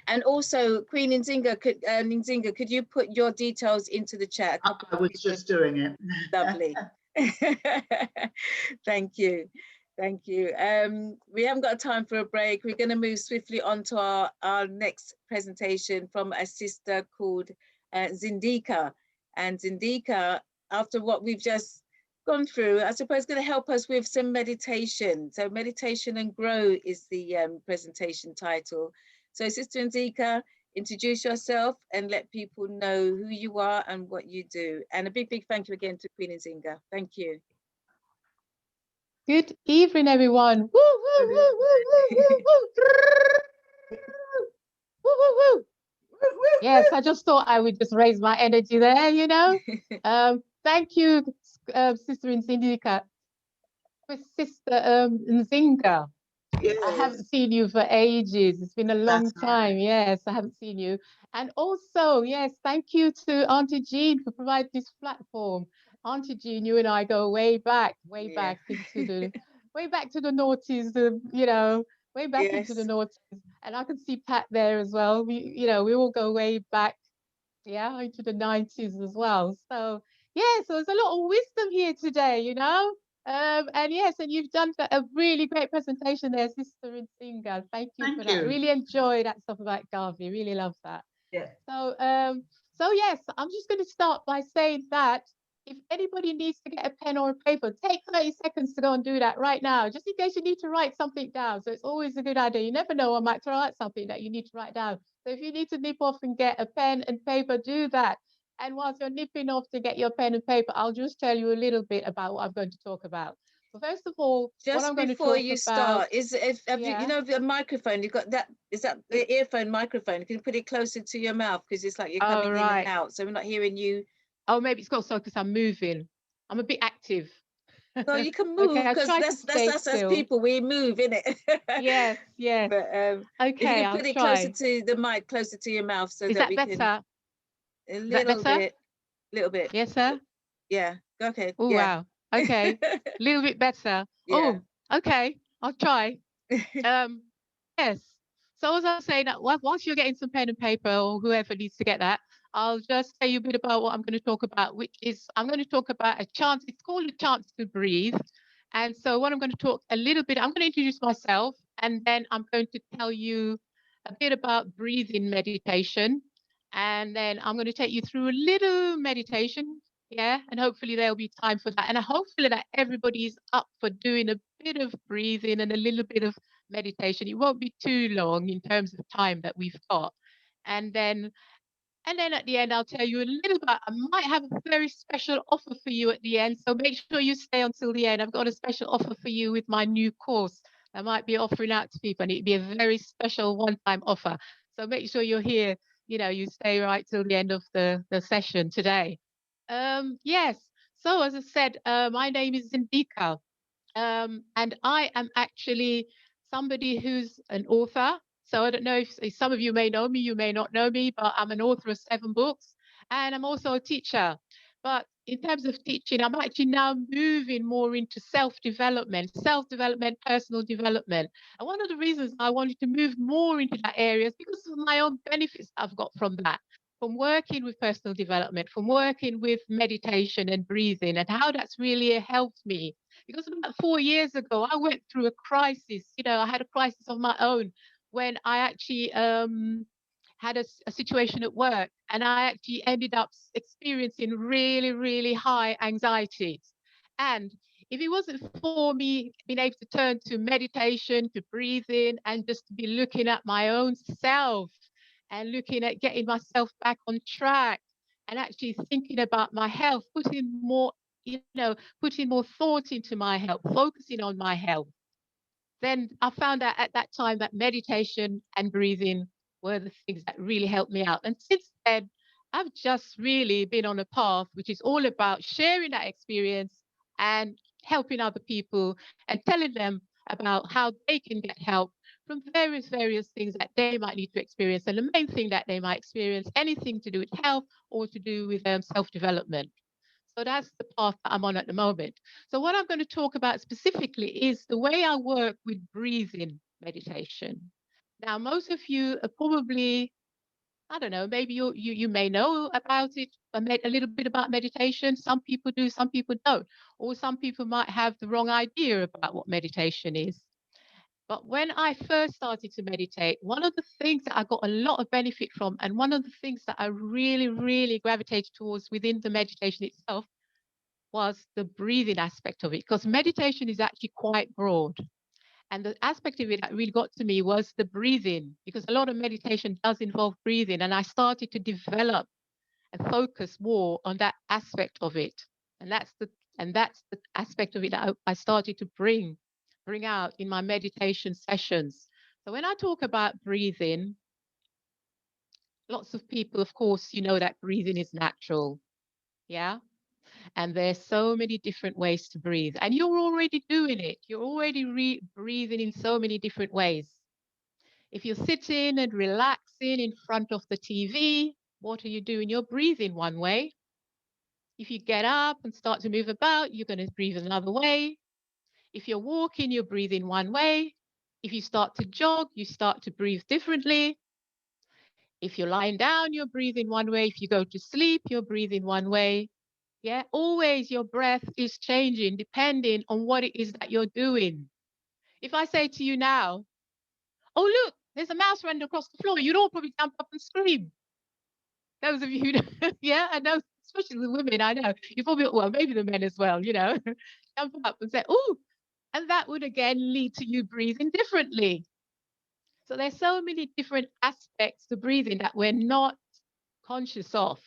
And also, Queen Nzingha, could you put your details into the chat? I was just doing it. Lovely. Thank you. Thank you. We haven't got time for a break. We're going to move swiftly on to our next presentation from a sister called Zindika. And Zindika, after what we've just gone through, I suppose going to help us with some meditation. So Meditation and Grow is the presentation title. So Sister Zindika, introduce yourself and let people know who you are and what you do. And a big, big thank you again to Queen Nzingha. Thank you. Good evening, everyone. Woo, woo, woo, woo, woo, woo, woo, woo, woo. Yes, I just thought I would just raise my energy there, you know. Thank you, Sister Zindika, Sister Nzingha. I haven't seen you for ages. It's been a long That's time. Yes, I haven't seen you. And also, yes, thank you to Auntie Jean for providing this platform. Auntie Jean, you and I go way back into the way back to the noughties, way back into the Yes. noughties. And I can see Pat there as well. We all go way back, into the 90s as well. So so there's a lot of wisdom here today. And yes, and you've done a really great presentation there, Sister Nzingha. Thank you for Thank that. you. Really enjoyed that stuff about Garvey. Really love that. Yeah. So yes, I'm just going to start by saying that if anybody needs to get a pen or a paper, take 30 seconds to go and do that right now, just in case you need to write something down. So it's always a good idea. You never know, I might throw out something that you need to write down. So if you need to nip off and get a pen and paper, do that. And whilst you're nipping off to get your pen and paper, I'll just tell you a little bit about what I'm going to talk about. So first of all, what Just I'm going to before talk you about, start, the microphone, you've got that, is that the earphone microphone? Can you put it closer to your mouth? Because it's like you're coming in and out, so we're not hearing you. Oh, maybe it's got so because I'm moving. I'm a bit active. No, you can move because that's us as people. We move, innit? Yes, yes. But if you Okay, can put it closer to the mic, closer to your mouth, so that we better? can. A little bit. Yes, sir. Yeah. Okay. Oh, yeah. wow. Okay. A little bit better. Yeah. Oh, okay. I'll try. Yes. So as I was saying, that once you're getting some pen and paper, or whoever needs to get that, I'll just tell you a bit about what I'm going to talk about, which is I'm going to talk about a chance. It's called a chance to breathe. And so what I'm going to talk a little bit, I'm going to introduce myself, and then I'm going to tell you a bit about breathing meditation. And then I'm going to take you through a little meditation. Yeah. And hopefully there'll be time for that. And hopefully that everybody's up for doing a bit of breathing and a little bit of meditation. It won't be too long in terms of time that we've got. And then at the end, I'll tell you a little bit. I might have a very special offer for you at the end. So make sure you stay until the end. I've got a special offer for you with my new course. I might be offering out to people, and it'd be a very special one-time offer. So make sure you're here. You stay right till the end of the session today. Yes. So as I said, my name is Zindika. And I am actually somebody who's an author. So I don't know if some of you may know me, you may not know me, but I'm an author of 7 books, and I'm also a teacher. But in terms of teaching, I'm actually now moving more into self-development, personal development. And one of the reasons I wanted to move more into that area is because of my own benefits I've got from that, from working with personal development, from working with meditation and breathing, and how that's really helped me. Because about 4 years ago, I went through a crisis. I had a crisis of my own when I actually had a situation at work, and I actually ended up experiencing really, really high anxieties. And if it wasn't for me being able to turn to meditation, to breathing, and just to be looking at my own self and looking at getting myself back on track and actually thinking about my health, putting more thought into my health, focusing on my health, then I found out at that time that meditation and breathing were the things that really helped me out. And since then, I've just really been on a path which is all about sharing that experience and helping other people and telling them about how they can get help from various things that they might need to experience. And the main thing that they might experience, anything to do with health or to do with self-development. So that's the path that I'm on at the moment. So what I'm going to talk about specifically is the way I work with breathing meditation. Now, most of you are probably, I don't know, maybe you may know about it, a little bit about meditation. Some people do, some people don't. Or some people might have the wrong idea about what meditation is. But when I first started to meditate, one of the things that I got a lot of benefit from, and one of the things that I really, really gravitated towards within the meditation itself, was the breathing aspect of it, because meditation is actually quite broad. And the aspect of it that really got to me was the breathing, because a lot of meditation does involve breathing. And I started to develop and focus more on that aspect of it. And that's the aspect of it that I started to bring out in my meditation sessions. So when I talk about breathing, lots of people, of course, that breathing is natural. Yeah. And there's so many different ways to breathe. And you're already doing it. You're already breathing in so many different ways. If you're sitting and relaxing in front of the TV, what are you doing? You're breathing one way. If you get up and start to move about, you're going to breathe another way. If you're walking, you're breathing one way. If you start to jog, you start to breathe differently. If you're lying down, you're breathing one way. If you go to sleep, you're breathing one way. Yeah, always your breath is changing depending on what it is that you're doing. If I say to you now, oh, look, there's a mouse running across the floor, you'd all probably jump up and scream. Those of you who know, yeah, I know, especially the women, I know. You probably, well, maybe the men as well, you know, jump up and say, oh, and that would again lead to you breathing differently. So there's so many different aspects to breathing that we're not conscious of.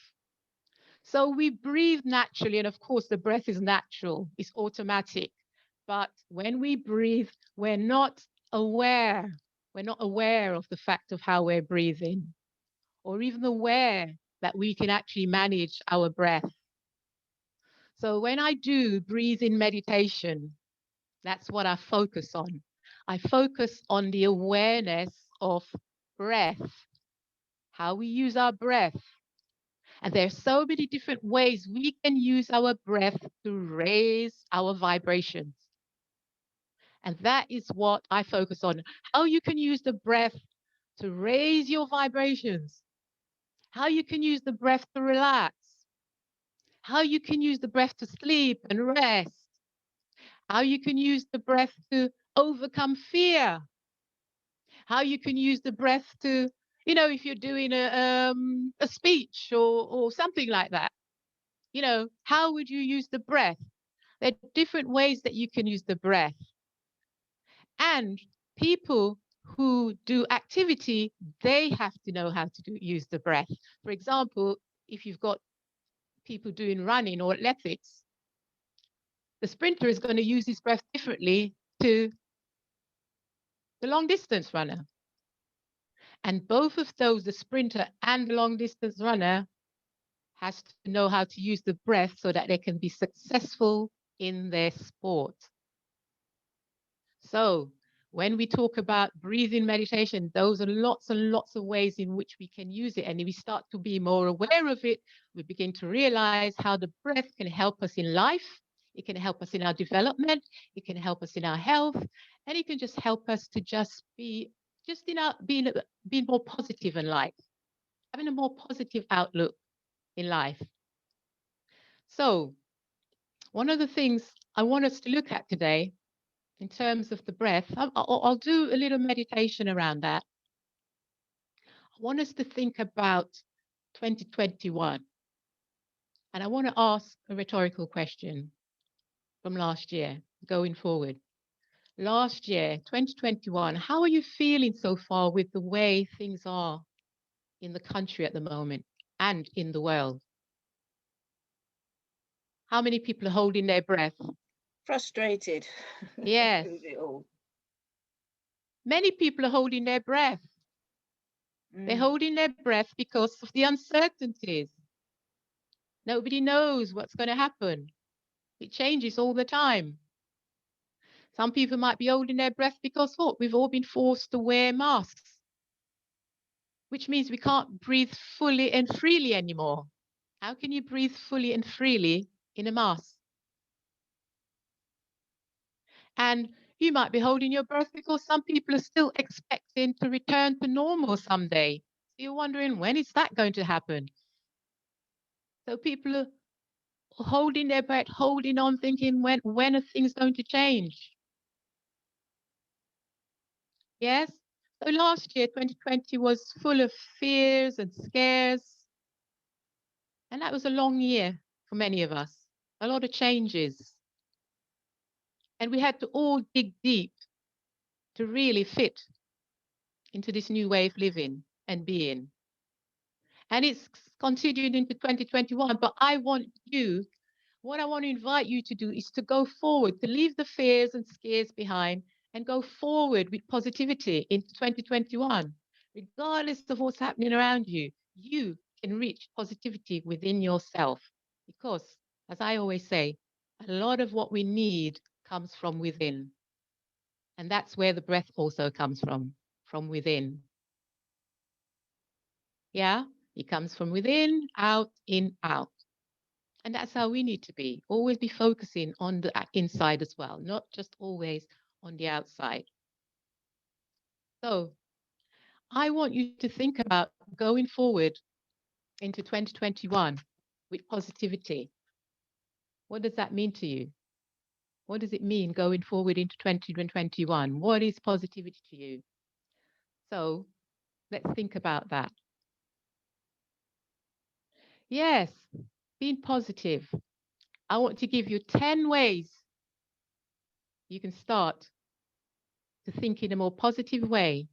So we breathe naturally, and of course the breath is natural, it's automatic. But when we breathe, we're not aware. We're not aware of the fact of how we're breathing, or even aware that we can actually manage our breath. So when I do breathing meditation, that's what I focus on. I focus on the awareness of breath, how we use our breath. And there's so many different ways we can use our breath to raise our vibrations. And that is what I focus on, how you can use the breath to raise your vibrations, how you can use the breath to relax, how you can use the breath to sleep and rest, how you can use the breath to overcome fear, how you can use the breath to, you know, if you're doing a speech or something like that, you know, how would you use the breath? There are different ways that you can use the breath. And people who do activity, they have to know how to use the breath. For example, if you've got people doing running or athletics, the sprinter is going to use his breath differently to the long distance runner. And both of those, the sprinter and the long distance runner, has to know how to use the breath so that they can be successful in their sport. So when we talk about breathing meditation, those are lots and lots of ways in which we can use it. And if we start to be more aware of it, we begin to realize how the breath can help us in life. It can help us in our development. It can help us in our health. And it can just help us to just be, just in our, being more positive in life, having a more positive outlook in life. So one of the things I want us to look at today in terms of the breath, I'll do a little meditation around that. I want us to think about 2021. And I want to ask a rhetorical question from last year, going forward. Last year, 2021, how are you feeling so far with the way things are in the country at the moment and in the world? How many people are holding their breath? Frustrated. Yes. Many people are holding their breath. They're holding their breath because of the uncertainties. Nobody knows what's going to happen. It changes all the time. Some people might be holding their breath because what? We've all been forced to wear masks, which means we can't breathe fully and freely anymore. How can you breathe fully and freely in a mask? And you might be holding your breath because some people are still expecting to return to normal someday. So you're wondering, when is that going to happen? So people are holding their breath, holding on, thinking, when are things going to change? Yes. So last year, 2020, was full of fears and scares. And that was a long year for many of us, a lot of changes. And we had to all dig deep to really fit into this new way of living and being. And it's continued into 2021, but what I want to invite you to do is to go forward, to leave the fears and scares behind and go forward with positivity into 2021. Regardless of what's happening around you, you can reach positivity within yourself because As I always say, a lot of what we need comes from within. And that's where the breath also comes from within. Yeah, it comes from within, out, in, out. And that's how we need to be. Always be focusing on the inside as well, not just always on the outside. So I want you to think about going forward into 2021 with positivity. What does that mean to you? What does it mean going forward into 2021? What is positivity to you? So let's think about that. Yes, being positive. I want to give you 10 ways you can start to think in a more positive way,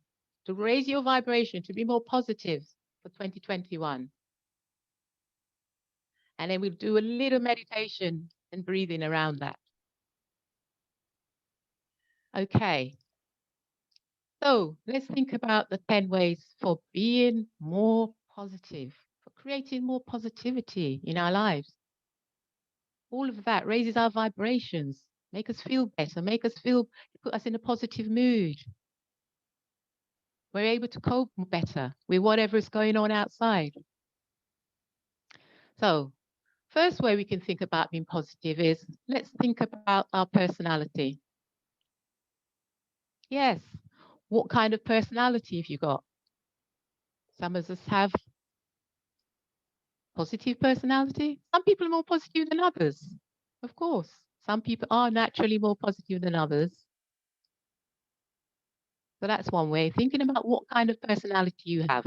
to raise your vibration, to be more positive for 2021. And then we'll do a little meditation and breathing around that. Okay. So let's think about the 10 ways for being more positive, for creating more positivity in our lives. All of that raises our vibrations, make us feel better, put us in a positive mood. We're able to cope better with whatever is going on outside. So first way we can think about being positive is, let's think about our personality. Yes, what kind of personality have you got? Some of us have positive personality. Some people are more positive than others. Of course, some people are naturally more positive than others. So that's one way, thinking about what kind of personality you have.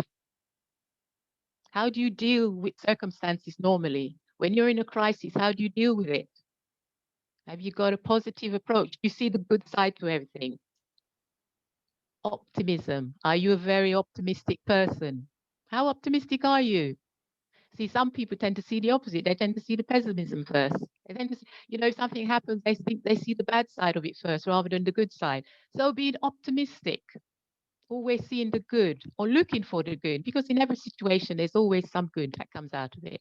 How do you deal with circumstances normally? When you're in a crisis, how do you deal with it? Have you got a positive approach? You see the good side to everything. Optimism. Are you a very optimistic person? How optimistic are you? See, some people tend to see the opposite. They tend to see the pessimism first. They tend to see, if something happens, they think they see the bad side of it first rather than the good side. So being optimistic, always seeing the good or looking for the good, because in every situation, there's always some good that comes out of it.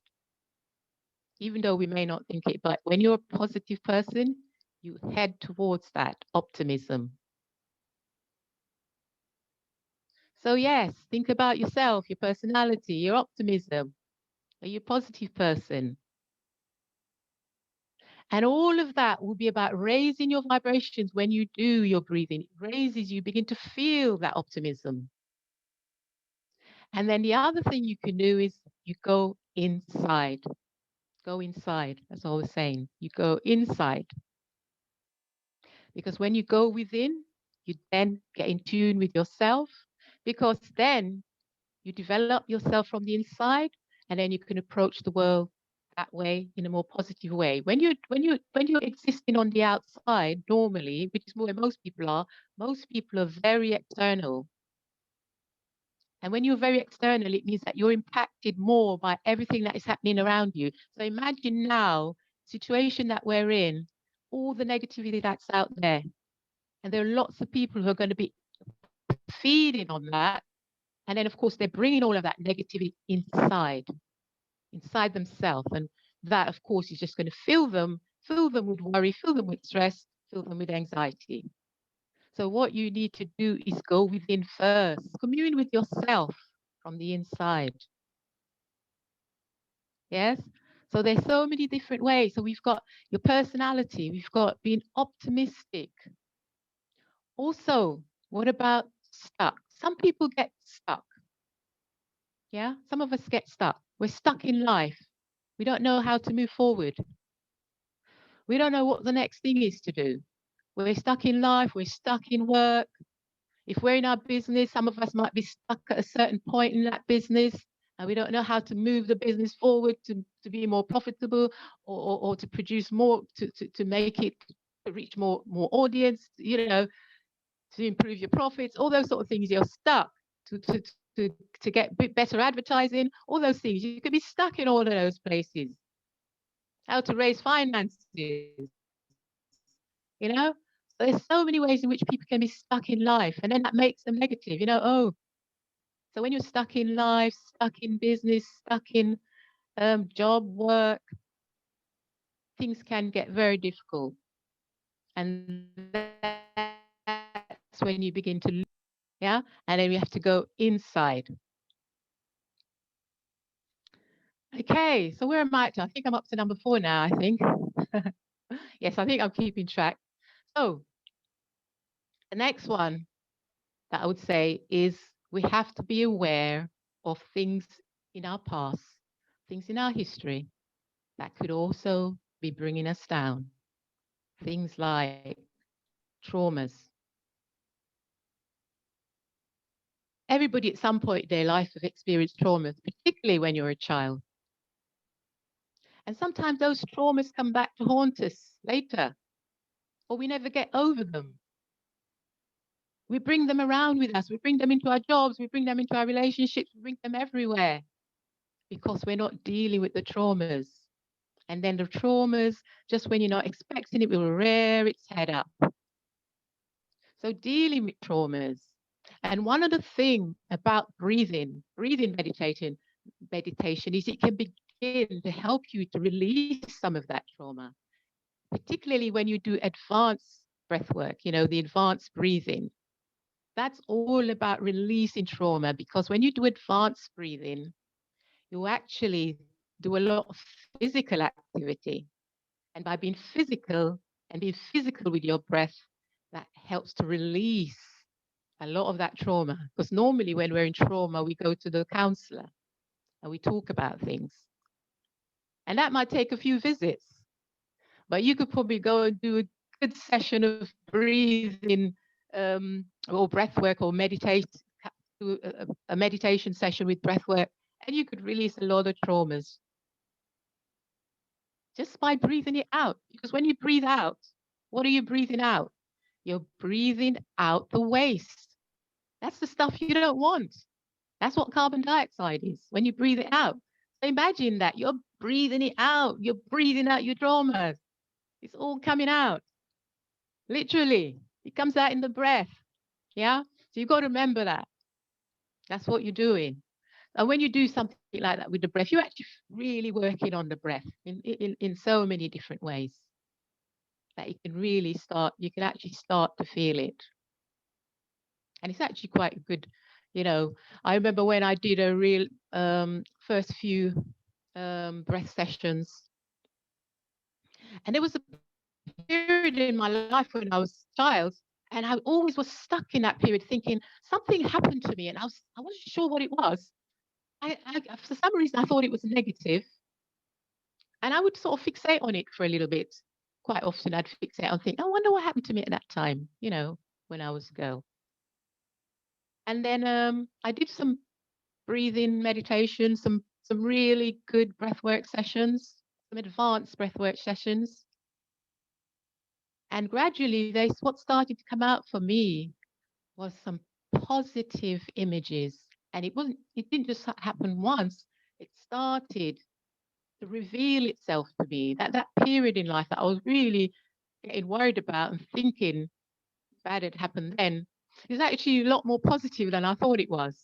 Even though we may not think it, but when you're a positive person, you head towards that optimism. So yes, think about yourself, your personality, your optimism. Are you a positive person? And all of that will be about raising your vibrations when you do your breathing. It raises you, begin to feel that optimism. And then the other thing you can do is you go inside. Go inside. That's all I was saying. You go inside. Because when you go within, you then get in tune with yourself, because then you develop yourself from the inside, and then you can approach the world that way, in a more positive way. When you're existing on the outside normally, which is where most people are very external. And when you're very external, it means that you're impacted more by everything that is happening around you. So imagine now, situation that we're in, all the negativity that's out there. And there are lots of people who are going to be feeding on that. And then, of course, they're bringing all of that negativity inside themselves. And that, of course, is just going to fill them with worry, fill them with stress, fill them with anxiety. So what you need to do is go within first, commune with yourself from the inside. Yes? So there's so many different ways. So we've got your personality, we've got being optimistic. Also, what about stuck? Some people get stuck. Yeah, some of us get stuck. We're stuck in life. We don't know how to move forward. We don't know what the next thing is to do. We're stuck in life. We're stuck in work. If we're in our business, some of us might be stuck at a certain point in that business, and we don't know how to move the business forward to be more profitable, or to produce more, to make it, to reach more audience, to improve your profits, all those sort of things. You're stuck to get better advertising, all those things. You could be stuck in all of those places. How to raise finances, So there's so many ways in which people can be stuck in life, and then that makes them negative, So when you're stuck in life, stuck in business, stuck in job, work, things can get very difficult. And that's when you begin to lose, yeah? And then we have to go inside. Okay, so where am I at? I think I'm up to number 4 now, I think. Yes, I think I'm keeping track. So the next one that I would say is we have to be aware of things in our past, things in our history that could also be bringing us down. Things like traumas. Everybody at some point in their life have experienced traumas, particularly when you're a child. And sometimes those traumas come back to haunt us later, or we never get over them. We bring them around with us. We bring them into our jobs. We bring them into our relationships. We bring them everywhere because we're not dealing with the traumas. And then the traumas, just when you're not expecting it, will rear its head up. So dealing with traumas. And one of the things about breathing meditation is it can begin to help you to release some of that trauma, particularly when you do advanced breath work, the advanced breathing. That's all about releasing trauma, because when you do advanced breathing, you actually do a lot of physical activity. And by being physical with your breath, that helps to release a lot of that trauma. Because normally when we're in trauma, we go to the counselor and we talk about things. And that might take a few visits, but you could probably go and do a good session of breathing or breath work, or meditate, do a meditation session with breath work, and you could release a lot of traumas just by breathing it out. Because when you breathe out, what are you breathing out? You're breathing out the waste. That's the stuff you don't want. That's what carbon dioxide is when you breathe it out. So imagine that you're breathing it out. You're breathing out your traumas. It's all coming out. Literally, it comes out in the breath. Yeah. So you've got to remember that. That's what you're doing. And when you do something like that with the breath, you're actually really working on the breath in so many different ways that you can actually start to feel it. And it's actually quite good. I remember when I did a real first few breath sessions, and there was a period in my life when I was a child, and I always was stuck in that period thinking something happened to me, and I wasn't sure what it was. I for some reason I thought it was negative, and I would sort of fixate on it for a little bit. Quite often I'd fixate on think, I wonder what happened to me at that time, when I was a girl. And then I did some breathing meditation, some really good breathwork sessions, some advanced breathwork sessions. And gradually what started to come out for me was some positive images. And it didn't just happen once. It started to reveal itself to me. That period in life that I was really getting worried about and thinking bad had happened then is actually a lot more positive than I thought it was.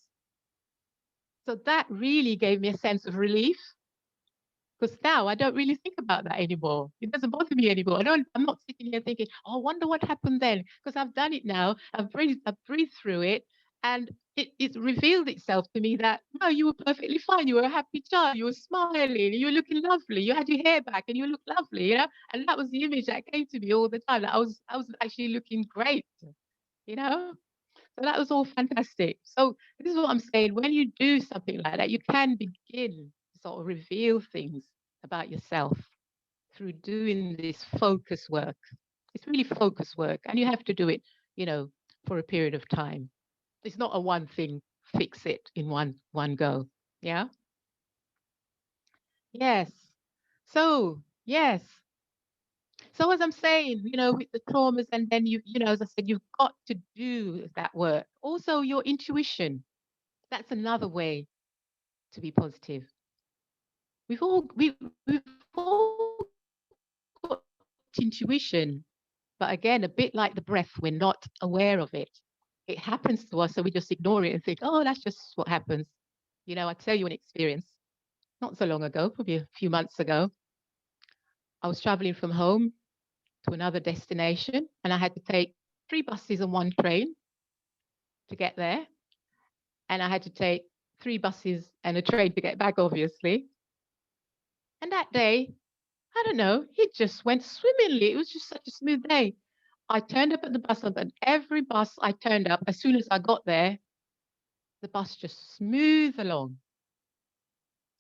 So that really gave me a sense of relief, because now I don't really think about that anymore. It doesn't bother me anymore. I'm not sitting here thinking, oh, I wonder what happened then, because I've done it now. I've breathed through it, and it revealed itself to me that no, you were perfectly fine. You were a happy child. You were smiling. You were looking lovely. You had your hair back, and you looked lovely. And that was the image that came to me all the time. That I was actually looking great. So that was all fantastic. So this is what I'm saying. When you do something like that, you can begin to sort of reveal things about yourself through doing this focus work. It's really focus work, and you have to do it, for a period of time. It's not a one thing, fix it in one go. Yeah. Yes. So yes. So as I'm saying, with the traumas, and then as I said, you've got to do that work. Also, your intuition. That's another way to be positive. We've all got intuition, but again, a bit like the breath, we're not aware of it. It happens to us, so we just ignore it and think, oh, that's just what happens. I tell you an experience not so long ago, probably a few months ago. I was traveling from home to another destination, and I had to take 3 buses and 1 train to get there. And I had to take 3 buses and a train to get back, obviously. And that day, I don't know, it just went swimmingly. It was just such a smooth day. I turned up at the bus stop, and every bus I turned up, as soon as I got there, the bus just smoothed along.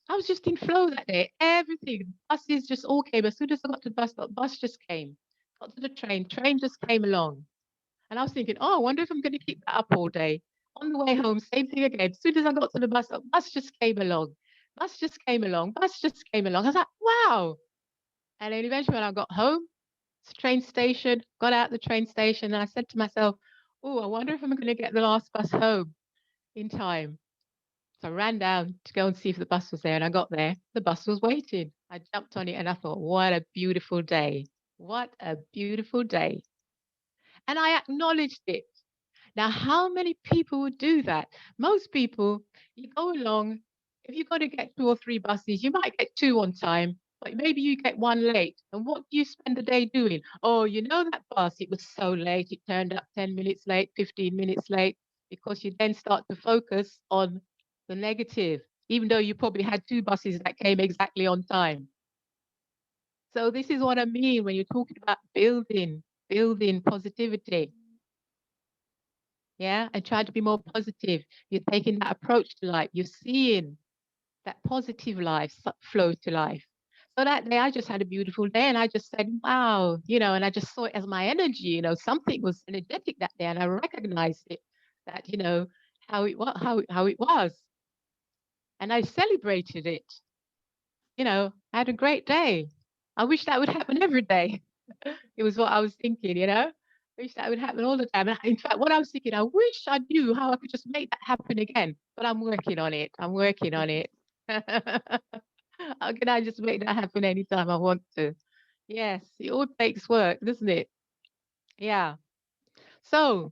I was just in flow that day. Everything, buses just all came. As soon as I got to the bus stop, bus just came. Got to the train just came along. And I was thinking, oh, I wonder if I'm going to keep that up all day. On the way home, same thing again. As soon as I got to the bus stop, bus just came along. Bus just came along. Bus just came along. I was like, wow. And then eventually when I got home, train station, got out the train station, and I said to myself, oh, I wonder if I'm going to get the last bus home in time. So I ran down to go and see if the bus was there, and I got there. The bus was waiting. I jumped on it and I thought, what a beautiful day. What a beautiful day. And I acknowledged it. Now, how many people would do that? Most people, you go along, if you've got to get 2 or 3 buses, you might get 2 on time, but maybe you get 1 late. And what do you spend the day doing? Oh, you know that bus, it was so late, it turned up 10 minutes late, 15 minutes late, because you then start to focus on the negative, even though you probably had 2 buses that came exactly on time. So this is what I mean when you're talking about building positivity. Yeah, and try to be more positive. You're taking that approach to life. You're seeing that positive life flow to life. So that day I just had a beautiful day, and I just said, wow, and I just saw it as my energy, something was energetic that day, and I recognized it, that, how it was. And I celebrated it. I had a great day. I wish that would happen every day. It was what I was thinking, I wish that would happen all the time. In fact, what I was thinking, I wish I knew how I could just make that happen again. But I'm working on it. I'm working on it. How can I just make that happen anytime I want to? Yes, it all takes work, doesn't it? Yeah. So,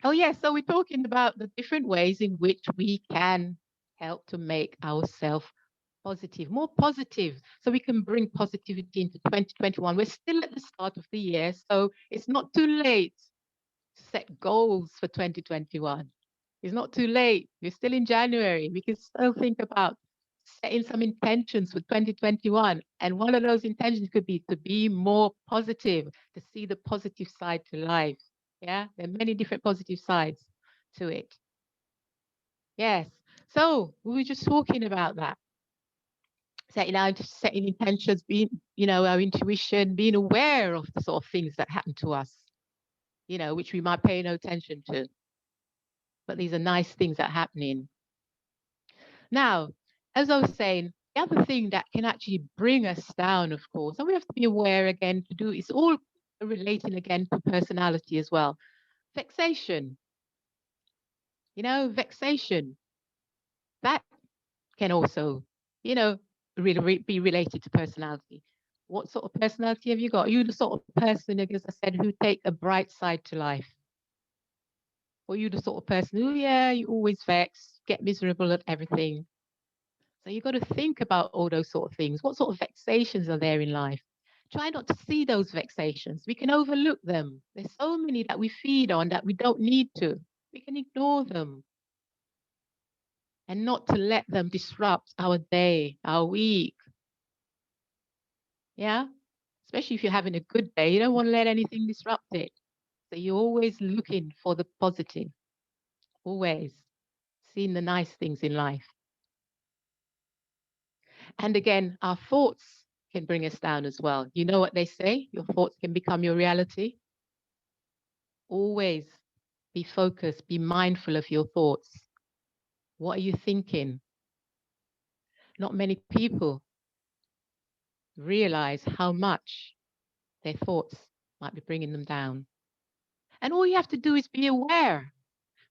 oh yeah, so we're talking about the different ways in which we can help to make ourselves positive, more positive, so we can bring positivity into 2021. We're still at the start of the year, so it's not too late to set goals for 2021. It's not too late. We're still in January. We can still think about setting some intentions for 2021. And one of those intentions could be to be more positive, to see the positive side to life. Yeah, there are many different positive sides to it. Yes. So we were just talking about that. Setting intentions, being, our intuition, being aware of the sort of things that happen to us, which we might pay no attention to. But these are nice things that are happening. Now, as I was saying, the other thing that can actually bring us down, of course, and we have to be aware again to do, it's all relating again to personality as well. Vexation. Vexation. That can also, really be related to personality. What sort of personality have you got? Are you the sort of person, as I said, who take a bright side to life? Or are you the sort of person who, you always vex, get miserable at everything? So you've got to think about all those sort of things. What sort of vexations are there in life? Try not to see those vexations. We can overlook them. There's so many that we feed on that we don't need to. We can ignore them. And not to let them disrupt our day, our week. Yeah? Especially if you're having a good day, you don't want to let anything disrupt it. So you're always looking for the positive. Always seeing the nice things in life. And again, our thoughts can bring us down as well. You know what they say? Your thoughts can become your reality. Always be focused, be mindful of your thoughts. What are you thinking? Not many people realize how much their thoughts might be bringing them down. And all you have to do is be aware.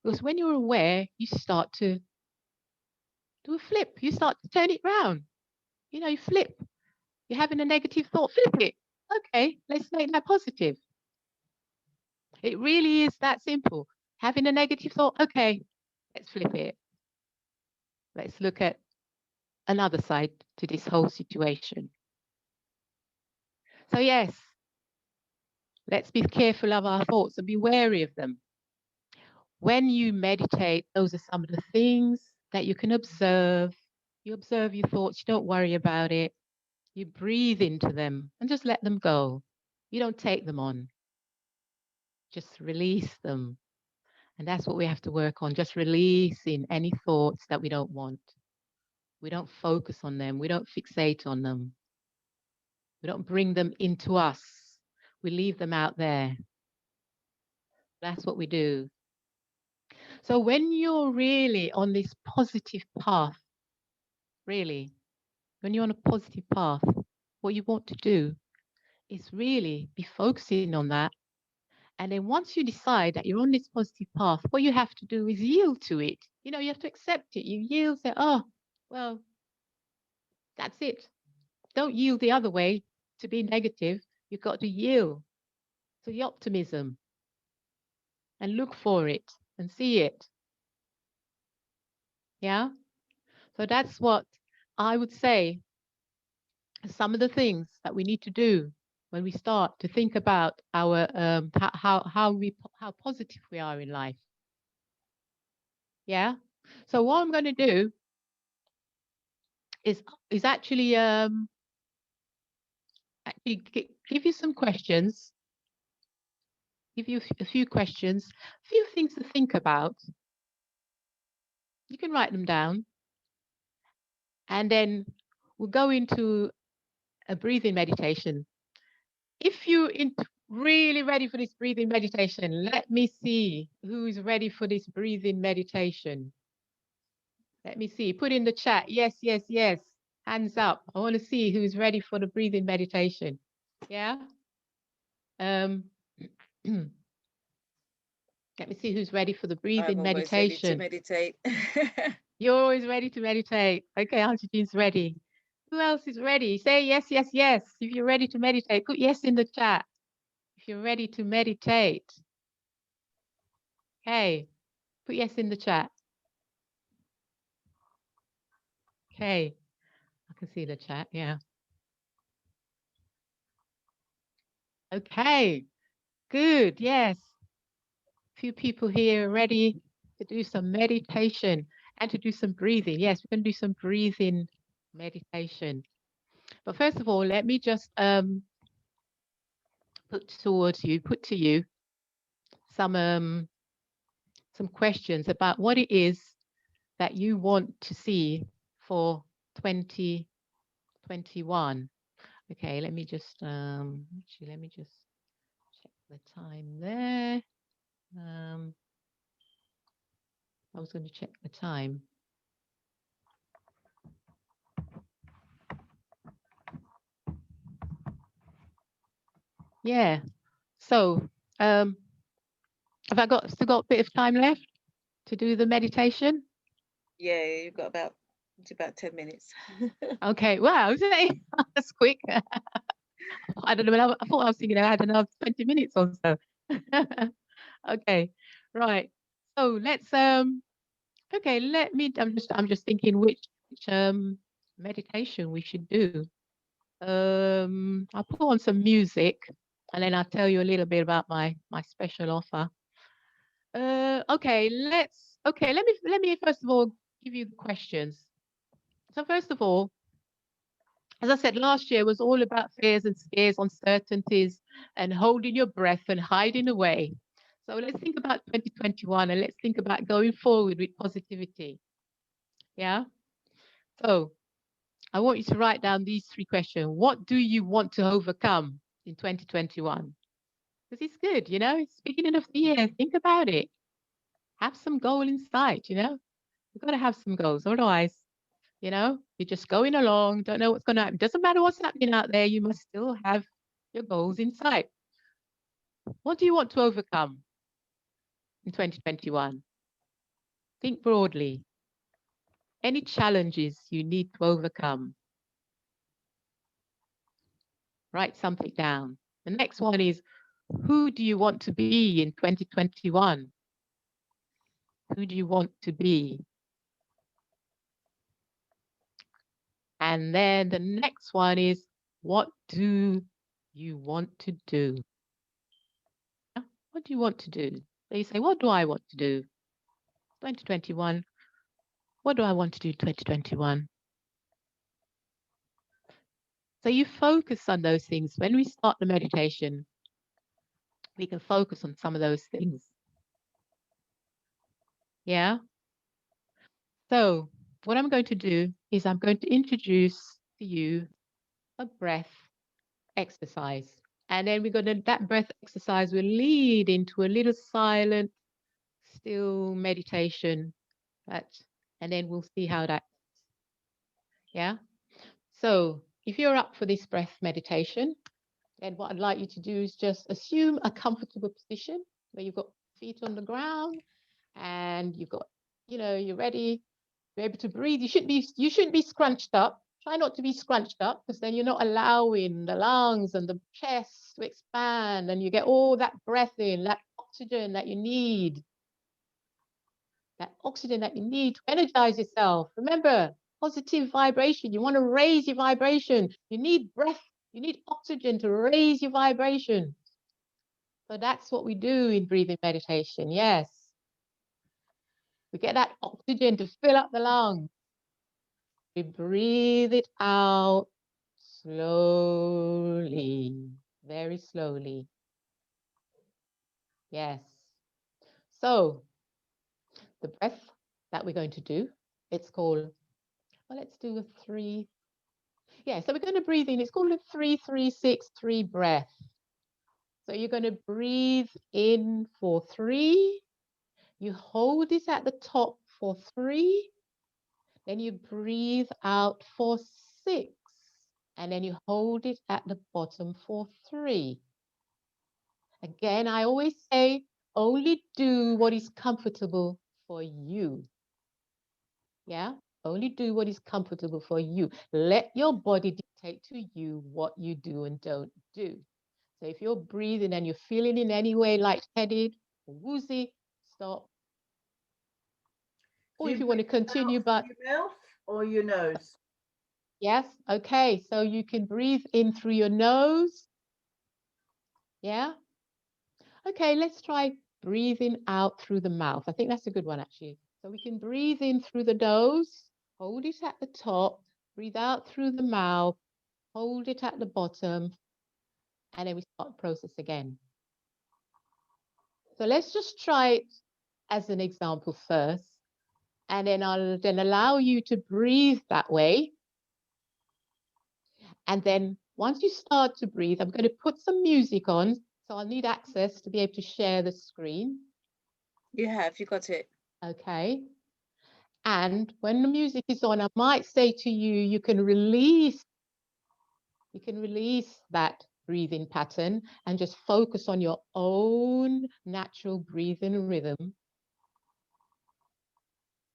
Because when you're aware, you start to do a flip. You start to turn it round. You flip. You're having a negative thought, flip it. Okay, let's make that positive. It really is that simple. Having a negative thought, okay, let's flip it. Let's look at another side to this whole situation. So yes, let's be careful of our thoughts and be wary of them. When you meditate, those are some of the things that you can observe. You observe your thoughts, you don't worry about it. You breathe into them and just let them go. You don't take them on. Just release them. And that's what we have to work on, just releasing any thoughts that we don't want. We don't focus on them. We don't fixate on them. We don't bring them into us. We leave them out there. That's what we do. So when you're really on this positive path, really, when you're on a positive path, what you want to do is really be focusing on that. And then once you decide that you're on this positive path, what you have to do is yield to it. You know, you have to accept it. You yield, say, oh, well, that's it. Don't yield the other way to be negative. You've got to yield to the optimism and look for it and see it. Yeah. So that's what I would say some of the things that we need to do when we start to think about our how positive we are in life. Yeah. So what I'm going to do is actually give you some questions, give you a few questions, a few things to think about. You can write them down, and then we'll go into a breathing meditation. If you're really ready for this breathing meditation, let me see who's ready for this breathing meditation. Let me see. Put in the chat. Yes, yes, yes. Hands up. I want to see who's ready for the breathing meditation. Yeah. Let me see who's ready for the breathing meditation. Ready to meditate. You're always ready to meditate. Okay, Auntie Jean's ready. Who else is ready? Say yes, yes, yes. If you're ready to meditate, put yes in the chat. If you're ready to meditate. Okay, put yes in the chat. Okay, I can see the chat, yeah. Okay, good, yes. A few people here ready to do some meditation and to do some breathing. Yes, we're going to do some breathing meditation. But first of all, let me just put to you some questions about what it is that you want to see for 2021. Okay, let me just actually let me just check the time there. I was going to check the time. Yeah. So, have I still got a bit of time left to do the meditation? Yeah, you've got about 10 minutes. Okay. Wow, that's quick. I don't know. I thought I was thinking I had another 20 minutes or so. Okay. Right. So let's okay, I'm just thinking which meditation we should do. I'll put on some music and then I'll tell you a little bit about my special offer. Okay, let me first of all give you the questions. So first of all, as I said, last year was all about fears and scares, uncertainties, and holding your breath and hiding away. So let's think about 2021 and let's think about going forward with positivity. Yeah. So I want you to write down these 3 questions. What do you want to overcome in 2021? Because it's good, you know, it's beginning of the year. Think about it. Have some goal in sight, you know. You've got to have some goals. Otherwise, you know, you're just going along, don't know what's going to happen. Doesn't matter what's happening out there, you must still have your goals in sight. What do you want to overcome in 2021? Think broadly. Any challenges you need to overcome? Write something down. The next one is, who do you want to be in 2021? Who do you want to be? And then the next one is, what do you want to do? Yeah? What do you want to do? So you say, what do I want to do? 2021. What do I want to do 2021? So you focus on those things. When we start the meditation, we can focus on some of those things. Yeah. So what I'm going to do is I'm going to introduce to you a breath exercise. And then we're going to, that breath exercise will lead into a little silent, still meditation. And then we'll see how that, yeah. So if you're up for this breath meditation, then what I'd like you to do is just assume a comfortable position where you've got feet on the ground and you've got, you're ready, you're able to breathe. You shouldn't be scrunched up. Try not to be scrunched up, because then you're not allowing the lungs and the chest to expand, and you get all that breath in, that oxygen that you need. That oxygen that you need to energize yourself. Remember, positive vibration. You want to raise your vibration. You need breath. You need oxygen to raise your vibration. So that's what we do in breathing meditation. Yes. We get that oxygen to fill up the lungs. We breathe it out slowly, very slowly. Yes. So the breath that we're going to do, it's called, well, let's do a 3. Yeah, so we're going to breathe in. It's called a 3-3-6-3 breath. So you're going to breathe in for 3. You hold it at the top for 3. Then you breathe out for 6. And then you hold it at the bottom for 3. Again, I always say, only do what is comfortable for you. Yeah, only do what is comfortable for you. Let your body dictate to you what you do and don't do. So if you're breathing and you're feeling in any way lightheaded, woozy, stop. Or if you want to continue, but your mouth or your nose? yes, okay. So you can breathe in through your nose. Yeah. Okay, let's try breathing out through the mouth. I think that's a good one, actually. So we can breathe in through the nose, hold it at the top, breathe out through the mouth, hold it at the bottom, and then we start the process again. So let's just try it as an example first, and then I'll then allow you to breathe that way. And then once you start to breathe, I'm going to put some music on, so I'll need access to be able to share the screen. You got it. Okay. And when the music is on, I might say to you, you can release that breathing pattern and just focus on your own natural breathing rhythm.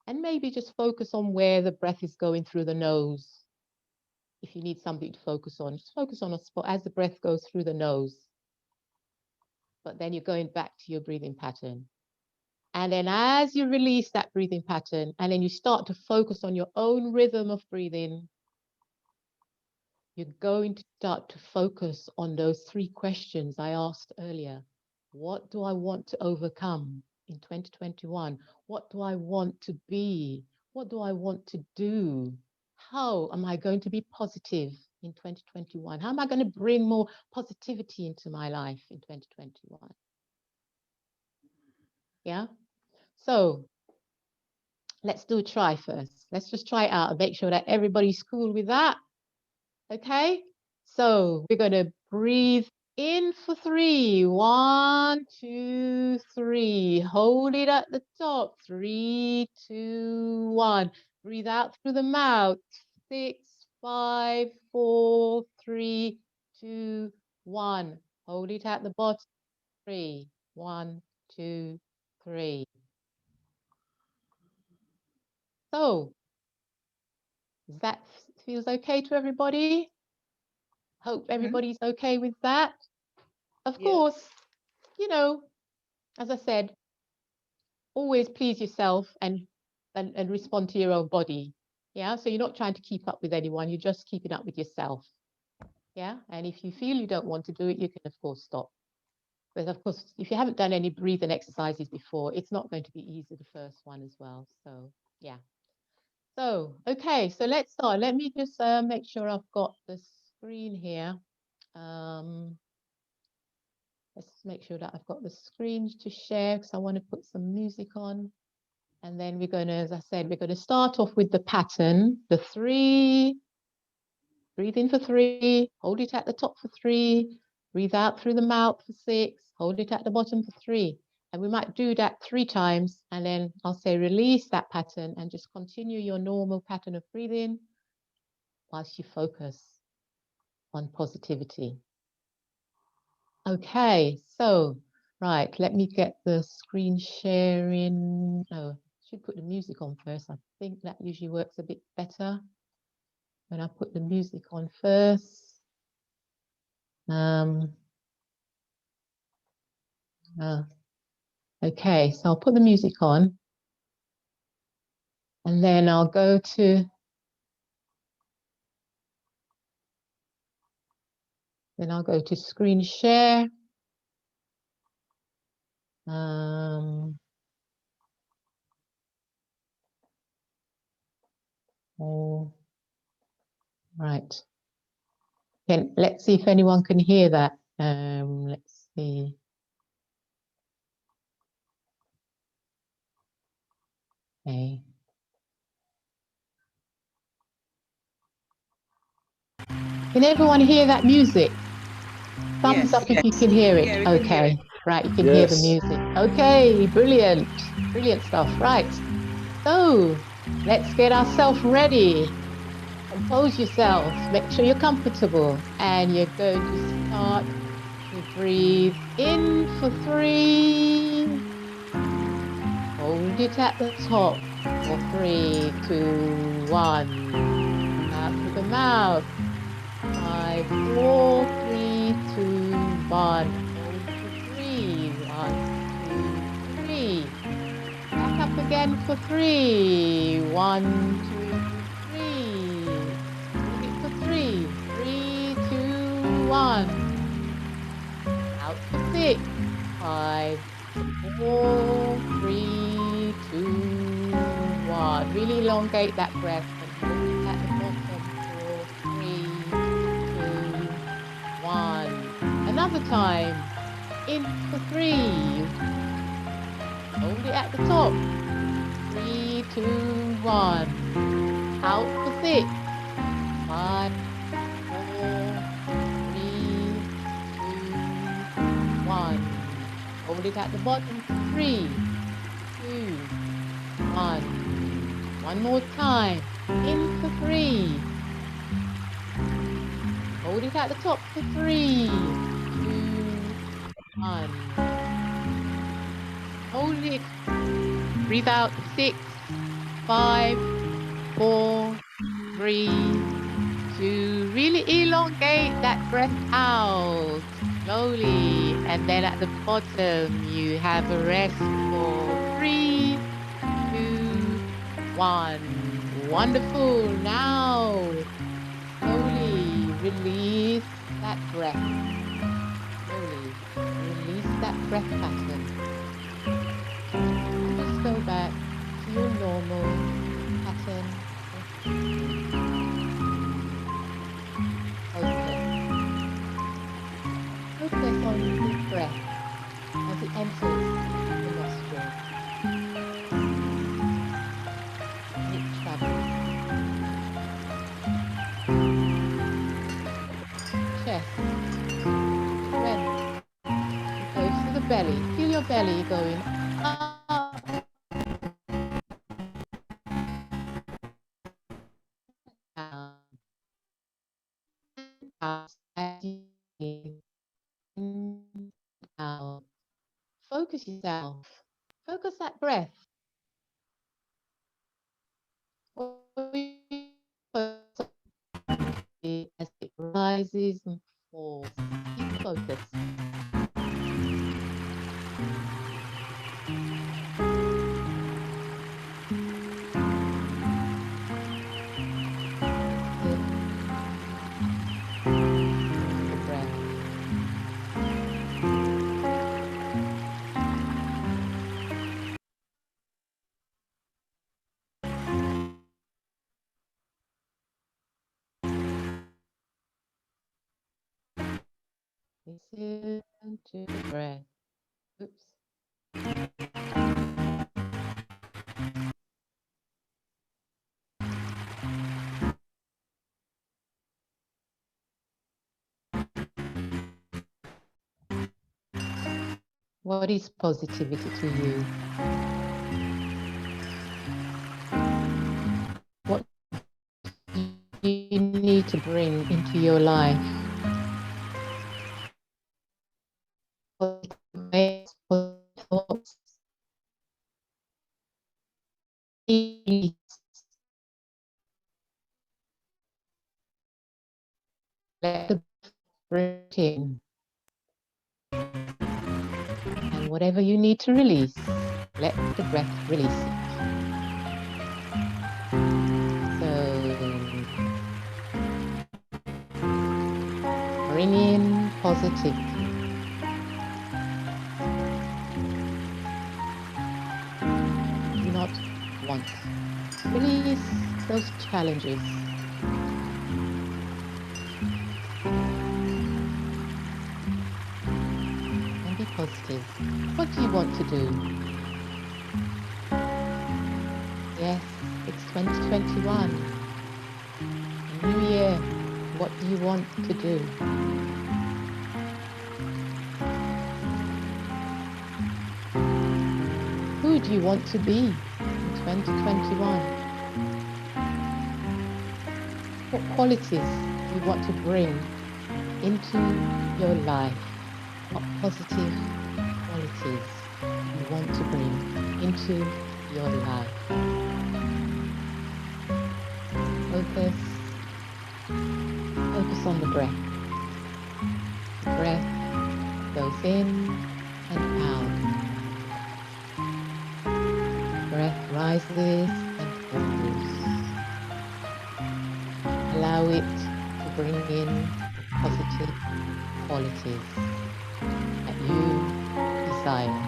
And maybe just focus on where the breath is going through the nose. If you need something to focus on, just focus on a spot as the breath goes through the nose. But then you're going back to your breathing pattern. And then as you release that breathing pattern, and then you start to focus on your own rhythm of breathing, you're going to start to focus on those 3 questions I asked earlier. What do I want to overcome in 2021? What do I want to be? What do I want to do? How am I going to be positive in 2021? How am I going to bring more positivity into my life in 2021? Yeah. So let's do a try first. Let's just try it out and make sure that everybody's cool with that. Okay. So we're going to breathe in for 3. 1, 2, 3. Hold it at the top. 3, 2, 1. Breathe out through the mouth. 6, 5, 4, 3, 2, 1. Hold it at the bottom. 3, 1, 2, 3. So that feels okay to everybody? Hope everybody's okay with that. Of course, as I said, always please yourself and respond to your own body. Yeah, so you're not trying to keep up with anyone, you're just keeping up with yourself. Yeah, and if you feel you don't want to do it, you can of course stop. But of course, if you haven't done any breathing exercises before, it's not going to be easy the first one as well. So yeah. So, okay, so let's start. Let me just make sure I've got the screen here. Let's make sure that I've got the screen to share because I want to put some music on. And then we're going to, as I said, we're going to start off with the pattern, the 3. Breathe in for 3, hold it at the top for 3, breathe out through the mouth for 6, hold it at the bottom for 3. And we might do that 3 times, and then I'll say release that pattern and just continue your normal pattern of breathing whilst you focus on positivity. Okay, so, right, let me get the screen sharing. Oh, I should put the music on first. I think that usually works a bit better when I put the music on first. Okay, so I'll put the music on and then I'll go to screen share. Right. Let's see if anyone can hear that. Let's see. Okay. Can everyone hear that music? Thumbs up if you can hear it. Yeah, Okay, right, you can hear the music. Okay, brilliant, brilliant stuff. Right, so let's get ourselves ready. Compose yourself, make sure you're comfortable, and you're going to start to breathe in for 3. Hold it at the top for 3, 2, 1. Out through the mouth. 5, 4, 3, 2, 1. Hold for 3. 1, 2, 3. Back up again for 3. 1, 2, 3. Hold it for 3. 3, 2, 1. Out for 6. 5, 4, 3, 2, 1. Really elongate that breath and hold it at the bottom for 3, 2, 1. Another time. In for 3. Hold it at the top. 3, 2, 1. Out for 6. 5, 4, 3, 2, 1. Hold it at the bottom for 3, 2, 1. One more time. In for 3. Hold it at the top for 3, 2, 1. Hold it. Breathe out. 6, 5, 4, 3, 2. Really elongate that breath out slowly. And then at the bottom, you have a rest for 3, 2, 1. Wonderful. Now, slowly release that breath. Slowly release that breath pattern. And just go back to your normal pattern. Focus on the breath as it enters the nostrils. And it travels. Chest, strength. It goes to the belly. Feel your belly going up. Down. Out. Out. Focus yourself. Focus that breath. As it rises and falls. Keep focus. Listen to the breath. Oops. What is positivity to you? What do you need to bring into your life? Positive thoughts. Let the breath in. And whatever you need to release, let the breath release it. So bring in positivity. Do not want. Release those challenges. And be positive. What do you want to do? Yes, it's 2021. A new year. What do you want to do? Who do you want to be in 2021? What qualities do you want to bring into your life? What positive qualities you want to bring into your life? Focus on the breath. The breath goes in and out. Breath rises and falls. Allow it to bring in positive qualities that you desire.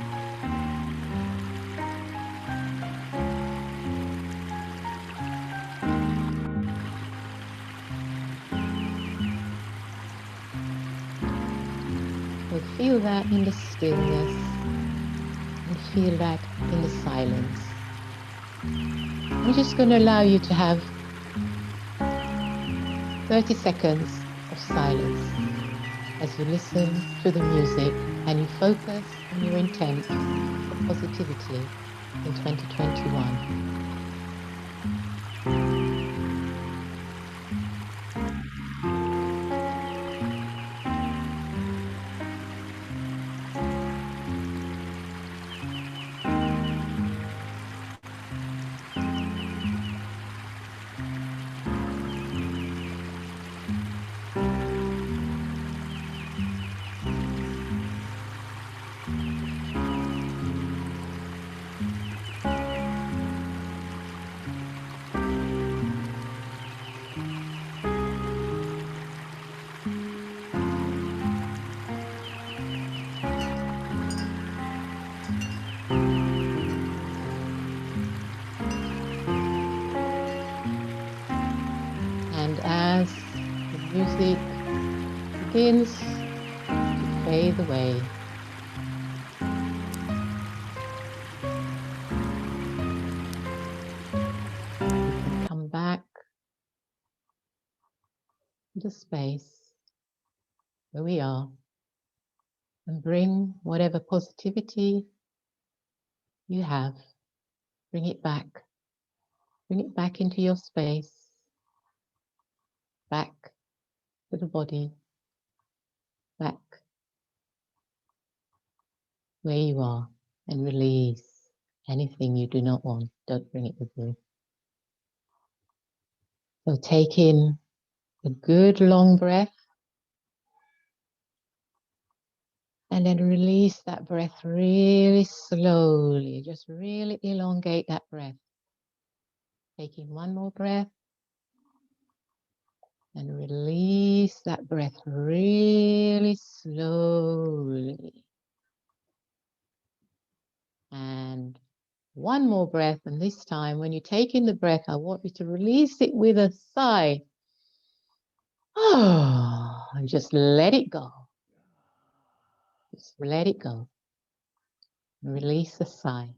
So feel that in the stillness and feel that in the silence. I'm just going to allow you to have 30 seconds of silence as you listen to the music and you focus on your intent for positivity in 2021. And as the music begins to fade away, you can come back to the space where we are and bring whatever positivity you have, bring it back into your space, back to the body, back where you are, and release anything you do not want. Don't bring it with you. So take in a good long breath and then release that breath really slowly. Just really elongate that breath. Taking one more breath and release that breath really slowly. And one more breath, and this time when you take in the breath, I want you to release it with a sigh. Oh, and just let it go. Just let it go. Release a sigh.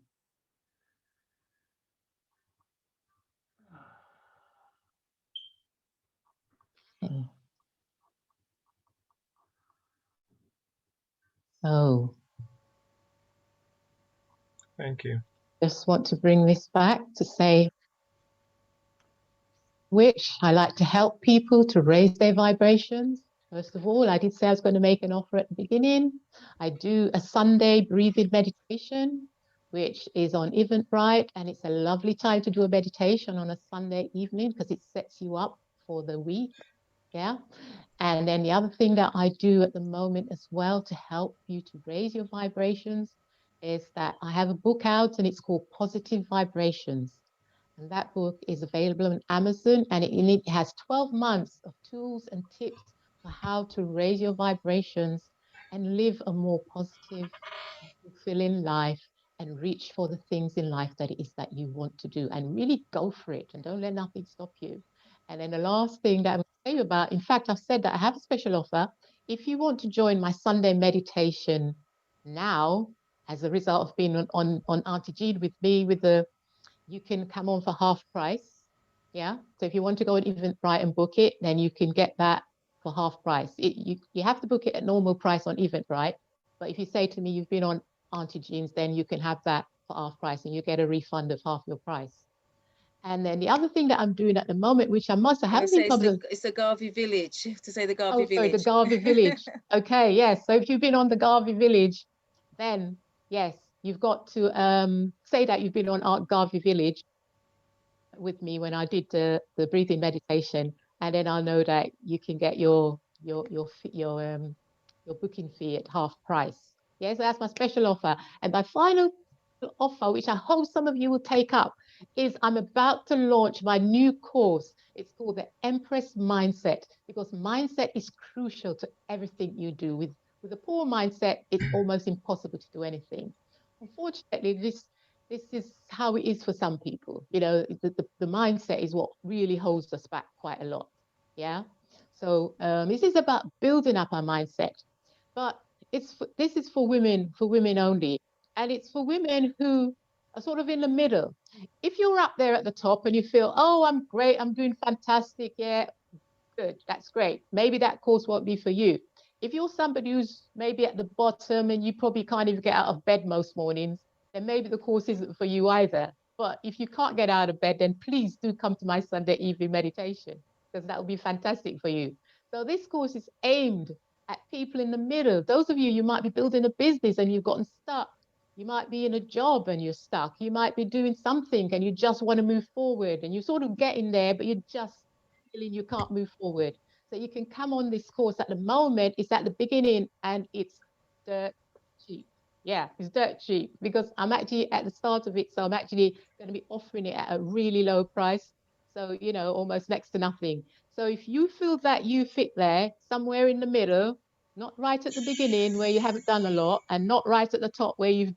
Okay. So, Thank you. just want to bring this back to say, which I like to help people to raise their vibrations. First of all, I did say I was going to make an offer at the beginning. I do a Sunday breathing meditation, which is on Eventbrite, and it's a lovely time to do a meditation on a Sunday evening because it sets you up for the week. Yeah. And then the other thing that I do at the moment as well to help you to raise your vibrations is that I have a book out and it's called Positive Vibrations. And that book is available on Amazon, and it has 12 months of tools and tips for how to raise your vibrations and live a more positive, fulfilling life and reach for the things in life that it is that you want to do, and really go for it and don't let nothing stop you. And then the last thing that I would say about, in fact, I've said that I have a special offer. If you want to join my Sunday meditation now, as a result of being on Auntie Jean with me, you can come on for half price. Yeah. So if you want to go on Eventbrite and book it, then you can get that for half price. You have to book it at normal price on Eventbrite. But if you say to me you've been on Auntie Jean's, then you can have that for half price and you get a refund of half your price. And then the other thing that I'm doing at the moment, which I haven't been public. It's the Garvey village. You have to say the Garvey village. Sorry, the Garvey village. Okay, yes. So if you've been on the Garvey village, then yes, you've got to say that you've been on Garvey village with me when I did the breathing meditation, and then I'll know that you can get your booking fee at half price. Yeah, so that's my special offer. And my final offer, which I hope some of you will take up, is I'm about to launch my new course. It's called the Empress Mindset, because mindset is crucial to everything you do. With a poor mindset, it's almost impossible to do anything. Unfortunately, this is how it is for some people. You know, the mindset is what really holds us back quite a lot. Yeah. So this is about building up our mindset, but this is for women only, and it's for women who are sort of in the middle. If you're up there at the top and you feel, oh, I'm great, I'm doing fantastic, yeah, good, that's great. Maybe that course won't be for you. If you're somebody who's maybe at the bottom and you probably can't even get out of bed most mornings, then maybe the course isn't for you either. But if you can't get out of bed, then please do come to my Sunday evening meditation, because that will be fantastic for you. So this course is aimed at people in the middle. Those of you, you might be building a business and you've gotten stuck. You might be in a job and you're stuck. You might be doing something and you just want to move forward and you're sort of getting there, but you're just feeling you can't move forward. So you can come on this course at the moment. It's at the beginning and it's dirt cheap. Yeah, it's dirt cheap because I'm actually at the start of it. So I'm actually going to be offering it at a really low price. So, you know, almost next to nothing. So if you feel that you fit there, somewhere in the middle, not right at the beginning where you haven't done a lot, and not right at the top where you've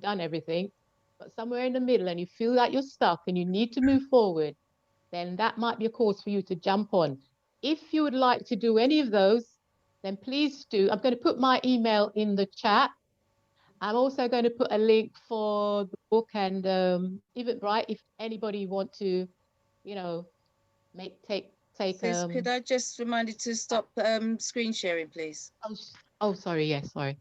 done everything, but somewhere in the middle and you feel that you're stuck and you need to move forward, then that might be a course for you to jump on. If you would like to do any of those, then please do. I'm going to put my email in the chat. I'm also going to put a link for the book and Eventbrite if anybody want to, you know, take. Sis, could I just remind you to stop screen sharing, please? Oh, sorry. Yes, sorry.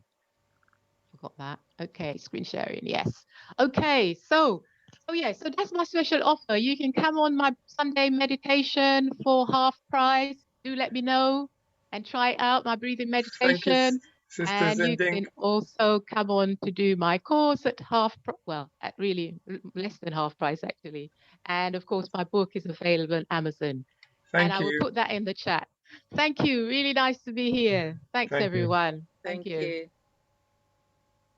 Forgot that. Okay, screen sharing. Yes. Okay, so so that's my special offer. You can come on my Sunday meditation for half price. Do let me know and try out my breathing meditation. And you can also come on to do my course at at really less than half price actually. And of course, my book is available on Amazon. And I will put that in the chat. Thank you. Really nice to be here. Thanks, everyone. Thank you.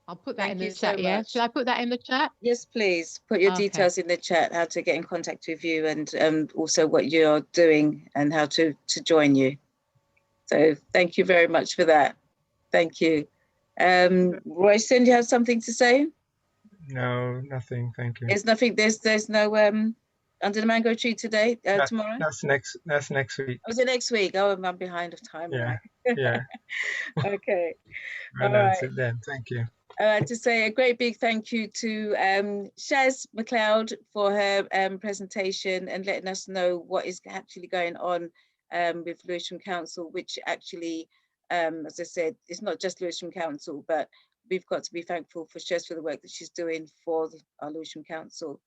I'll put that in the chat, yeah? Should I put that in the chat? Yes, please. Put your details in the chat, how to get in contact with you and also what you're doing and how to join you. So thank you very much for that. Thank you. Royston, do you have something to say? No, nothing. Thank you. There's nothing. There's no under the mango tree today, tomorrow? That's next week. Was it next week? Oh, I'm behind of time. Yeah, right? yeah. Okay. All Announce right. it then. Thank you. To say a great big thank you to Shaz Mcleod for her presentation and letting us know what is actually going on with Lewisham Council, which actually, as I said, it's not just Lewisham Council, but we've got to be thankful for Shaz for the work that she's doing for our Lewisham Council.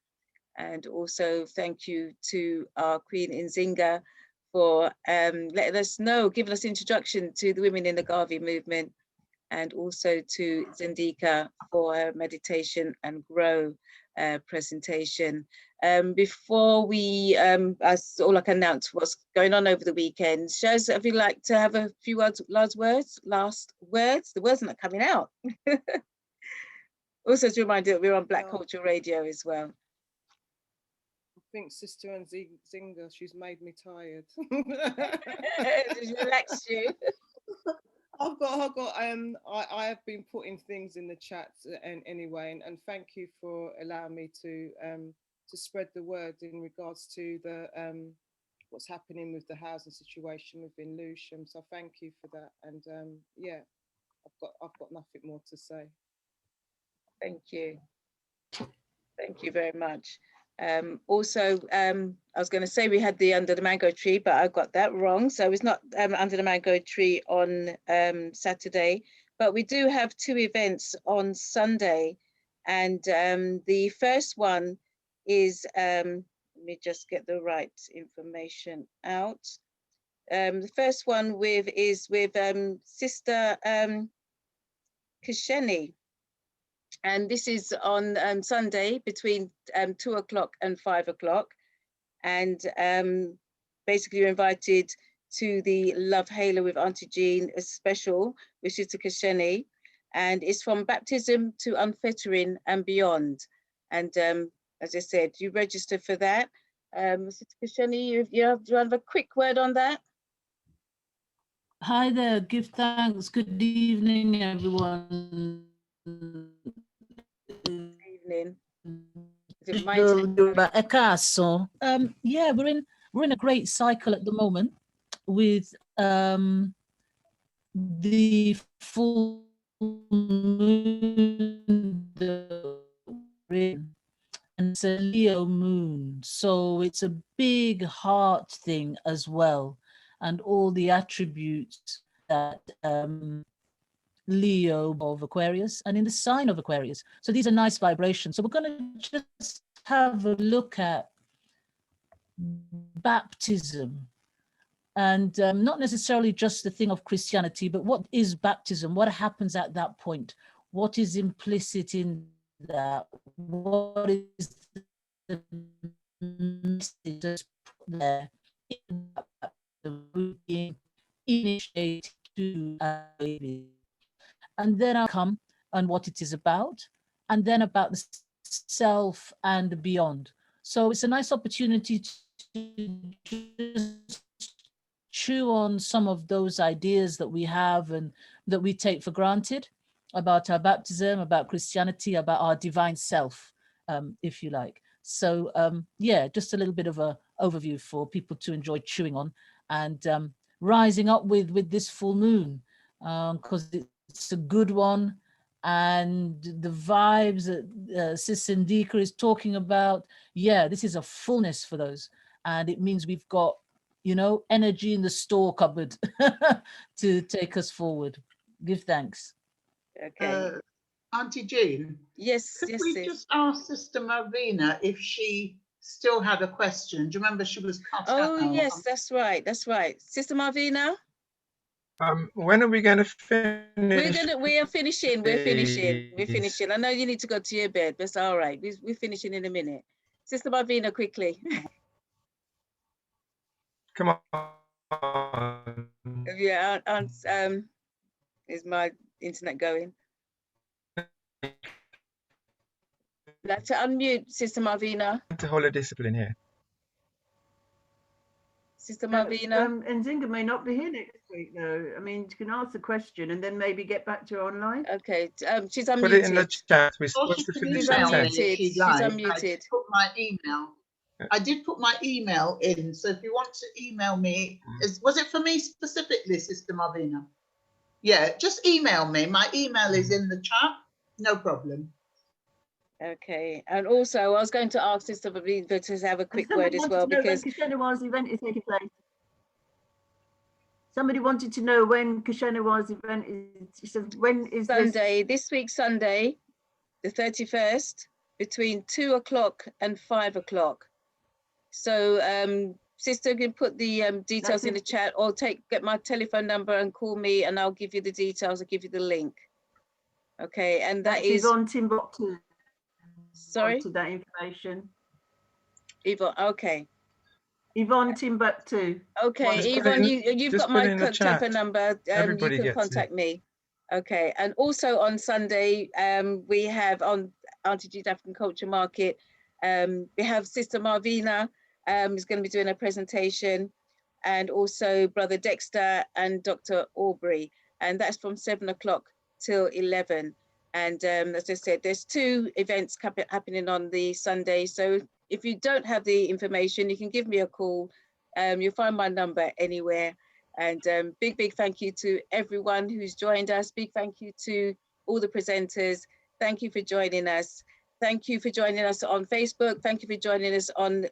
And also thank you to our Queen Nzingha for letting us know, giving us introduction to the women in the Garvey movement, and also to Zindika for her meditation and grow presentation. Before we, that's all I can announce what's going on over the weekend. Shaz, if you'd like to have a few last words, the words are not coming out. Also to remind you that we're on Black Culture Radio as well. I think Sister Nzingha, she's made me tired. Just relax you. I have been putting things in the chat anyway, and thank you for allowing me to spread the word in regards to the what's happening with the housing situation within Lewisham. So thank you for that, and yeah, I've got nothing more to say. Thank you. Thank you very much. Also, I was going to say we had the under the mango tree, but I got that wrong. So it's not under the mango tree on Saturday, but we do have two events on Sunday. And the first one is, let me just get the right information out. The first one is with Sister Kasheni. And this is on Sunday between 2 o'clock and 5 o'clock. And basically you're invited to the Love Halo with Auntie Jean, a special, which is to Kasheni. And it's from baptism to unfettering and beyond. And as I said, you register for that. Sister Kasheni, do you have a quick word on that? Hi there, give thanks. Good evening, everyone. Evening. Yeah, we're in a great cycle at the moment with the full moon and it's a Leo moon, so it's a big heart thing as well, and all the attributes that Leo of Aquarius and in the sign of Aquarius. So these are nice vibrations. So we're going to just have a look at baptism, and not necessarily just the thing of Christianity, but what is baptism? What happens at that point? What is implicit in that? What is the message that's put there in being initiated to a baby? And then I'll come on what it is about, and then about the self and beyond. So it's a nice opportunity to just chew on some of those ideas that we have and that we take for granted about our baptism, about Christianity, about our divine self, if you like. So yeah, just a little bit of an overview for people to enjoy chewing on and rising up with this full moon, because it's a good one. And the vibes that Sis Zindika is talking about, yeah, this is a fullness for those. And it means we've got, you know, energy in the store cupboard to take us forward. Give thanks. Okay. Auntie Jean? Yes, could yes, we sis. just ask Sister Marina if she still had a question? Do you remember she was cut out? Oh, yes, that's right. That's right. Sister Marvina? When are we going to finish? We are finishing. We're finishing. I know you need to go to your bed, but it's all right. We're finishing in a minute. Sister Marvina, quickly. Come on. Yeah, is my internet going? Like to unmute, Sister Marvina. To hold a discipline here. Sister Marvina. Nzingha may not be here next week, though. I mean, you can ask the question and then maybe get back to her online. Okay, she's unmuted. Put it in the chat. We're supposed to finish She's at 10. unmuted. She's unmuted. Put my email. I did put my email in, so if you want to email me, was it for me specifically, Sister Marvina? Yeah, just email me. My email is in the chat. No problem. Okay, and also I was going to ask Sister Marvina to have a quick word as well, because Kashenawa's event is taking place. Somebody wanted to know when Kashenawa's event is. She says, when is Sunday, this week Sunday, the 31st, between 2 o'clock and 5 o'clock. So Sister can put the details in the chat, or get my telephone number and call me, and I'll give you the details. I'll give you the link. Okay, and that is Yvonne Timbuktu. Sorry, to that information. Yvonne. Okay. Yvonne Timbuktu. Okay, Yvonne, you've got my telephone number. You Everybody can gets contact me. Okay, and also on Sunday, we have on Auntie G's African Culture Market, we have Sister Marvina is going to be doing a presentation, and also Brother Dexter and Dr. Aubrey, and that's from 7 o'clock till 11. And as I said, there's 2 events happening on the Sunday. So if you don't have the information, you can give me a call. You'll find my number anywhere. And big thank you to everyone who's joined us. Big thank you to all the presenters. Thank you for joining us. Thank you for joining us on Facebook. Thank you for joining us on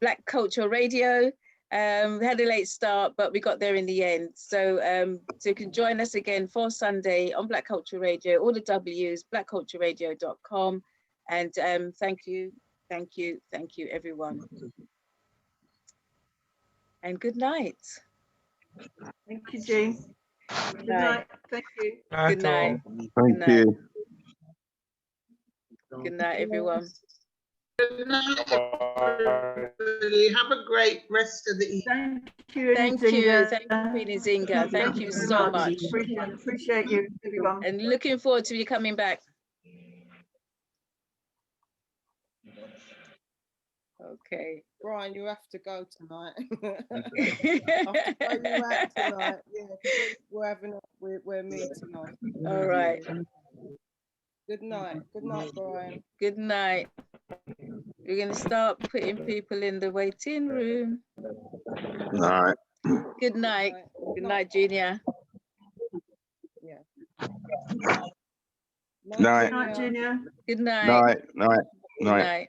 Black Culture Radio. We had a late start, but we got there in the end. So, so you can join us again for Sunday on Black Culture Radio, all the W's, blackcultureradio.com. And thank you, everyone. And good night. Thank you, Jean. Good night. Thank you. Good night. Thank you. Good night, everyone. Good night, everybody. Have a great rest of the evening. Thank you. Thank you, Queen Nzingha. Thank you so much. Appreciate you, everyone. And looking forward to you coming back. Okay. Brian, you have to go tonight. I have to go you out tonight. Yeah, we're meeting on. All right. Good night. Good night, Brian. Good night. We're going to start putting people in the waiting room. All right. Good night. Good night, Junior. Yeah. Night. Night, Junior. Good night. Night. Night. Good Night.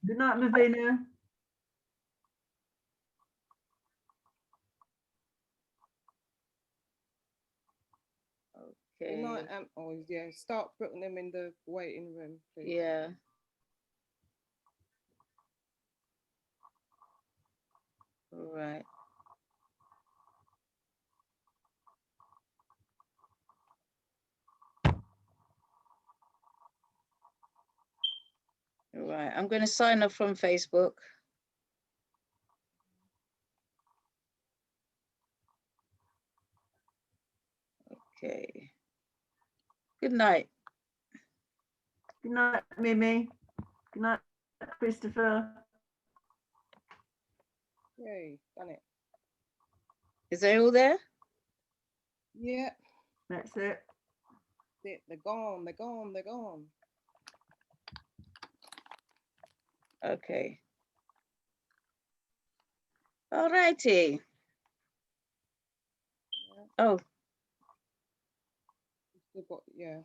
Good night, Lavina. Okay. Good night, oh yeah, start putting them in the waiting room, please. Yeah. All right. All right, I'm going to sign off from Facebook. Okay. Good night. Good night, Mimi. Good night, Christopher. Yay, done it. Is they all there? Yeah. That's it. They're gone, they're gone, they're gone. Okay. All righty. Oh. Still got, yeah.